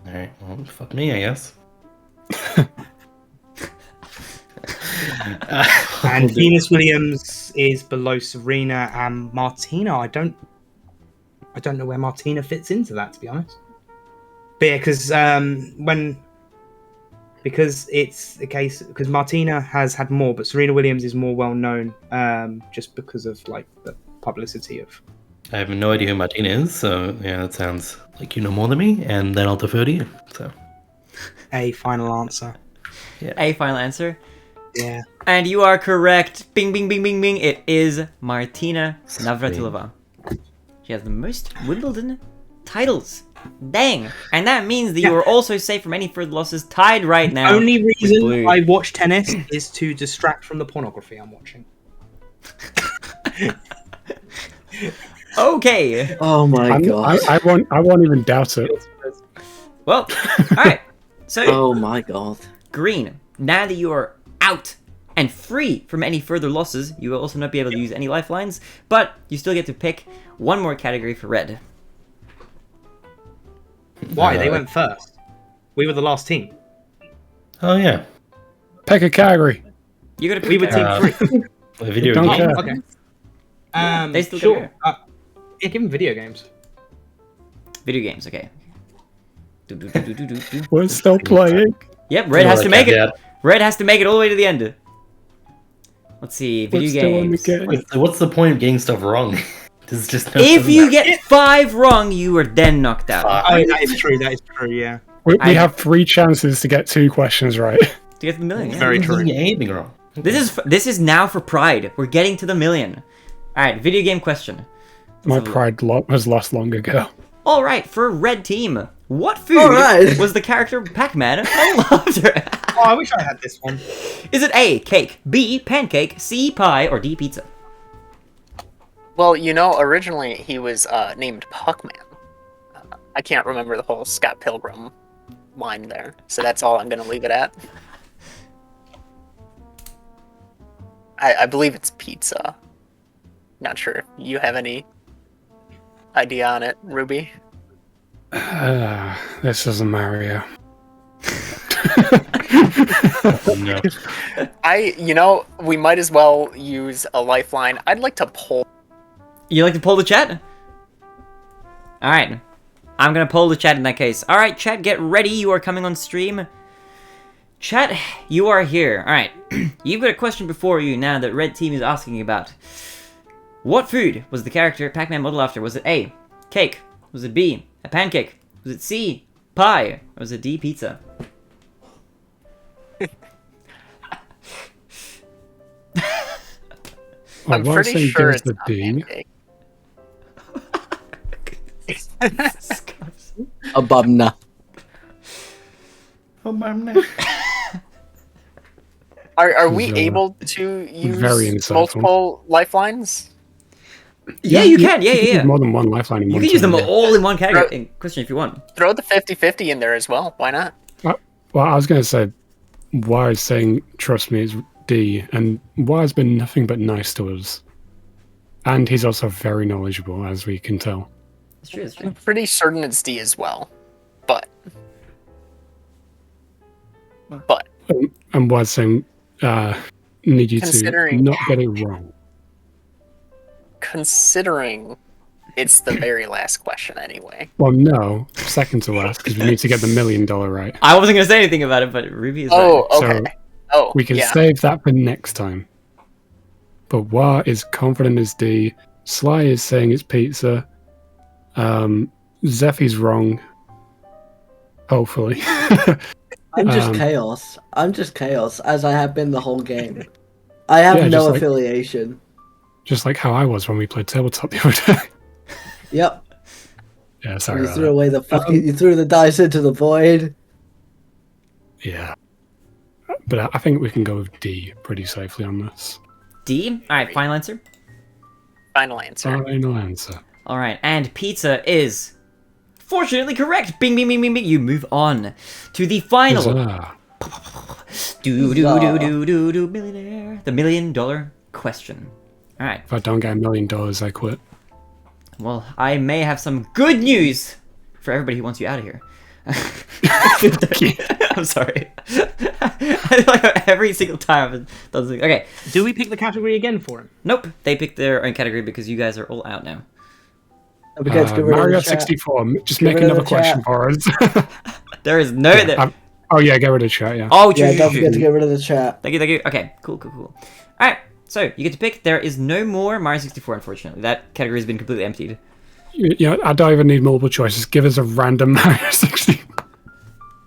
Alright, well, fuck me, I guess. And Venus Williams is below Serena and Martina. I don't know where Martina fits into that, to be honest. But yeah, because it's the case because Martina has had more, but Serena Williams is more well known just because of like the publicity of. I have no idea who Martina is, so yeah, that sounds like you know more than me, and then I'll defer to you. So A final answer. A final answer. Yeah. And you are correct. Bing, bing, bing, bing, bing. It is Martina Navratilova. She has the most Wimbledon titles. Dang. And that means that you are also safe from any further losses, tied right now. Only with reason Blue. I watch tennis is to distract from the pornography I'm watching. Okay. Oh my god. I won't even doubt it. Well, alright. So, Oh my god. Green, now that you are out and free from any further losses, you will also not be able to use any lifelines, but you still get to pick one more category for Red. Why? They went first. We were the last team. oh yeah, Pick a category. You gotta pick We were a category. team 3. a video Don't game. care. Okay. They still sure. Yeah, give them video games. Video games, okay. Do. We're still playing. Yep, Red has to make it. Yeah. Red has to make it all the way to the end. Let's see, video We're still on the games. game. What's the point of getting stuff wrong? There's just no If you get 5 wrong, you are then knocked out. Oh, that is true. That is true. Yeah. We I- have 3 chances to get 2 questions right. To get to the million. Yeah. Very true. anything wrong. This is now for Pride. We're getting to the million. All right, video game question. My pride has lost long ago. All right, for Red Team, what food All right. was the character Pac-Man after? Oh, I wish I had this one. Is it A, cake, B, pancake, C, pie, or D, pizza? Well, you know, originally he was named Puckman. I can't remember the whole Scott Pilgrim line there, so that's all I'm going to leave it at. I believe it's pizza. Not sure if you have any idea on it, Ruby. This isn't Mario. No. We might as well use a lifeline. I'd like to poll. You like to poll the chat? All right, I'm gonna poll the chat in that case. All right, chat, get ready. You are coming on stream. Chat, you are here. All right, you've got a question before you now that Red Team is asking about. What food was the character Pac-Man modeled after? Was it A, cake? Was it B, a pancake? Was it C, pie? Or was it D, pizza? I'm what pretty saying sure gives it's the not D? pancake. A bumna. Oh, my Are we Is, able to use very insightful. multiple lifelines? Yeah, you can. You Yeah. use more than one lifeline in You one can use them turn. all in one category. In question if you want. Throw the 50-50 in there as well. Why not? Well, I was going to say, why is saying trust me is D, and why has been nothing but nice to us. And he's also very knowledgeable, as we can tell. It's true. It's I'm true. pretty certain it's D as well. But And why saying need you to Considering- not get it wrong. considering it's the very last question anyway. Well, no, second to last because we need to get the $1 million right. I wasn't gonna say anything about it, but Ruby is Oh, right. okay. Oh, We can yeah. save that for next time. But Wah is confident as D. Sly is saying it's pizza. Zeffy's wrong. Hopefully. I'm just chaos. I'm just chaos, as I have been the whole game. I have Yeah, no just like- affiliation. Just like how I was when we played tabletop the other day. Yep. Yeah, sorry You about threw that. away the fucking. You threw the dice into the void. Yeah. But I think we can go with D pretty safely on this. D. All right, final answer. Final answer. Final answer. All right, and pizza is fortunately correct. Bing, bing, bing, bing, bing. You move on to the final. Huzzah. Do millionaire. The $1 million question. All right. If I don't get $1 million, I quit. Well, I may have some good news for everybody who wants you out of here. I'm sorry. I like every single time it does. Okay. Do we pick the category again for him? Nope. They picked their own category because you guys are all out now. Okay, let's get rid of Mario the chat. 64. Just Get make rid of another the question chat. for us. There is no. Oh yeah, get rid of chat. Yeah. Oh, Yeah, true, don't true, forget true. to get rid of the chat. Thank you, thank you. Okay, cool. All right, so you get to pick. There is no more Mario 64, unfortunately. That category has been completely emptied. Yeah, I don't even need multiple choices. Give us a random Mario 64.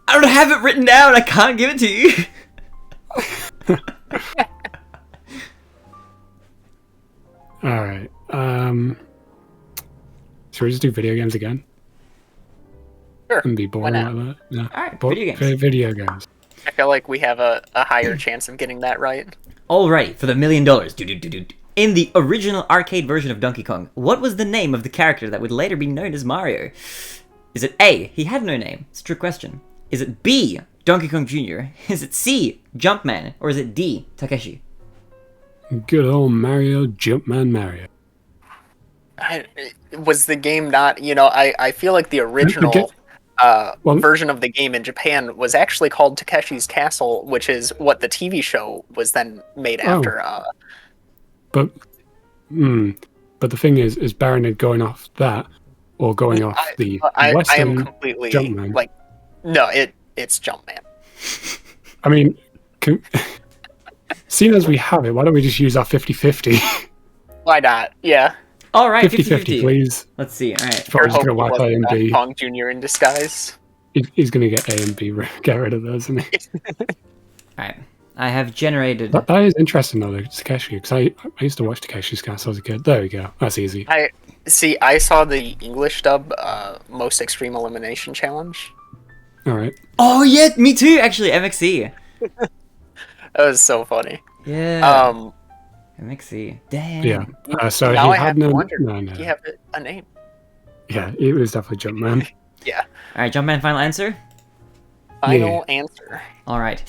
I don't have it written down. I can't give it to you. All right. Should we just do video games again? Sure. And be boring Why not? like that? Yeah. All right, But video games. Video games. I feel like we have a higher chance of getting that right. Alrighty, for the $1 million. In the original arcade version of Donkey Kong, what was the name of the character that would later be known as Mario? Is it A, he had no name? It's a trick question. Is it B, Donkey Kong Jr.? Is it C, Jumpman? Or is it D, Takeshi? Good old Mario, Jumpman Mario. Was the game not? I feel like the original version of the game in Japan was actually called Takeshi's Castle, which is what the TV show was then made after. But the thing is Barinade going off that or going off the I Western am completely Jumpman? like, no, it's Jumpman. I mean, seeing as we have it, why don't we just use our 50-50? Why not? Yeah. Alright, 50-50, please. Let's see, alright. Probably just Hope gonna it wipe A wasn't and B. Kong Jr. in disguise. He's gonna get A and B. Get rid of those, isn't he? Alright. I have generated... That is interesting though, Takeshi, because I used to watch Takeshi's Castle as a kid. There we go. That's easy. I saw the English dub Most Extreme Elimination Challenge. All right. Oh yeah, me too, actually, MXC. That was so funny. Yeah. MXC. Damn. Yeah. So Now he I have had to no. wonder, No. do you have a name? Yeah, it was definitely Jumpman. Yeah. Alright, Jumpman, final answer? Final answer. Alright.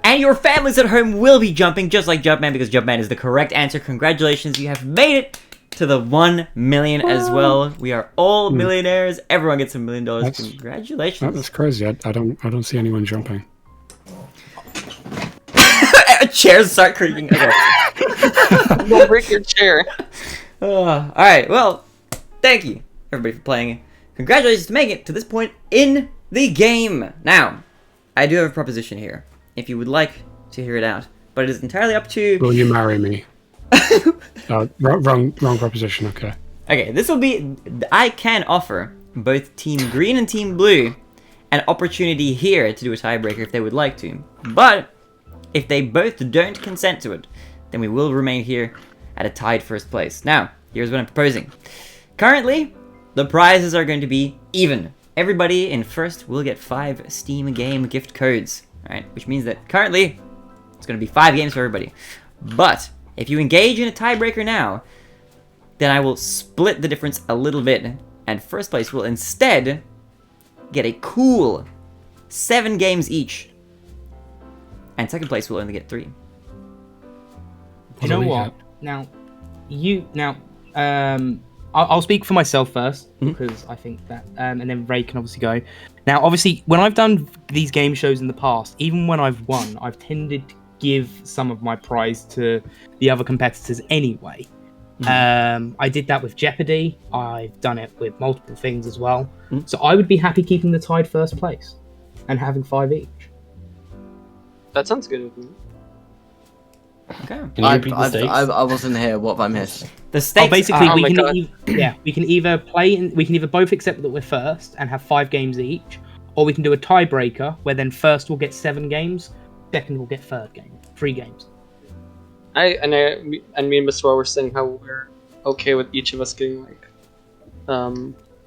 And your families at home will be jumping just like Jumpman because Jumpman is the correct answer. Congratulations, you have made it to the 1 million as well. We are all millionaires. Everyone gets $1 million. Congratulations. That's crazy. I don't see anyone jumping. Chairs start creaking. Okay. Don't break your chair. Alright, well, thank you, everybody, for playing. Congratulations to making it to this point in the game. Now, I do have a proposition here, if you would like to hear it out, but it is entirely up to... Will you marry me? Wrong proposition. Okay. Okay, this will be... I can offer both Team Green and Team Blue an opportunity here to do a tiebreaker if they would like to. But if they both don't consent to it, then we will remain here at a tied first place. Now, here's what I'm proposing. Currently, the prizes are going to be even. Everybody in first will get 5 Steam game gift codes. Alright, which means that currently, it's going to be 5 games for everybody. But if you engage in a tiebreaker now, then I will split the difference a little bit, and first place will instead get a cool 7 games each, and second place will only get 3. You know what? I'll speak for myself first because I think that, and then Ray can obviously go. Now, obviously, when I've done these game shows in the past, even when I've won, I've tended to give some of my prize to the other competitors anyway. I did that with Jeopardy. I've done it with multiple things as well. So I would be happy keeping the tied first place and having 5 each. That sounds good with me. Okay. Can you repeat the stakes? I wasn't here. What have I missed? The stakes basically, are... we can either play. We can either both accept that we're first and have 5 games each, or we can do a tiebreaker where then first will get 7 games, second will get 3 games. Me and Mr. were saying how we're okay with each of us getting like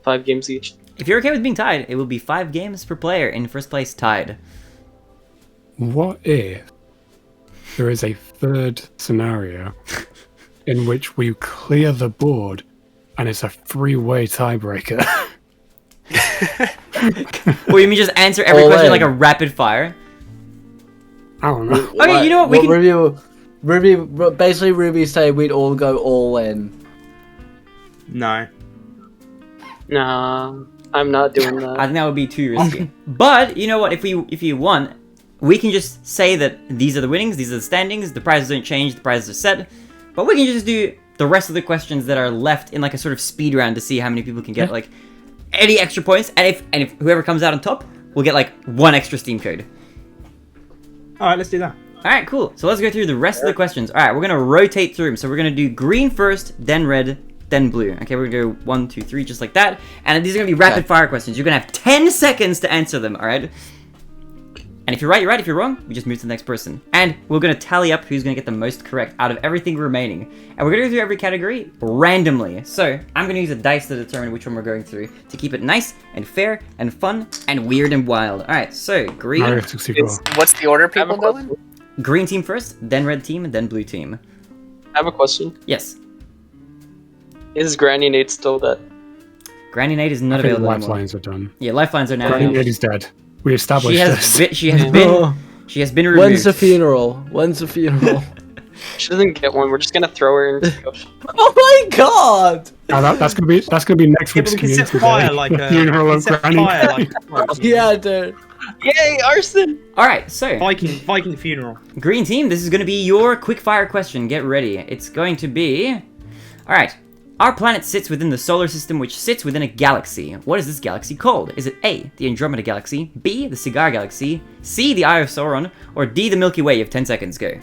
5 games each. If you're okay with being tied, it will be 5 games per player in first place tied. What if there is a third scenario in which we clear the board and it's a 3-way tiebreaker? Or you mean just answer every All question in. like a rapid fire? I don't know. Okay, you know what? We can... Basically, Ruby say we'd all go all in. No. Nah, I'm not doing I that. think that would be too risky. But you know what? If you want, we can just say that these are the winnings, these are the standings, the prizes don't change, the prizes are set. But we can just do the rest of the questions that are left in like a sort of speed round to see how many people can get like any extra points. And if whoever comes out on top will get like 1 extra Steam code. All right, let's do that. All right, cool. So let's go through the rest of the questions. All right, we're gonna rotate through them. So we're gonna do green first, then red, then blue. Okay, we're gonna go 1, 2, 3, just like that. And these are gonna be rapid fire questions. You're gonna have 10 seconds to answer them. All right. And if you're right, you're right. If you're wrong, we just move to the next person. And we're gonna tally up who's gonna get the most correct out of everything remaining. And we're gonna go through every category randomly. So I'm gonna use a dice to determine which one we're going through to keep it nice and fair and fun and weird and wild. All right. So green. Mario 64. What's the order people go in? Green team first, then red team, and then blue team. I have a question. Yes. Is Granny Nate still dead? Granny Nate is not I think available anymore. lifelines are done. Yeah, lifelines are now. Granny Nate is dead. We established She has been removed. When's the funeral? When's the funeral? She doesn't get one. We're just gonna throw her into the ocean. Oh my god! That's gonna be next Yeah, week's but we can set community fire day. like The a. funeral we can of set Granny fire Nate. like. Yeah, dude. Yay, arson! All right, so Viking funeral. green team, this is going to be your quick fire question. Get ready. It's going to be, all right. Our planet sits within the solar system, which sits within a galaxy. What is this galaxy called? Is it A, the Andromeda Galaxy, B, the Cigar Galaxy, C, the Eye of Sauron, or D, the Milky Way? You have 10 seconds. Go.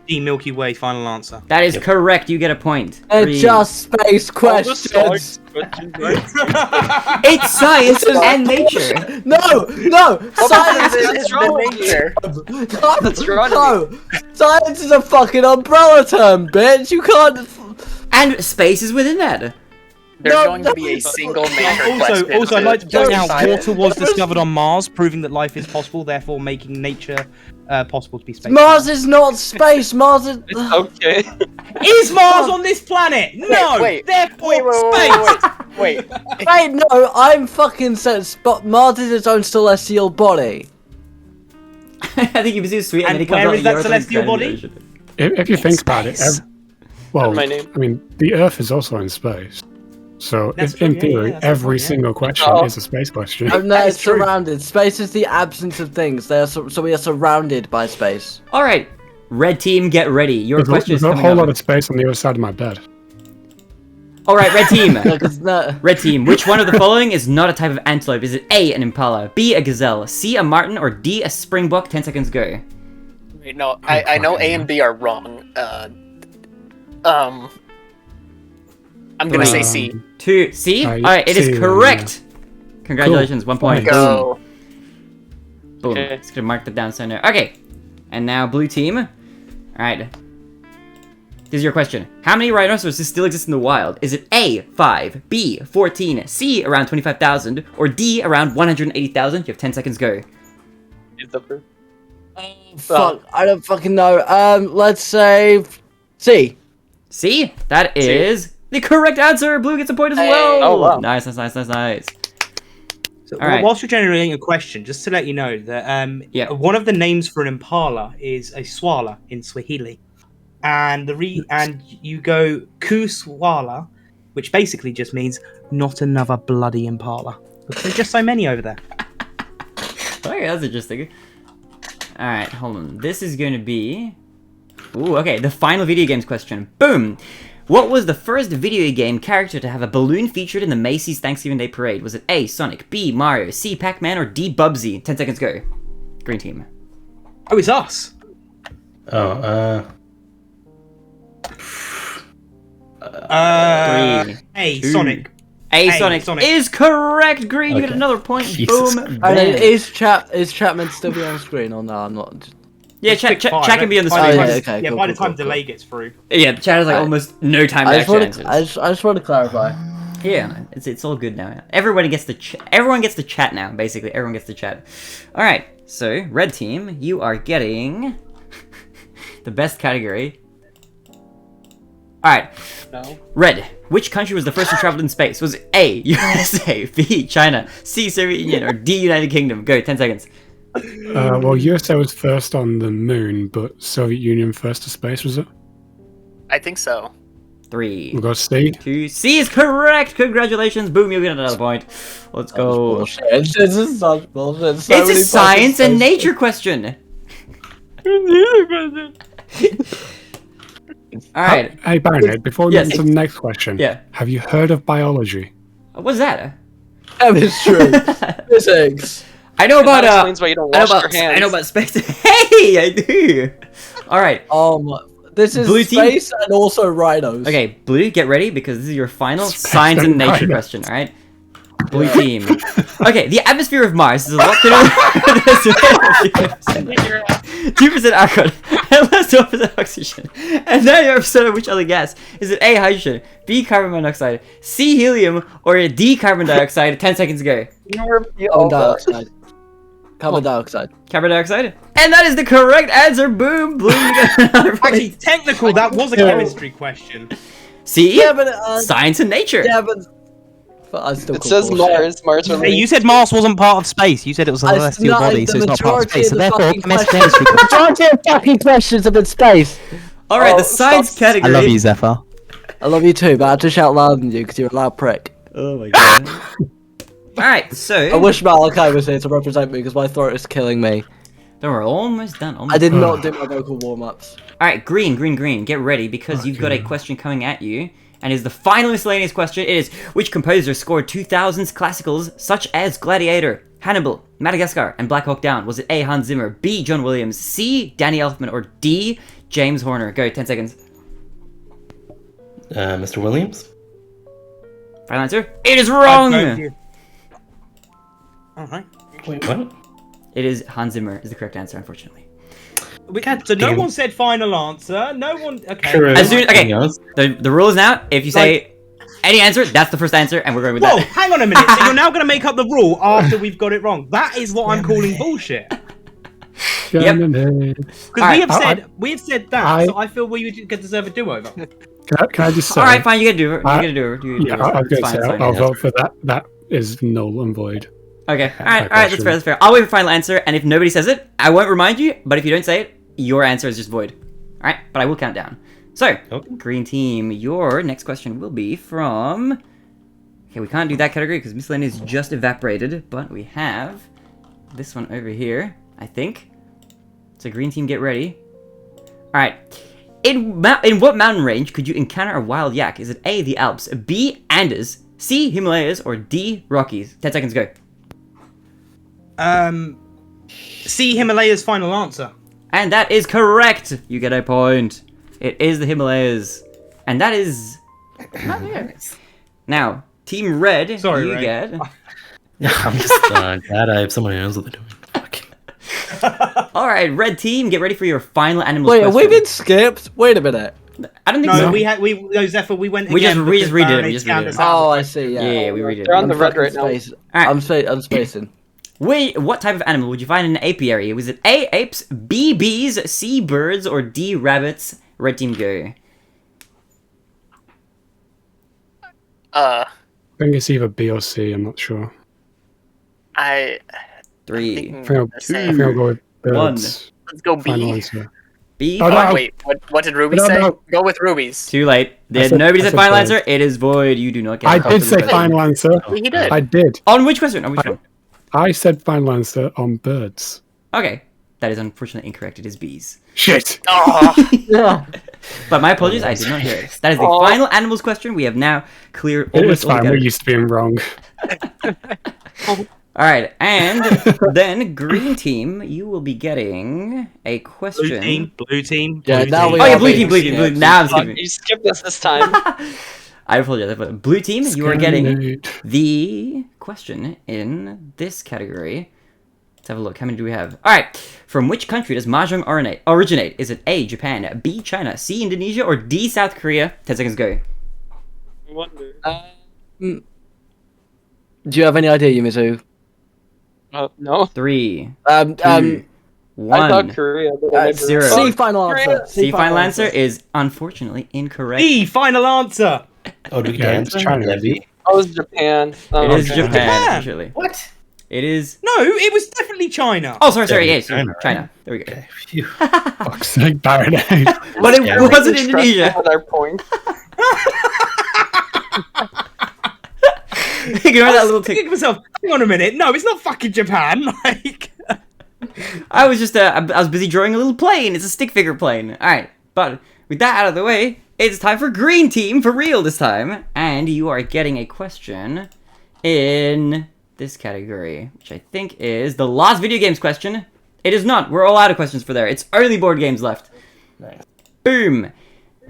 The Milky Way. Final answer. That is correct. You get a point. They're 3. just space questions. It's science and nature. No, science is the nature. That's right. No, science is a fucking umbrella term, bitch. You can't. And space is within that. There's No, going to be a single nature Also, question. I'd like to point out Science. water was discovered on Mars, proving that life is possible, therefore making nature possible to be space. Mars is not space. Mars is. Okay. Is Mars on this planet? No. Wait, Therefore, space. wait. Wait, no, I'm fucking sense. But Mars is its own celestial body. I think he was too sweet. And then he comes where out is the that Earth celestial and body? Grand Ocean. If you think about it, well, My name. I mean, the Earth is also in space. So, That's if, true, in yeah, theory, that's a every point, yeah. single question Oh. is a space question. Oh, no, That is it's true. surrounded. Space is the absence of things. They are so we are surrounded by space. All right, red team, get ready. Your There's question is a coming whole up. lot of space on the other side of my bed. All right, red team. Like, it's not. Red team, which one of the following is not a type of antelope? Is it A, an impala, B, a gazelle, C, a marten, or D, a springbok? 10 seconds go. Wait, no, I know A and B are wrong. I'm gonna say C. 2, C? Uh, All right, it is C, correct. Congratulations, 1 point. Go. Boom. Okay. Just gonna mark that down center. Okay, and now blue team. All right. This is your question. How many rhinoceroses still exist in the wild? Is it A, 5, B, 14, C, around 25,000, or D, around 180,000? You have 10 seconds, go. It's up for- Fuck, I don't fucking know. Let's say C. C? That is the correct answer. Blue gets a point as well. Oh, wow. Nice. So, All right. whilst you're generating a question, just to let you know that Yeah. one of the names for an impala is a swala in Swahili, and and you go kuswala, which basically just means not another bloody impala. Because there's just so many over there. Okay, that's interesting. Alright, hold on. This is going to be... Ooh, okay, the final video games question. Boom! What was the first video game character to have a balloon featured in the Macy's Thanksgiving Day Parade? Was it A, Sonic, B, Mario, C, Pac-Man, or D, Bubsy? 10 seconds go. Green team. Oh, it's us. Oh, Three, Hey, two. Sonic. A, Hey, Sonic, Sonic. is correct. Green, you get Okay. another point. Jesus Boom. And then Bam. is chat meant to still be on screen or no? I'm not. Yeah, Just click chat five. can be on the By screen. time- yeah, okay, yeah, cool, by the cool, time cool, delay gets through. Yeah, chat has like I- almost no time to I just actually want answer. to. I just want to clarify. Yeah, it's all good now. Everyone gets to everyone gets to chat now. Basically, everyone gets to chat. All right, so red team, you are getting the best category. All right, No. red. Which country was the first to travel in space? Was it A, USA, B, China, C, Soviet Union, or D, United Kingdom? Go, 10 seconds. Well, USA was first on the moon, but Soviet Union first to space, was it? I think so. 3, We'll go C. 2, C is correct. Congratulations, boom, you get another point. Let's go. Bullshit. This is such bullshit. So It's a many science fucking and space- nature question. All right. Hey, Barinade, before we Yes. get into the next question, Yeah. have you heard of biology? What's that? Chemistry, physics. I know about That explains why you don't I know wash about your hands. I know about space. Hey, I do. All right. This is Blue team? space and also rhinos. Okay, Blue, get ready because this is your final Space science and nature rhino. question. All right. Blue team. Okay, the atmosphere of Mars is a lot thinner. 2% argon, and less 2% oxygen, and 99% of which other gas? Is it A, hydrogen, B, carbon monoxide, C, helium, or D, carbon dioxide? 10 seconds ago. Carbon dioxide. Carbon dioxide. Carbon dioxide? And that is the correct answer. Boom, Blue. You get another point. Actually, technical, that was a chemistry question. See? Yeah, but Science and nature. yeah, but I still It call says bullshit. Mars. Mars Hey, related. you said Mars wasn't part of space. You said it was a I- celestial no, body, so the it's not part of majority space. So the therefore, fucking chemistry. majority of fucking questions have been space. All right, Oh, the science stop. I category. love you, Zephyr. I love you too, but I have to shout louder than you because you're a loud prick. Oh my god. All right, so I wish Malachi was here to represent me because my throat is killing me. then we're almost done. Almost I did done. not do my vocal warm-ups. All right, green. Get ready because you've got a question coming at you, and is the final miscellaneous question. It is: which composer scored 2000s classicals such as Gladiator, Hannibal, Madagascar, and Black Hawk Down? Was it A, Hans Zimmer, B, John Williams, C, Danny Elfman, or D, James Horner? Go, 10 seconds. Mr. Williams? Final answer? It is wrong. Alright. Wait, what? It is Hans Zimmer is the correct answer, unfortunately. So no Damn. one said final answer. No one. Okay. Sure. As soon- okay. Yes. The rule is now: if you say any answer, that's the first answer, and we're going with Whoa, that. hang on a minute. So you're now going to make up the rule after we've got it wrong. That is what I'm calling bullshit. Yep. Can Because Alright. we have said that, I- so I feel we would deserve a do-over. I just say? All right, fine. You get to do it. You I- get to do it. You Yeah, do it. I was It's going to fine, say, it's fine. I'll vote for that. That is null and void. Okay. All right. question. That's fair. I'll wait for final answer, and if nobody says it, I won't remind you. But if you don't say it, your answer is just void. All right. But I will count down. So, Okay. green team, your next question will be from. Okay, we can't do that category because miscellaneous just evaporated, but we have this one over here, I think. So, green team, get ready. All right. In what mountain range could you encounter a wild yak? Is it A, the Alps, B, Andes, C, Himalayas, or D, Rockies? 10 seconds, go. C, Himalaya's final answer. And that is correct. You get a point. It is the Himalayas. And that is not there. Now, Team Red, Sorry, you Ray. get... I'm just glad I have someone who knows what they're doing. Fuck. Alright, Red Team, get ready for your final animal Wait, question. have we been skipped? Wait a minute. I don't think No, so. Zephyr, we went We just- again we just because redid it, Barinade we just scammed redid us it. out of Oh, the I question. see. Yeah, we redid it. They're on the I'm red fucking right now. spacing. Alright. I'm spacing. Wait, what type of animal would you find in an apiary? Was it A, apes, B, bees, C, birds, or D, rabbits? Red Team, go. I think it's either B or C. I'm not sure. I 3, think I think I'll, the I same. think I'll go with birds. Let's go Final B. answer. B. Oh, no. Oh, wait, what did Ruby No, say? no. Go with Ruby's. Too late. said- Nobody I said said final birds. answer. It is void. You do not get I a did point for say the question. final answer. He did. I did. On which question? On which one? I said final answer on birds. Okay. That is unfortunately incorrect. It is bees. Shit. Oh, Yeah. But my apologies, I did not hear it. That is the Aw. final animals question. We have now cleared It's almost all the fine. We're categories. used to being wrong. All right, and then green team, you will be getting a question. Blue team. Yeah, blue now team. we Oh yeah, are blue team, blue being team, blue. skipped. Now I'm Fuck, skipping. you skipped this time. I apologize. But blue team, you are getting Discriminate. the question in this category. Let's have a look. How many do we have? All right. From which country does mahjong originate? Is it A, Japan, B, China, C, Indonesia, or D, South Korea? 10 seconds go. I wonder. Do you have any idea, Yumizu? No. 3, Um, 2, um, I thought 1. Korea. But I never- 0. C final Korea. answer. C, final answer is unfortunately incorrect. B, final answer. Oh, do we Yeah, dance? it's China. Yeah, B. Oh, it's Japan. Oh, It is okay. Japan, Japan. actually. What? It is. No, it was definitely China. Oh, sorry. Yeah, Yes, China, China. right? There we go. Okay. Phew. Fuck's sake, Barinade. But it Yeah, wasn't Trust Indonesia. With our point. Ignore that little I was thinking tick. to myself, hang on a minute. No, it's not fucking Japan. Like, I was just, I was busy drawing a little plane. It's a stick figure plane. Alright, but with that out of the way, it's time for green team for real this time. And you are getting a question in this category, which I think is the last video games question. It is not. We're all out of questions for there. It's only board games left. Nice. Boom.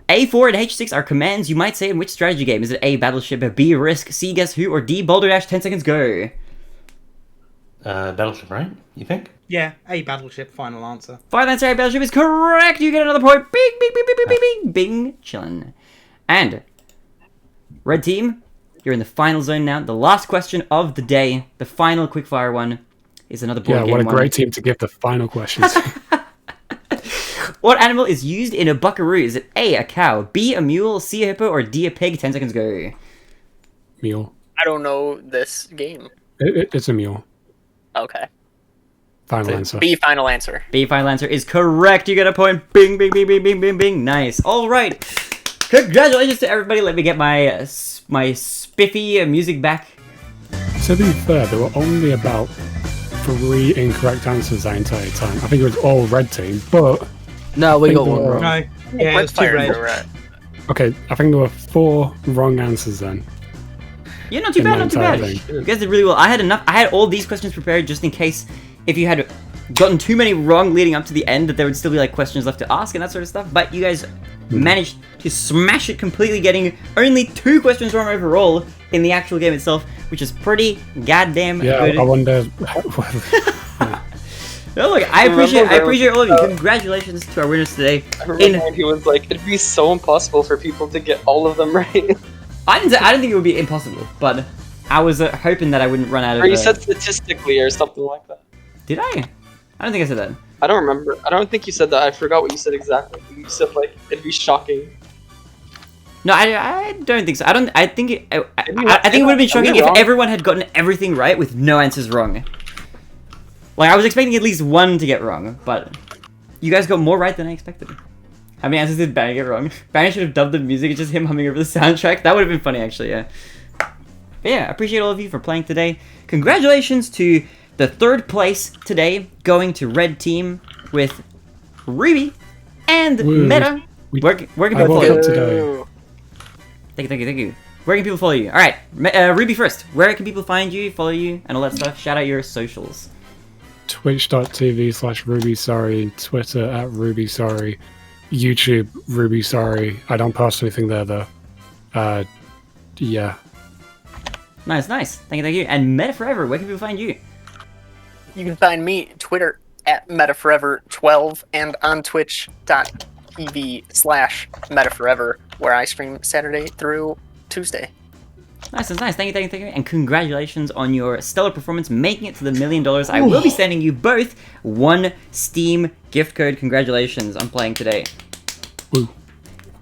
A4 and H6 are commands you might say in which strategy game? Is it A, Battleship, B, Risk, C, Guess Who, or D, Boulder Dash? 10 seconds go. Battleship, right? You think? yeah, a battleship. Final answer. Final answer, A, Battleship is correct. You get another point. Bing, bing, bing, bing, bing, bing, bing. Bing, chillin'. And red team, you're in the final zone now. The last question of the day, the final quickfire one, is another board Yeah, game what a one. great team to give the final questions. What animal is used in a buckaroo? Is it A, a cow, B, a mule, C, a hippo, or D, a pig? 10 seconds go. Mule. I don't know this game. It's a mule. Okay. Final answer. B, final answer. B, final answer is correct. You get a point. Bing, bing, bing, bing, bing, bing, bing. Nice. All right. Congratulations to everybody. Let me get my my spiffy music back. To be fair, there were only about 3 incorrect answers that entire time. I think it was all red team, but No, we got think one there wrong. No, yeah, it's too Quickfire red. correct. okay, I think there were 4 wrong answers then. Yeah, not too In bad, the not too entire bad. thing. You guys did really well. I had all these questions prepared just in case if you had gotten too many wrong leading up to the end that there would still be like questions left to ask and that sort of stuff. But you guys managed to smash it completely, getting only 2 questions wrong overall in the actual game itself, which is pretty goddamn Yeah, good. I wonder. No, look, I appreciate remember all of you. Congratulations to our winners today. I remember he was like, it'd be so impossible for people to get all of them right. I didn't think it would be impossible, but I was hoping that I wouldn't run out of. Or you said statistically or something like that. Did I? I don't think I said that. I don't remember. I don't think you said that. I forgot what you said exactly. You said like it'd be shocking. No, I don't think so. I think it would have been Am I shocking if wrong? everyone had gotten everything right with no answers wrong. Like, I was expecting at least 1 to get wrong, but you guys got more right than I expected. How many answers did Barry get wrong? Barry should have dubbed the music, it's just him humming over the soundtrack. That would have been funny, actually, yeah. But yeah, I appreciate all of you for playing today. Congratulations to the 3rd place today, going to Red Team with Ruby and Woo. Meta. We- Where can I people woke follow up you? today. Thank you. Where can people follow you? Alright, Ruby first. Where can people find you, follow you, and all that stuff? Shout out your socials. Twitch.tv/RubySorry, Twitter @RubySorry, YouTube RubySorry. I don't post anything there though. Yeah. Nice. Thank you. And Meta Forever, where can people find you? You can find me Twitter @MetaForever12 and on Twitch.tv/MetaForever, where I stream Saturday through Tuesday. Nice. Thank you. And congratulations on your stellar performance, making it to the $1 million. I will be sending you both 1 Steam gift code. Congratulations on playing today. Woo.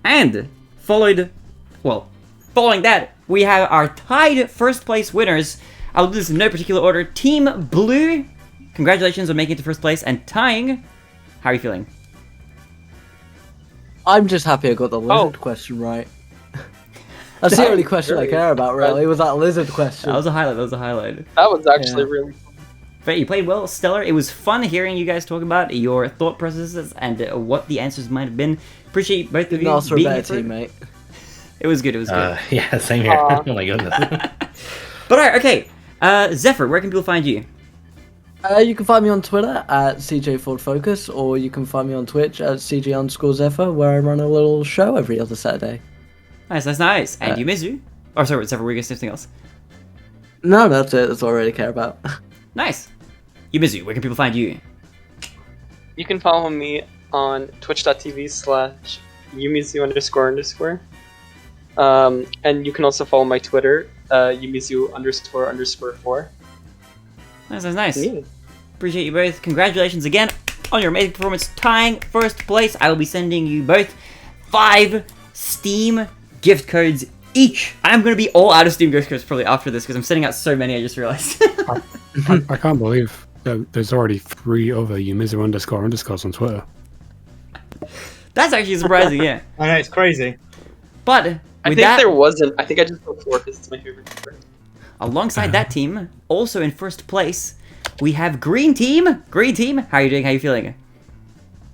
And following that, we have our tied first place winners. I'll do this in no particular order. Team Blue, congratulations on making it to first place. And tying, how are you feeling? I'm just happy I got the lizard question right. That's the only question I care about, really, was that lizard question. That was a highlight. That was actually really. But you played well, stellar. It was fun hearing you guys talk about your thought processes and what the answers might have been. Appreciate both of you Ask for a being better here. teammate. It was good. It was good. Yeah, same here. Oh my goodness. But alright, okay. Zephyr, where can people find you? You can find me on Twitter at CJFordFocus, or you can find me on Twitch at CJ_Zephyr, where I run a little show every other Saturday. Nice. And Yumizu? Oh, sorry, Zephyr, were you going to say something else? No, that's it. That's all I really care about. Nice. Yumizu, where can people find you? You can follow me on twitch.tv/Yumizu__. And you can also follow my Twitter, Yumizu__4. Nice. Yeah. Appreciate you both. Congratulations again on your amazing performance, tying first place. I will be sending you both 5 Steam gift codes each. I'm going to be all out of Steam gift codes probably after this because I'm sending out so many, I just realized. I can't believe that there's already 3 other Yumizu__s on Twitter. That's actually surprising, yeah. I know, it's crazy. But I with think that, there wasn't. I think I just put 4 because it's my favorite number. alongside that team, also in first place, we have Green Team. Green Team, how are you doing? How are you feeling?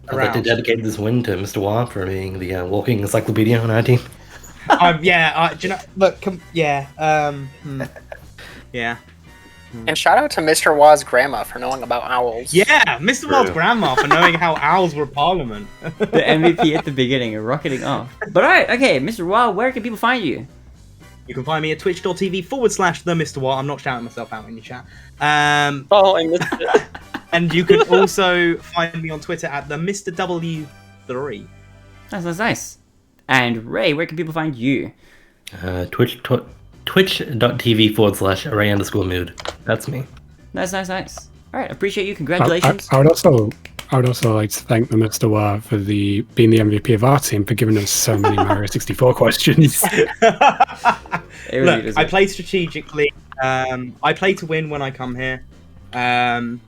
I'd like to dedicate this win to Mr. Wah for being the walking encyclopedia on our team. Yeah, do you know, look, yeah, yeah. And shout out to Mr. Wah's grandma for knowing about owls. Yeah, Mr. Wild's grandma for knowing how owls were Parliament. The MVP at the beginning, rocketing off. But alright, okay, Mr. Wild, where can people find you? You can find me at twitch.tv/the Mr. Wild. I'm not shouting myself out in your chat. Oh, I missed it. And you can also find me on Twitter at the Mr. W3. Nice. And Ray, where can people find you? Twitch.tv/Ray_mood. That's me. Nice. Alright, appreciate you. Congratulations. I would also like to thank the Mr. Wah for being the MVP of our team for giving us so many Mario 64 questions. Look, I play strategically. I play to win when I come here. And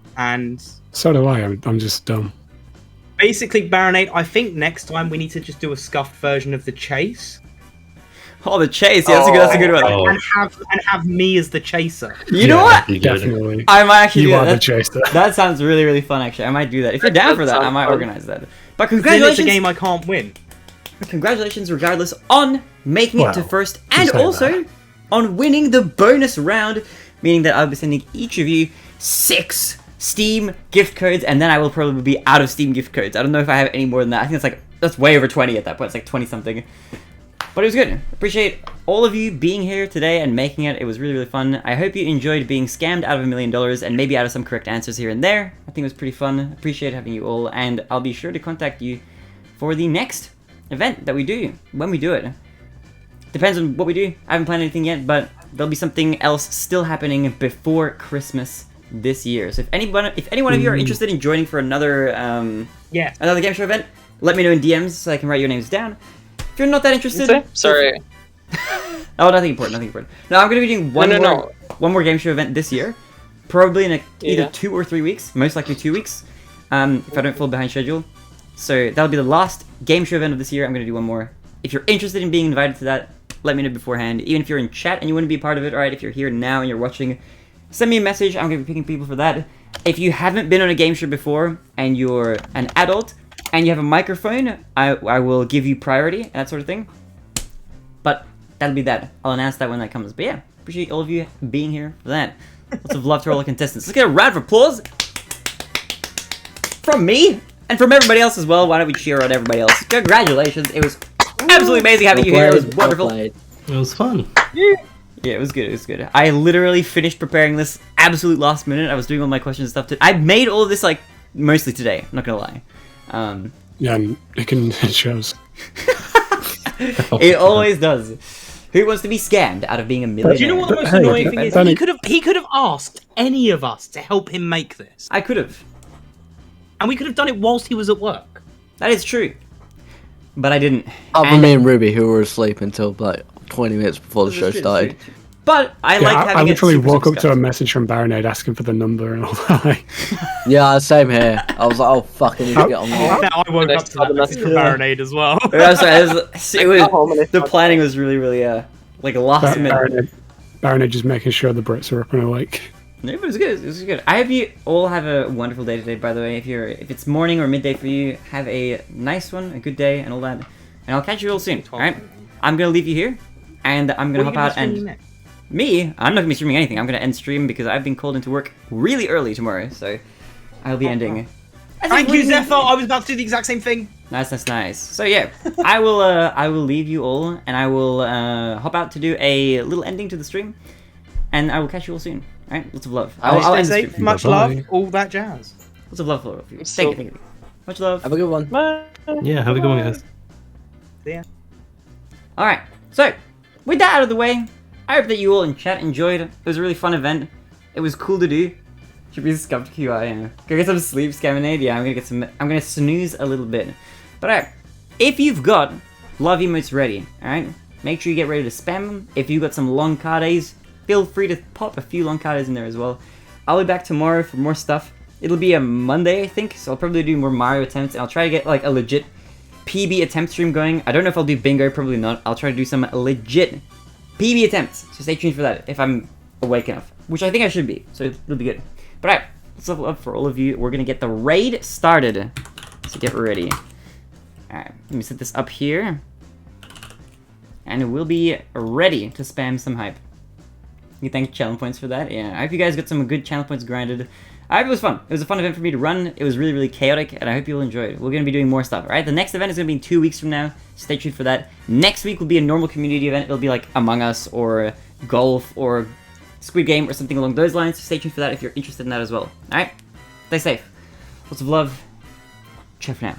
so do I. I'm just dumb. Basically, Barinade, I think next time we need to just do a scuffed version of the chase. Oh, the chase. Yeah, that's a good one. Oh. And have me as the chaser. You know what? Definitely. I might actually do You are that. the chaser. That sounds really, really fun, actually. I might do that. If you're down for that, I might organize that. But Then it's a congratulations. game I can't win. Congratulations, regardless, on making it to Well, first, you and say also on winning the bonus round, meaning that I'll be sending each of you 6 Steam gift codes, and then I will probably be out of Steam gift codes. I don't know if I have any more than that. I think that's way over 20 at that point. It's like 20 something. But it was good. Appreciate all of you being here today and making it. It was really, really fun. I hope you enjoyed being scammed out of $1 million and maybe out of some correct answers here and there. I think it was pretty fun. Appreciate having you all, and I'll be sure to contact you for the next event that we do, when we do it. Depends on what we do. I haven't planned anything yet, but there'll be something else still happening before Christmas this year. So if any one of you are interested in joining for another another game show event, let me know in DMs so I can write your names down. If you're not that interested, Sorry. Oh, nothing important. No, I'm gonna be doing one more game show event this year, probably in either 2 or 3 weeks, most likely 2 weeks, if I don't fall behind schedule. So that'll be the last game show event of this year. I'm gonna do one more. If you're interested in being invited to that, let me know beforehand. Even if you're in chat and you want to be a part of it, alright, if you're here now and you're watching, send me a message. I'm gonna be picking people for that. If you haven't been on a game show before and you're an adult and you have a microphone, I will give you priority and that sort of thing. But that'll be that. I'll announce that when that comes. But yeah, appreciate all of you being here for that. Lots of love to all the contestants. Let's get a round of applause from me and from everybody else as well. Why don't we cheer on everybody else? Congratulations. It was absolutely amazing having you here. It was wonderful. It was fun. Yeah, it was good. I literally finished preparing this absolute last minute. I was doing all my questions and stuff. I made all of this like mostly today. I'm not gonna lie. Yeah, and it shows. It always does. Who wants to be scammed out of being a millionaire? Do you know what the most Hey, annoying thing is? Danny- He could have asked any of us to help him make this, I could have. and we could have done it whilst he was at work. That is true. But I didn't. Other And- me and Ruby, who were asleep until like 20 minutes before the show True, started. true. But I like having I literally it super woke up to a discussed. message from Barinade asking for the number and all that. Yeah, same here. I was like, oh fuck, I need to get on I there. bet I woke up to that message from Barinade as well. Yeah, the planning was really, really like last minute. Barinade just making sure the Brits are up and awake. No, but it's good. It's good. I hope you all have a wonderful day today. By the way, if it's morning or midday for you, have a nice one, a good day, and all that. And I'll catch you all soon. All right. I'm gonna leave you here, and I'm gonna hop out and. Me? I'm not gonna be streaming anything. I'm gonna end stream because I've been called into work really early tomorrow, so I'll be ending. Thank you, Zephyr. I was about to do the exact same thing. Nice. So yeah, I will leave you all, and I will hop out to do a little ending to the stream, and I will catch you all soon. All right, lots of love. I'll end the stream. Much love, all that jazz. Lots of love for all of you. Thank you. Much love. Have a good one. Yeah, have a good one, guys. Yeah. All right. So with that out of the way. I hope that you all in chat enjoyed. It was a really fun event. It was cool to do. Should be Scuffed QI, yeah. Go get some sleep, Barinade. Yeah, I'm gonna snooze a little bit. But alright, if you've got love emotes ready, alright, make sure you get ready to spam them. If you've got some long cardes, feel free to pop a few long cardes in there as well. I'll be back tomorrow for more stuff. It'll be a Monday, I think, so I'll probably do more Mario attempts, and I'll try to get like a legit PB attempt stream going. I don't know if I'll do bingo, probably not. I'll try to do some legit PB attempts, so stay tuned for that if I'm awake enough, which I think I should be, so it'll be good. But alright, let's level up for all of you. We're gonna get the raid started, so get ready. Alright, let me set this up here, and we'll be ready to spam some hype. You thank channel points for that. Yeah, I hope you guys got some good channel points grinded. I hope it was fun. It was a fun event for me to run. It was really, really chaotic, and I hope you all enjoyed it. We're going to be doing more stuff, alright? The next event is going to be in 2 weeks from now. Stay tuned for that. Next week will be a normal community event. It'll be like Among Us, or Golf, or Squid Game, or something along those lines. Stay tuned for that if you're interested in that as well. Alright? Stay safe. Lots of love. Ciao for now.